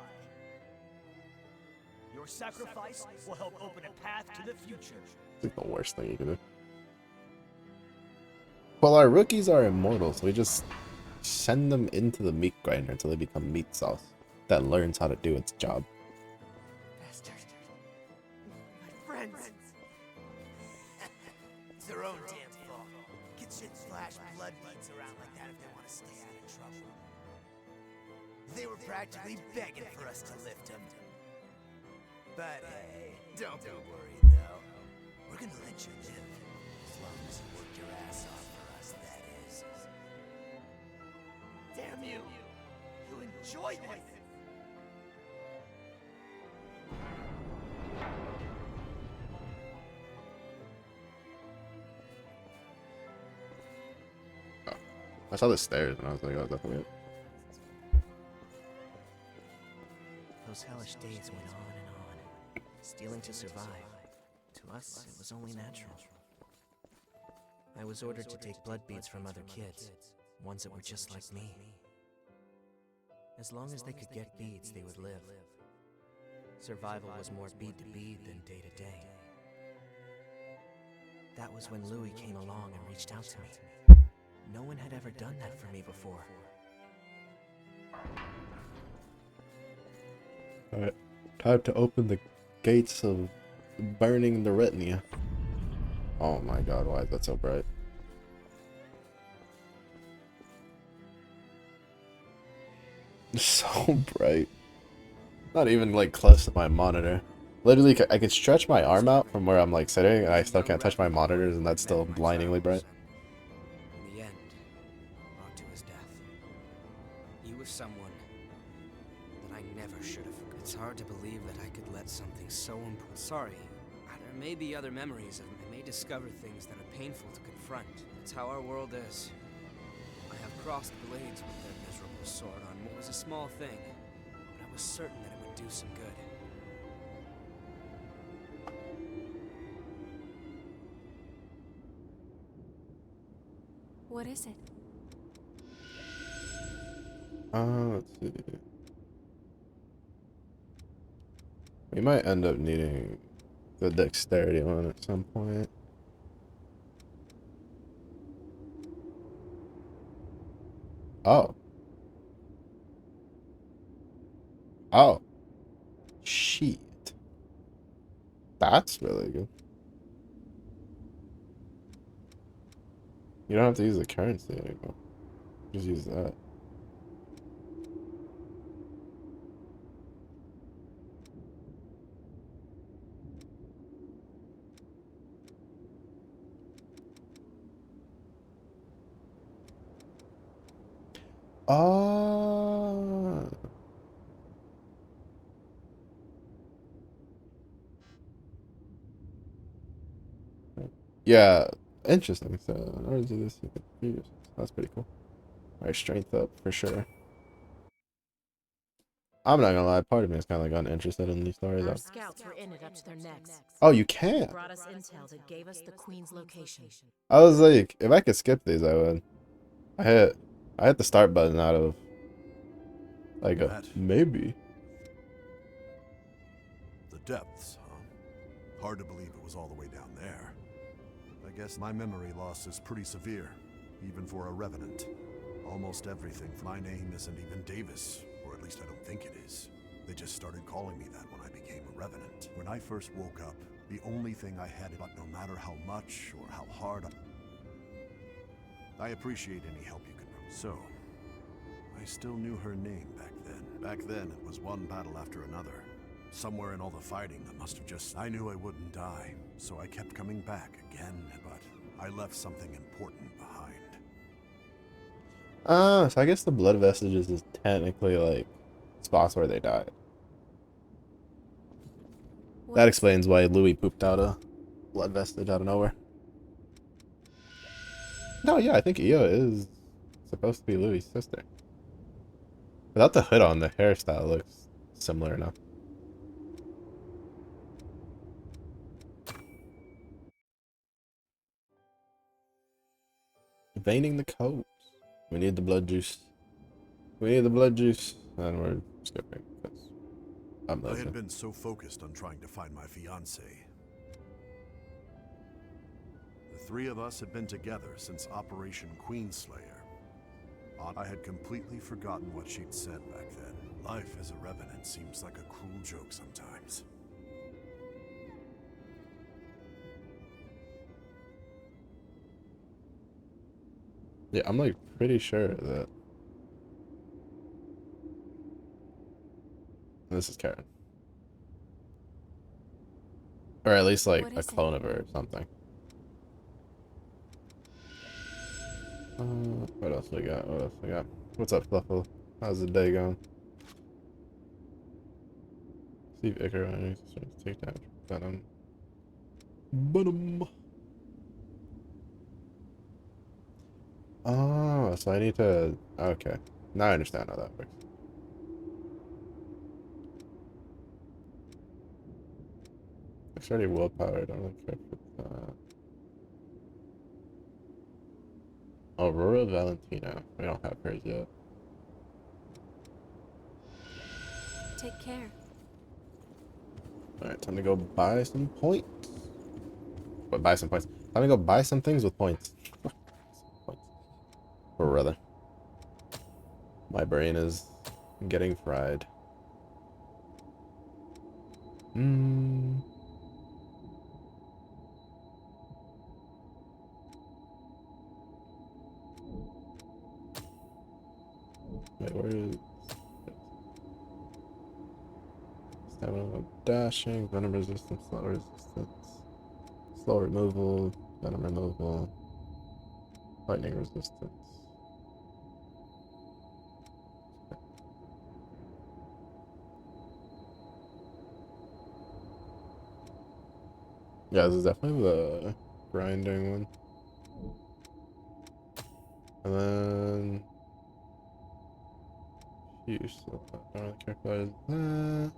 Your sacrifice will help open a path to the future. It's like the worst thing you can do. Well, our rookies are immortal, so we just send them into the meat grinder until they become meat sauce that learns how to do its job. Bastard. My friends. It's their own damn fault. Kids should flash blood beads around like that if they want to stay out of trouble. They were practically begging for us to lift them. But hey, don't be worried though. We're gonna let you live. As long as you work your ass off for us, that is. Damn you! You enjoyed this! I saw the stairs and I was like, oh, that's weird. Those hellish days went on and on. Stealing to survive. To us, it was only natural. I was ordered to take blood beads from other kids, ones that were just like me. As long as they could get beads, they would live. Survival was more bead to bead than day to day. That was when Louis came along and reached out to me. No one had ever done that for me before. Alright, time to open the gates of burning the retina. Oh my god, why is that so bright? So bright. Not even like close to my monitor. Literally, I could stretch my arm out from where I'm like sitting and I still can't touch my monitors and that's still blindingly bright. In the end, brought to his death. He was someone that I never should have. It's hard to believe that I could let something so important. Sorry, there may be other memories of me. I may discover things that are painful to confront. It's how our world is. I have crossed blades with their miserable sword on what was a small thing, but I was certain that it would do some good. What is it? Let's see. We might end up needing the dexterity one at some point. Oh. Oh. Shit. That's really good. You don't have to use the currency anymore. Just use that. Ah. Yeah, interesting. So, in order to do this, you could use. That's pretty cool. Alright, strength up for sure. I'm not gonna lie, part of me is kind of like uninterested in these stories. Our scouts were in it up to their necks. Oh, you can? Brought us intel that gave us the Queen's location. I was like, if I could skip these, I would. I hit the start button out of like a maybe. The depths, huh? Hard to believe it was all the way down there. I guess my memory loss is pretty severe, even for a revenant. Almost everything. My name isn't even Davis, or at least I don't think it is. They just started calling me that when I became a revenant. When I first woke up, the only thing I had, but no matter how much or how hard I appreciate any help you can. So, I still knew her name back then. Back then, it was one battle after another. Somewhere in all the fighting, that must have just... I knew I wouldn't die, so I kept coming back again, but I left something important behind. So I guess the blood vestiges is technically like spots where they died. That explains why Louis pooped out a blood vestige out of nowhere. No, yeah, I think Io is supposed to be Louis' sister. Without the hood on, the hairstyle looks similar enough. Veining the coat. We need the blood juice. We need the blood juice. And we're skipping because I'm I lazy. had been so focused on trying to find my fiancée. The three of us had been together since Operation Queenslayer. I had completely forgotten what she'd said back then. Life as a revenant seems like a cruel joke sometimes. Yeah, I'm like pretty sure that this is Karen. Or at least like a clone of her or something. What else we got? What else we got? What's up, Fluffle? How's the day going? See if Icar take damage. Venom. Oh, so I need to... Okay. Now I understand how that works. It's already willpower. I don't really care for that. Aurora Valentina. We don't have hers yet. Take care. Alright, time to go buy some points. But buy some points. Time to go buy some things with points. Or rather. My brain is getting fried. Wait, where is... Stamina, dashing, venom resistance, slow removal, venom removal, lightning resistance. Yeah, this is definitely the grinding one. And then... Useless. I don't really care about that.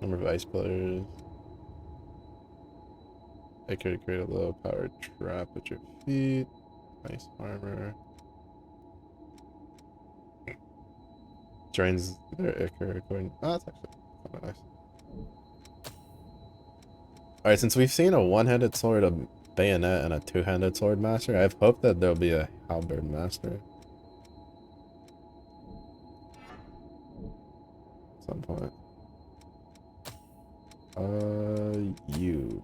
Number of ice pillars. I could create a low powered trap at your feet. Nice armor. Drains their Icar according. Oh, that's actually kind of nice. Alright, since we've seen a one-handed sword, a bayonet, and a two-handed sword master, I have hope that there'll be a halberd master. At some point. You.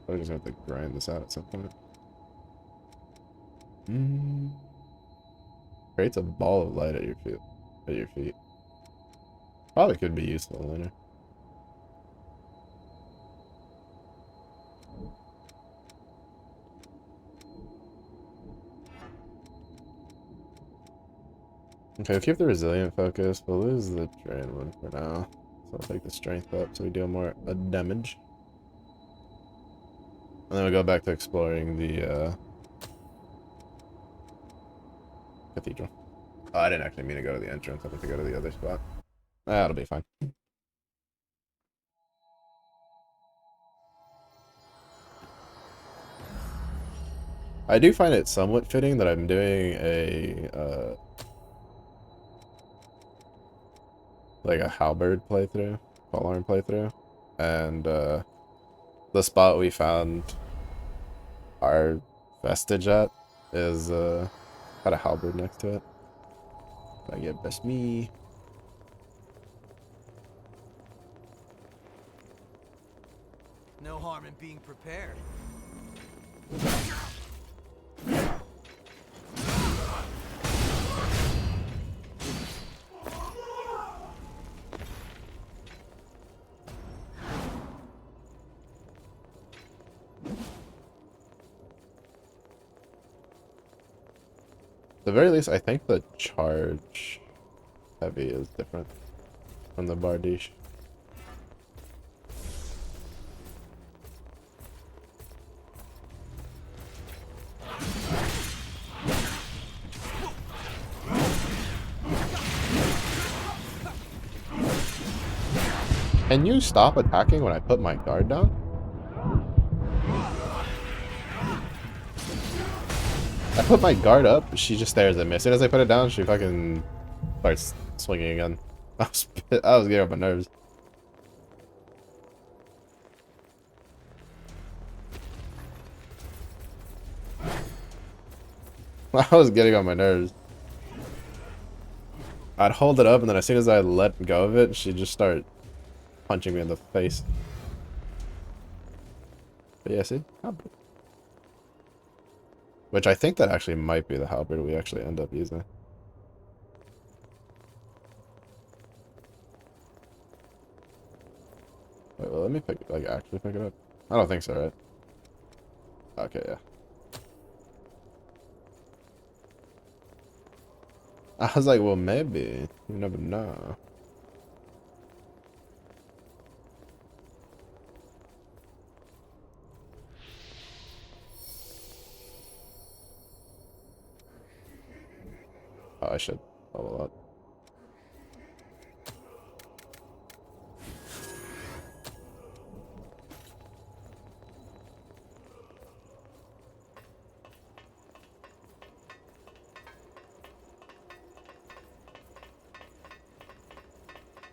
I just have to grind this out at some point. Creates a ball of light at your feet. Probably could be useful later. Okay, we'll keep the resilient focus. We'll lose the drain one for now. So I'll take the strength up so we deal more damage. And then we'll go back to exploring the cathedral. Oh, I didn't actually mean to go to the entrance. I meant to go to the other spot. That'll be fine. I do find it somewhat fitting that I'm doing a like a halberd playthrough, polearm playthrough, and the spot we found our vestige at is got a halberd next to it. I get best me. No harm in being prepared. At the very least, I think the charge heavy is different from the Bardiche. Can you stop attacking when I put my guard down? I put my guard up, she just stares at me. As soon as I put it down, she fucking starts swinging again. I was getting on my nerves. I was getting on my nerves. I'd hold it up, and then as soon as I let go of it, she'd just start punching me in the face. But yeah, see? Halberd. Which I think that actually might be the halberd we actually end up using. Wait, well, let me pick, like, actually pick it up. I don't think so, right? Okay, yeah. I was like, well, maybe. You never know. Oh, I should level up.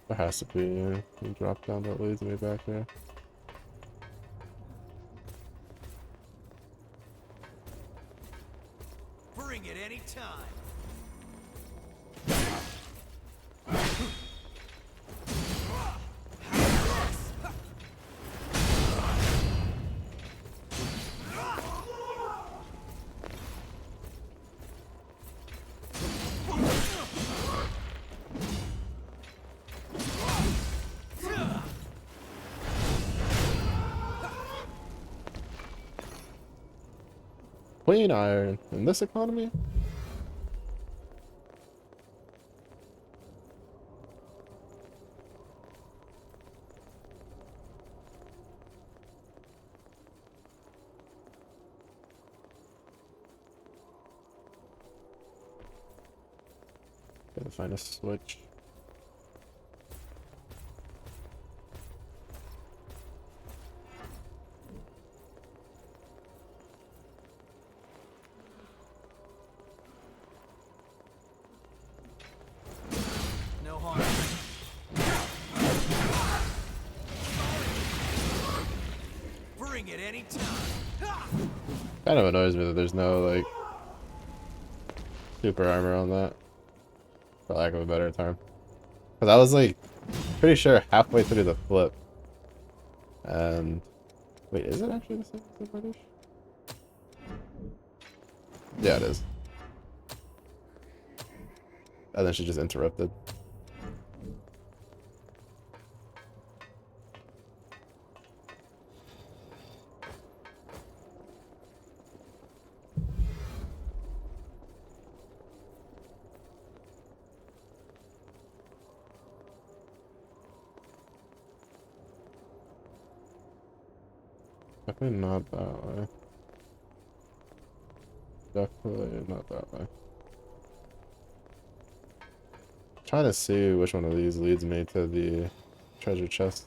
There has to be a drop down that leads me back there. Bring it any time. Queen iron in this economy? Gotta find a switch. No harm. Bring it any time. Kind of annoys me that there's no, like, super armor on that, for lack of a better term. Because I was, like, pretty sure halfway through the flip. And... wait, is it actually the same as the British? Yeah, it is. And then she just interrupted. Definitely not that way. Definitely not that way. Trying to see which one of these leads me to the treasure chest.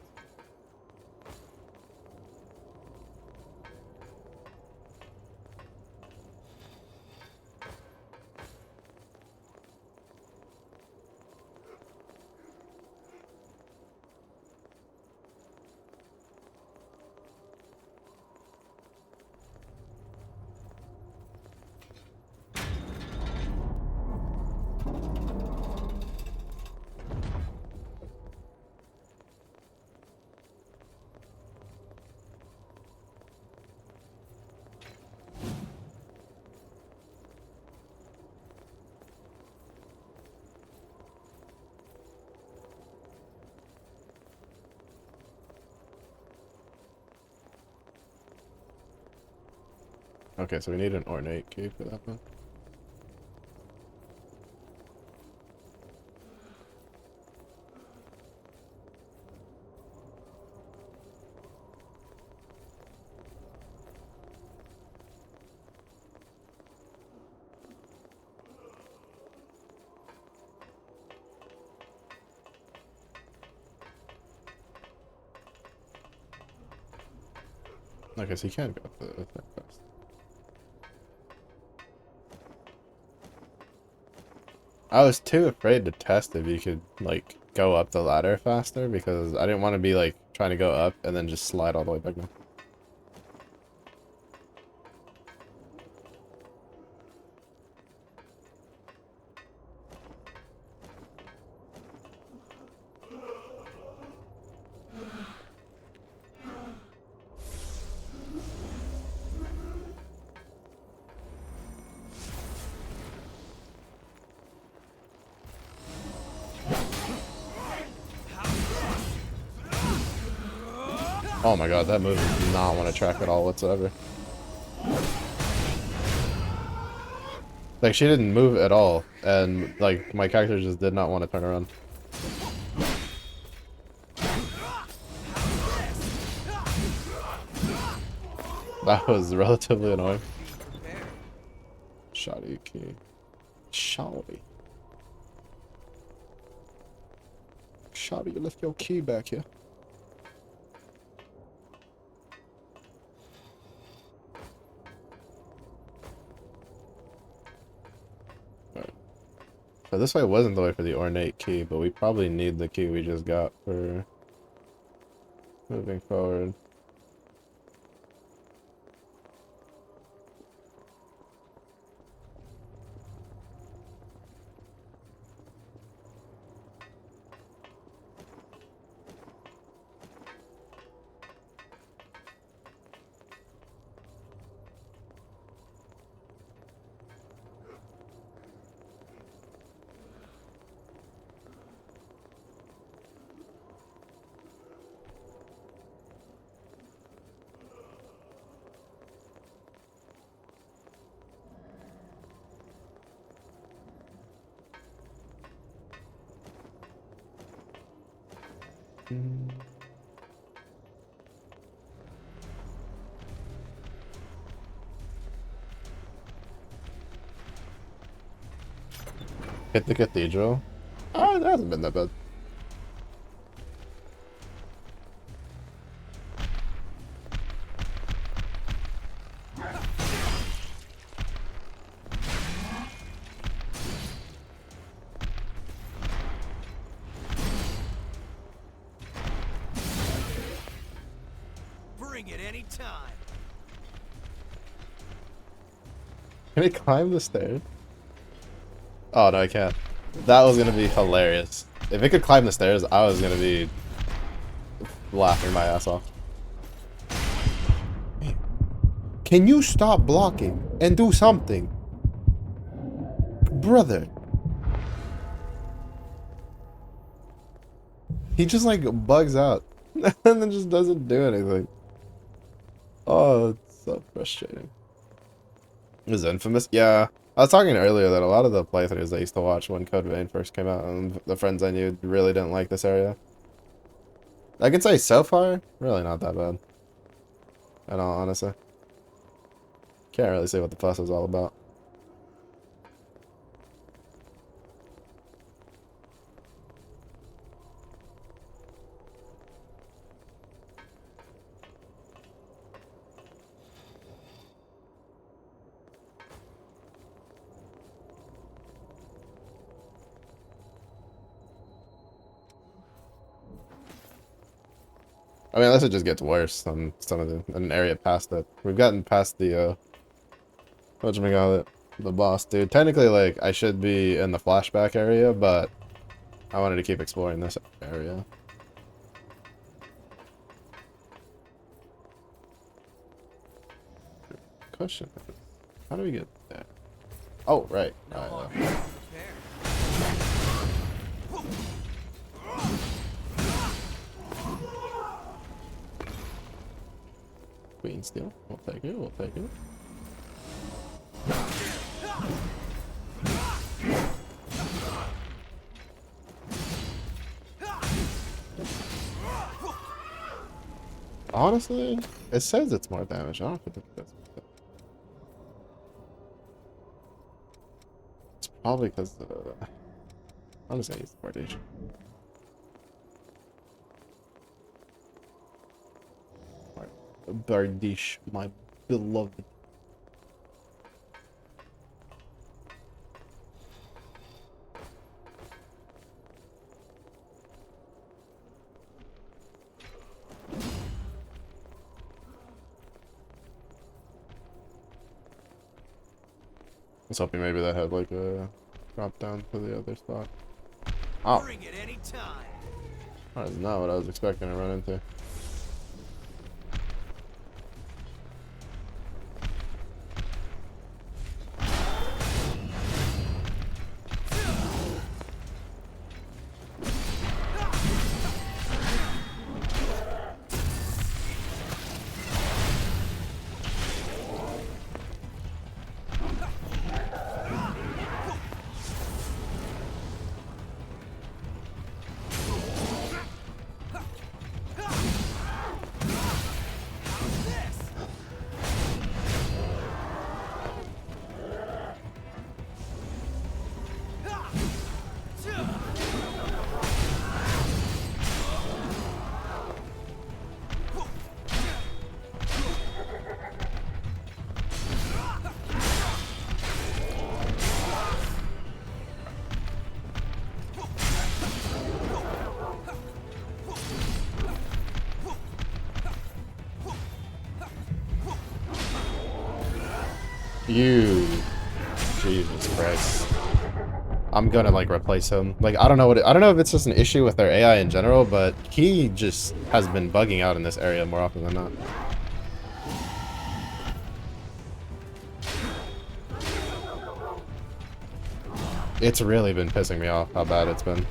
Okay, so we need an ornate key for that one. Okay, so you can't go up the thing first. I was too afraid to test if you could, like, go up the ladder faster because I didn't want to be, like, trying to go up and then just slide all the way back down. Oh my god, that move does not want to track at all whatsoever. Like, she didn't move at all, and, like, my character just did not want to turn around. That was relatively annoying. Shoddy key. Shoddy. Shoddy, you left your key back here. So this way wasn't the way for the ornate key, but we probably need the key we just got for moving forward. Hit the cathedral? Oh, that hasn't been that bad. Bring it anytime. Can I climb the stairs? Oh, no, I can't. That was gonna be hilarious. If it could climb the stairs, I was gonna be laughing my ass off. Can you stop blocking and do something? Brother. He just, like, bugs out. And then just doesn't do anything. Oh, it's so frustrating. Is Infamous? Yeah. I was talking earlier that a lot of the playthroughs I used to watch when Code Vein first came out, and the friends I knew really didn't like this area. I can say so far, really not that bad. In all honesty. Can't really see what the fuss is all about. I mean, unless it just gets worse on some of an area past it. We've gotten past the, whatchamacallit, the boss, dude. Technically, like, I should be in the flashback area, but I wanted to keep exploring this area. Question is, how do we get there? Oh, right. Queen steel. We'll take it. We'll take it. Honestly, it says it's more damage. I don't think it does. It's probably because I'm just gonna use the Bardiche. Bardiche, my beloved. I was hoping maybe that had like a drop down to the other spot. Oh, Bring it anytime. that is not what I was expecting to run into. You, Jesus Christ! I'm gonna like replace him. Like I don't know I don't know if it's just an issue with their AI in general, but he just has been bugging out in this area more often than not. It's really been pissing me off how bad it's been.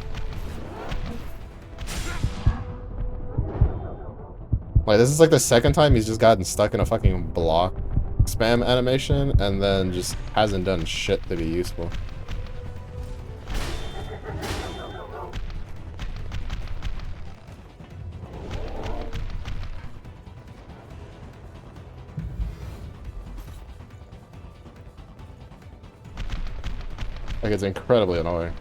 Like this is like the second time he's just gotten stuck in a fucking block spam animation and then just hasn't done shit to be useful. Like it's incredibly annoying.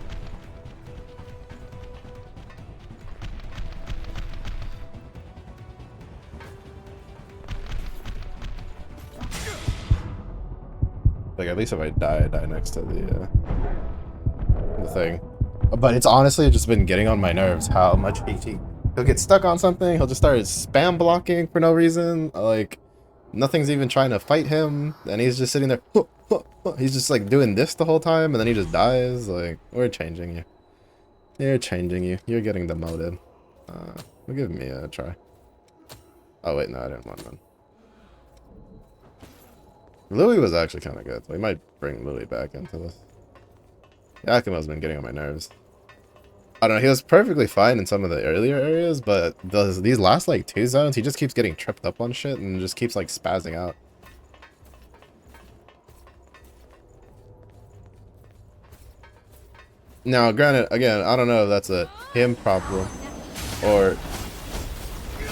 Like at least if I die next to the thing. But it's honestly just been getting on my nerves how much he'll get stuck on something, he'll just start spam blocking for no reason, like nothing's even trying to fight him, and he's just sitting there, he's just like doing this the whole time, and then he just dies. Like, we're changing you. You're changing you. You're getting demoted. We'll give me a try. Oh wait, no, I didn't want none. Louis was actually kind of good. So we might bring Louis back into this. Yakima's been getting on my nerves. I don't know, he was perfectly fine in some of the earlier areas, but these last like 2 zones, he just keeps getting tripped up on shit and just keeps like spazzing out. Now, granted, again, I don't know if that's a him problem or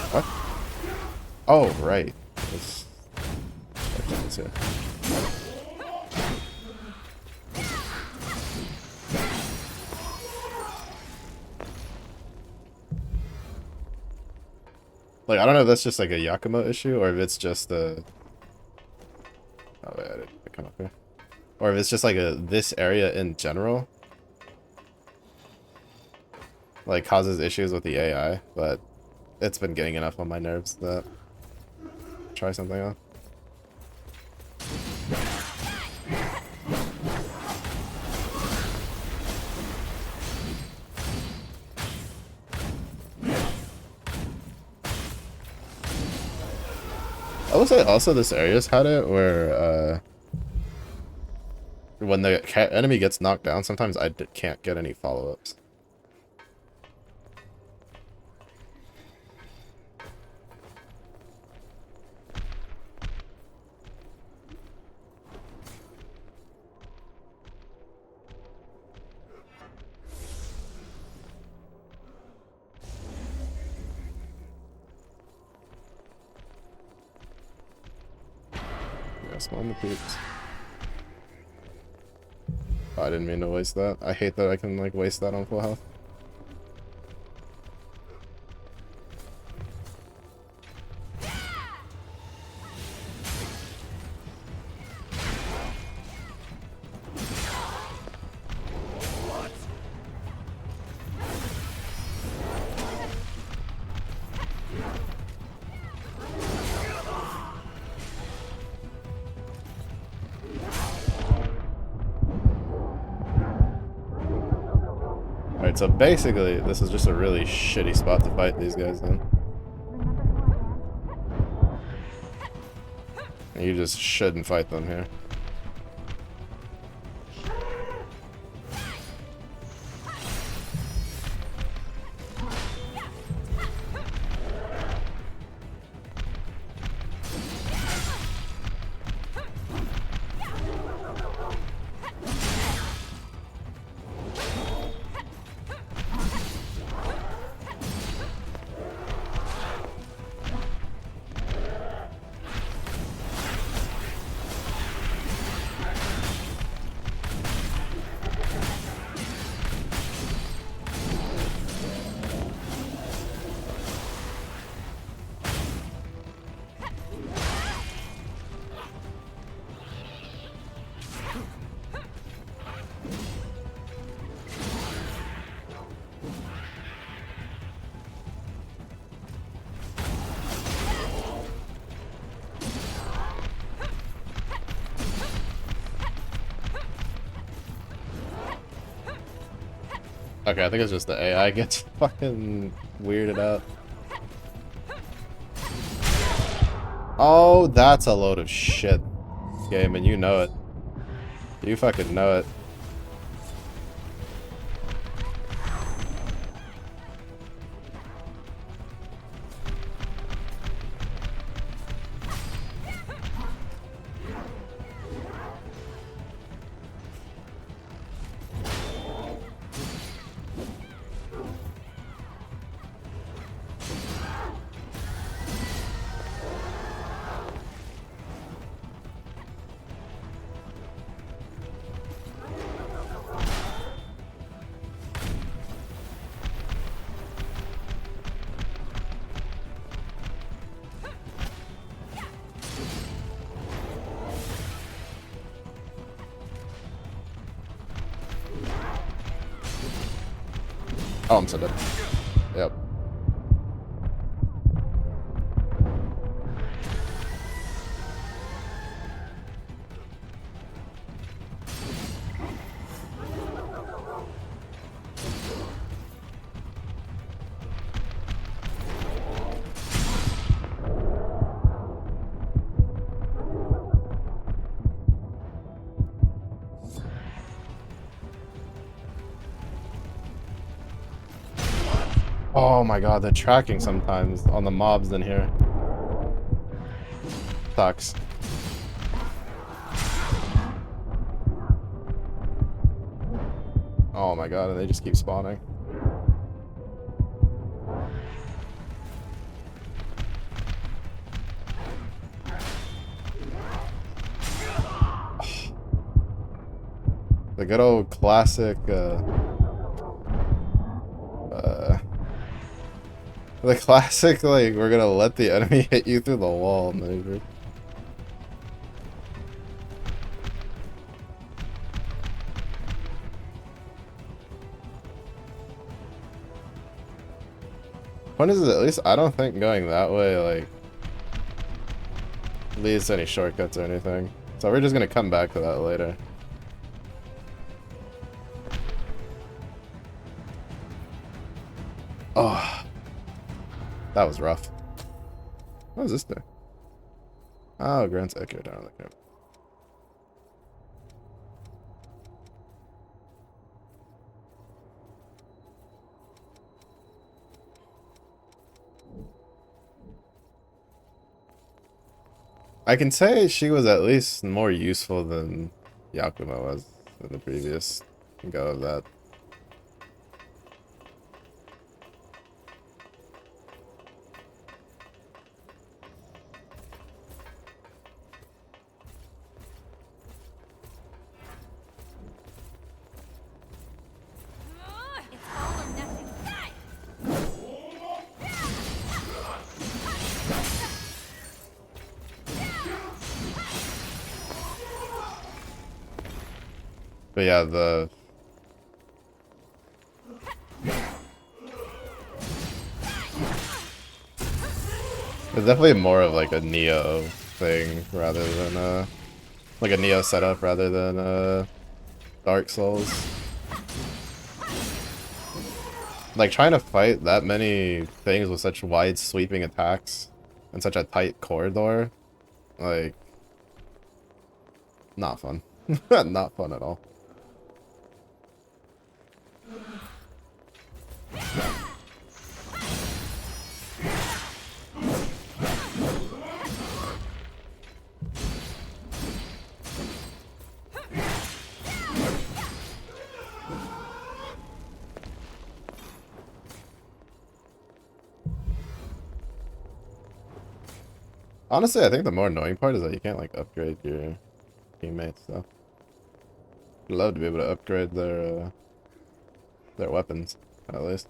what? Oh, right. Let's see. Like, I don't know if that's just like a Yakima issue or if it's just a... Oh, wait, I didn't come up here. Or if it's just like this area in general. Like, causes issues with the AI, but it's been getting enough on my nerves that... Try something on. I will say also this area's had it where when the enemy gets knocked down, sometimes I can't get any follow-ups. Spawn the peeps. Oh, I didn't mean to waste that. I hate that I can like waste that on full health. Alright, so basically, this is just a really shitty spot to fight these guys in. And you just shouldn't fight them here. Okay, I think it's just the AI gets fucking weirded out. Oh, that's a load of shit, game, and you know it. You fucking know it. Oh, I'm so dead. Yep. Oh my god, the tracking sometimes on the mobs in here sucks. Oh my god, and they just keep spawning. The good old classic the classic, like, we're gonna let the enemy hit you through the wall maneuver. Point is, at least I don't think going that way, like, leads to any shortcuts or anything. So we're just gonna come back to that later. Oh. That was rough. What was this thing? Oh, grants accurate down on the camera. I can say she was at least more useful than Yakuma was in the previous go of that. But yeah, the it's definitely more of like a Neo thing rather than like a Neo setup rather than Dark Souls. Like trying to fight that many things with such wide sweeping attacks and such a tight corridor, like not fun. Not fun at all. Honestly, I think the more annoying part is that you can't like upgrade your teammates though. I'd love to be able to upgrade their weapons, at least.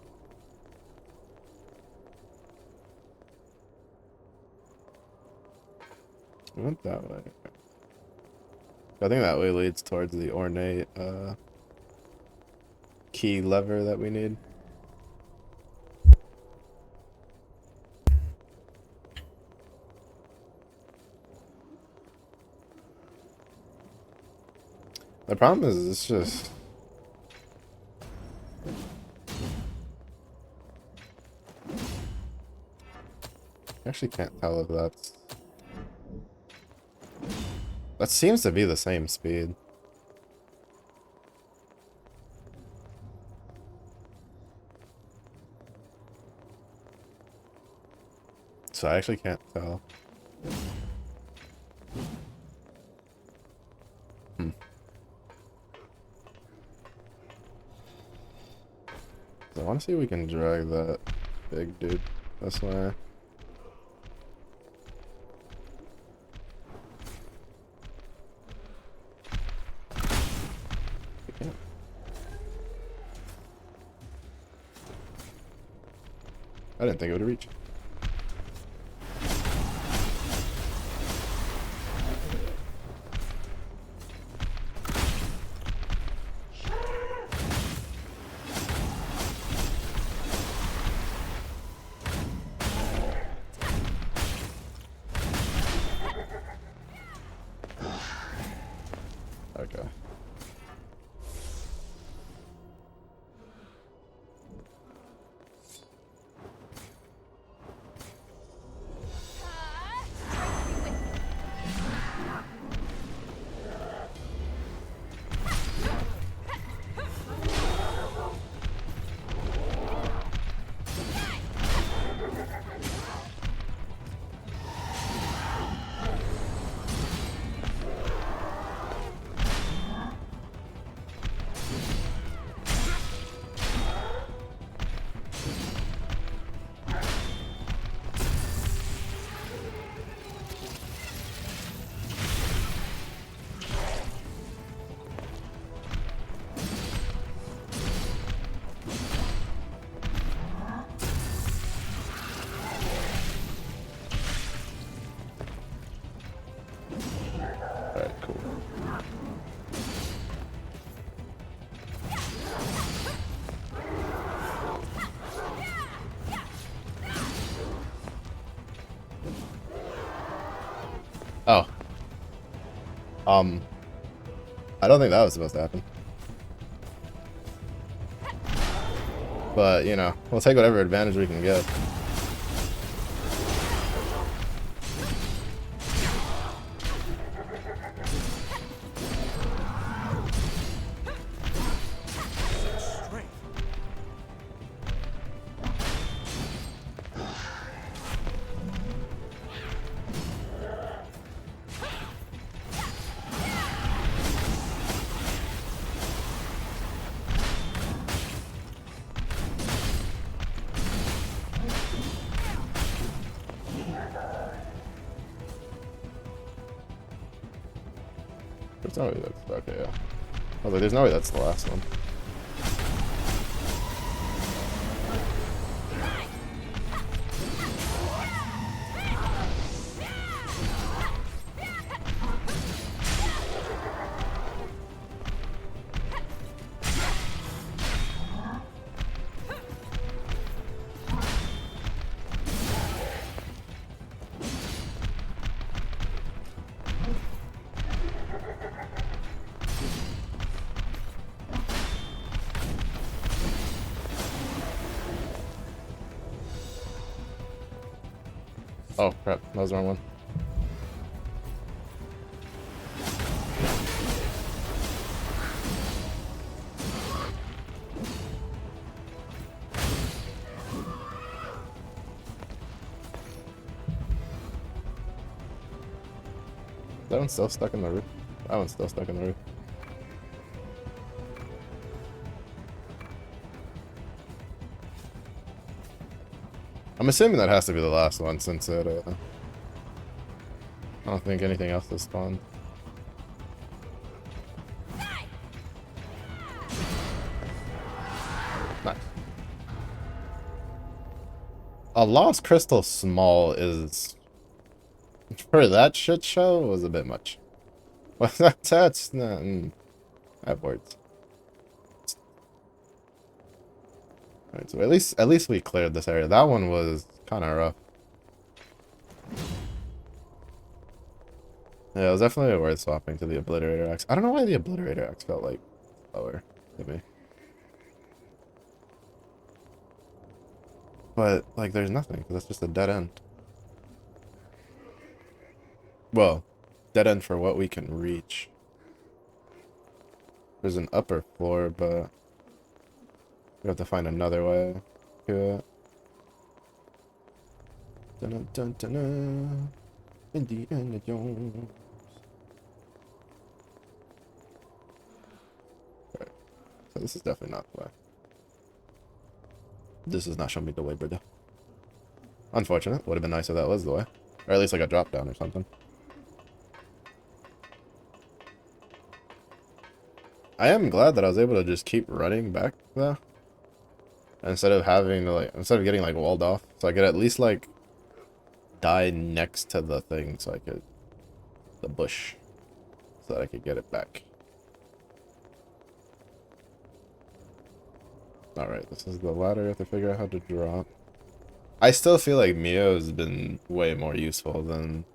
We went that way. I think that way leads towards the ornate key lever that we need. The problem is it's just I actually can't tell if that's that seems to be the same speed. So I actually can't tell. I want to see if we can drag that big dude this way. We can't. I didn't think it would reach. Okay. Alright, cool. Oh. I don't think that was supposed to happen. But, you know, we'll take whatever advantage we can get. There's no way that's okay, yeah. I was like, there's no way that's the last one. Oh crap, that was the wrong one. That one's still stuck in the roof. That one's still stuck in the roof. I'm assuming that has to be the last one since it, I don't think anything else has spawned. Nice. A Lost Crystal Small is... for that shit show was a bit much. Well, that's not... I have words. Alright, so at least we cleared this area. That one was kind of rough. Yeah, it was definitely worth swapping to the Obliterator Axe. I don't know why the Obliterator Axe felt like lower to me. But, like, there's nothing, because it's just a dead end. Well, dead end for what we can reach. There's an upper floor, but we have to find another way to it. Dun dun dun dun. Indiana Jones. Right. So this is definitely not the way. This is not showing me the way, brother. Unfortunate. Would have been nice if that was the way. Or at least like a drop down or something. I am glad that I was able to just keep running back though. Instead of having to like, instead of getting like walled off. So I could at least like die next to the thing so I could, the bush. So that I could get it back. Alright, this is the ladder. I have to figure out how to drop. I still feel like Mio has been way more useful than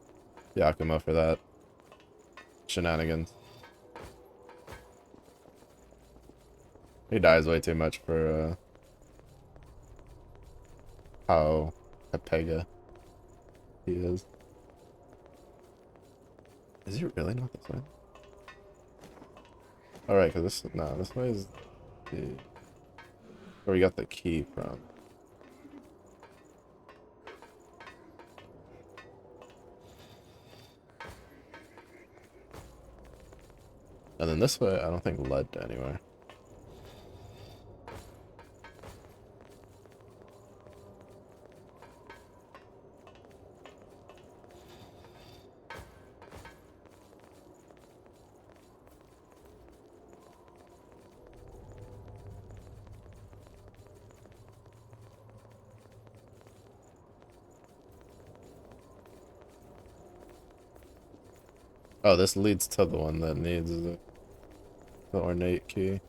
Yakumo for that shenanigans. He dies way too much for how Pepega he is. Is it really not this way? Alright, because this, no, this way is the... where we got the key from. And then this way, I don't think led to anywhere. Oh, this leads to the one that needs the ornate key.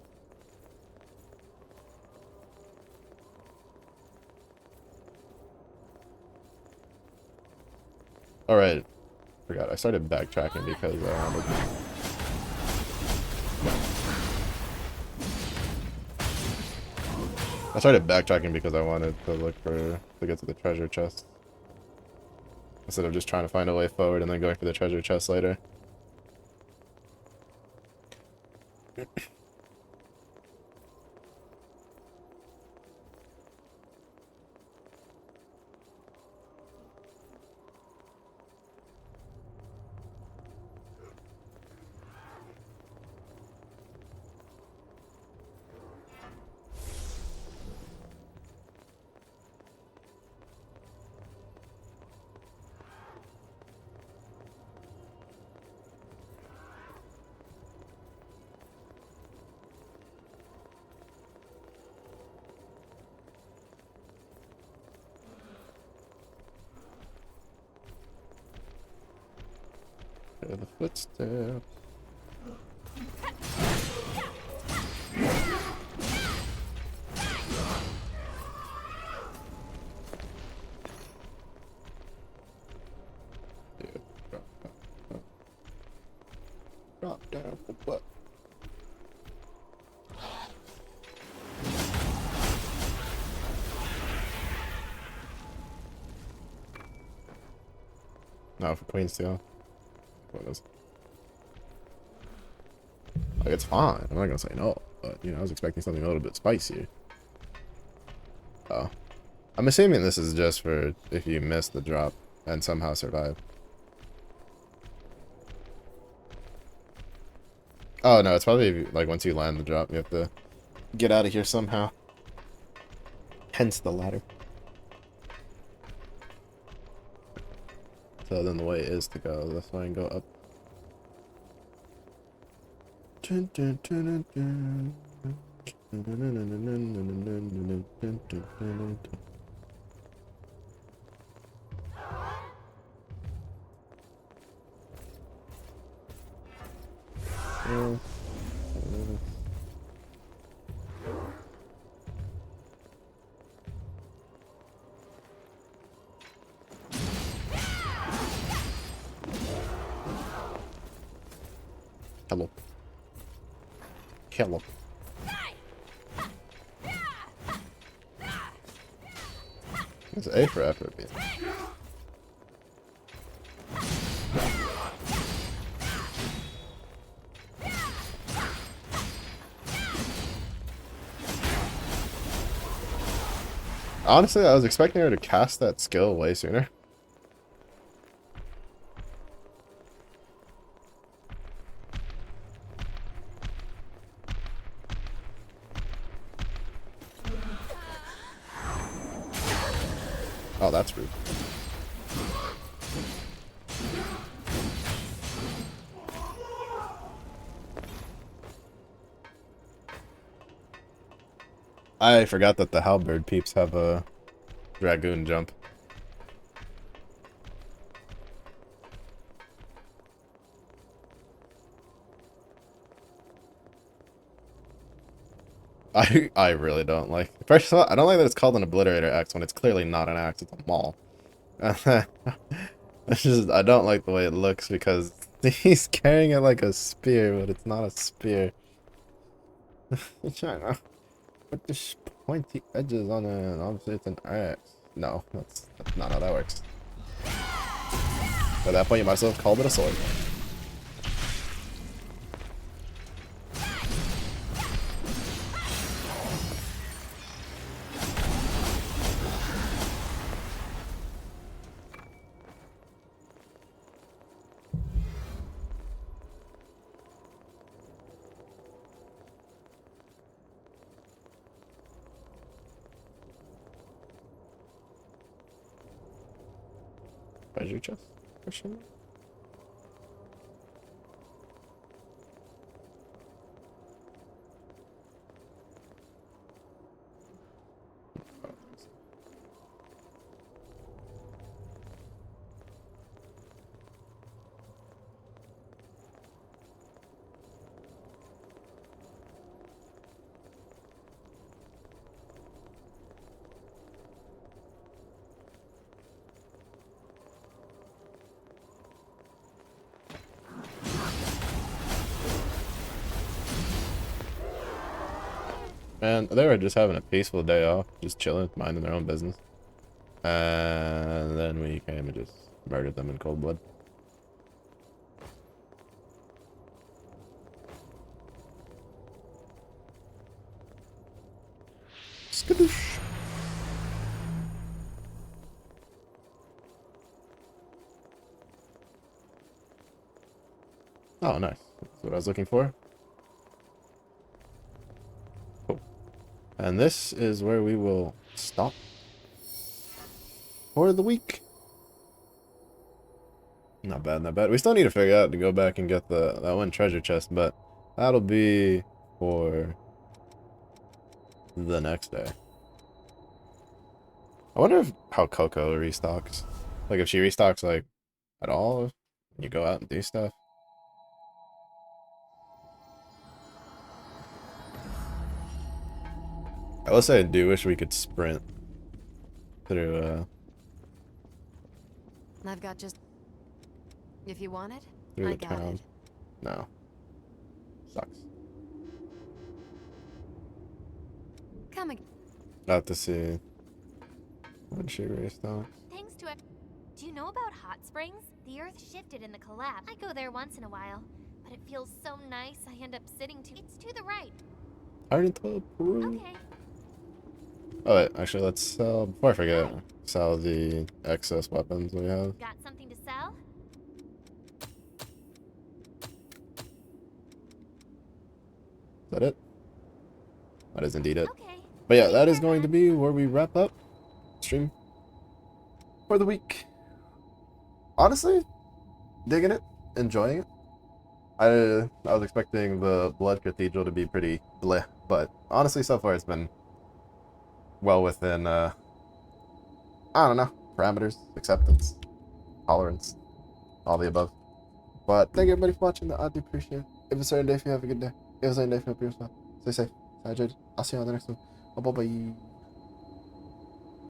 Alright. Forgot. I started backtracking because I wanted... I started backtracking because I wanted to look for... to get to the treasure chest. Instead of just trying to find a way forward and then going for the treasure chest later. The footsteps. Drop down for what? for Queens too. What is? Like, it's fine. I'm not gonna say no, but you know, I was expecting something a little bit spicier. Oh, I'm assuming this is just for if you miss the drop and somehow survive. Oh no, it's probably if you, like once you land the drop, you have to get out of here somehow. Hence the ladder. So then the way is to go this way and go up. Hello. Hello. It's A for effort. Man. Honestly, I was expecting her to cast that skill way sooner. Oh, that's rude. I forgot that the halberd peeps have a dragoon jump. I really don't like. First of all, I don't like that it's called an obliterator axe when it's clearly not an axe, it's a maul. It's just, I don't like the way it looks because he's carrying it like a spear, but it's not a spear. Trying to put the pointy edges on it, and obviously it's an axe. No, that's not how that works. At that point, you might as well have called it a sword. Treasure chest? Question mark? And they were just having a peaceful day off, just chilling, minding their own business. And then we came and just murdered them in cold blood. Skadoosh. Oh, nice. That's what I was looking for. And this is where we will stop for the week. Not bad, not bad. We still need to figure out to go back and get that one treasure chest, but that'll be for the next day. I wonder how Coco restocks. Like if she restocks like at all, when you go out and do stuff. I will say I do wish we could sprint through I've got just... If you want it, through I the got town. it. No. Sucks. Come again. Not to see when she restocks. Thanks to it. Do you know about hot springs? The Earth shifted in the collapse. I go there once in a while, but it feels so nice I end up sitting to. It's to the right. Iron Club. Okay. Oh wait, actually let's sell, before I forget, sell the excess weapons we have. Got something to sell? Is that it? That is indeed it. But yeah, that is going to be where we wrap up stream for the week. Honestly, digging it, enjoying it. I was expecting the Blood Cathedral to be pretty bleh, but honestly, so far it's been well within, I don't know, parameters, acceptance, tolerance, all the above. But thank you everybody for watching. I do appreciate it. If it's a certain day, if you have a good day. If it's a certain day, if you have a good day, stay safe, stay hydrated. I'll see you on the next one. Bye bye.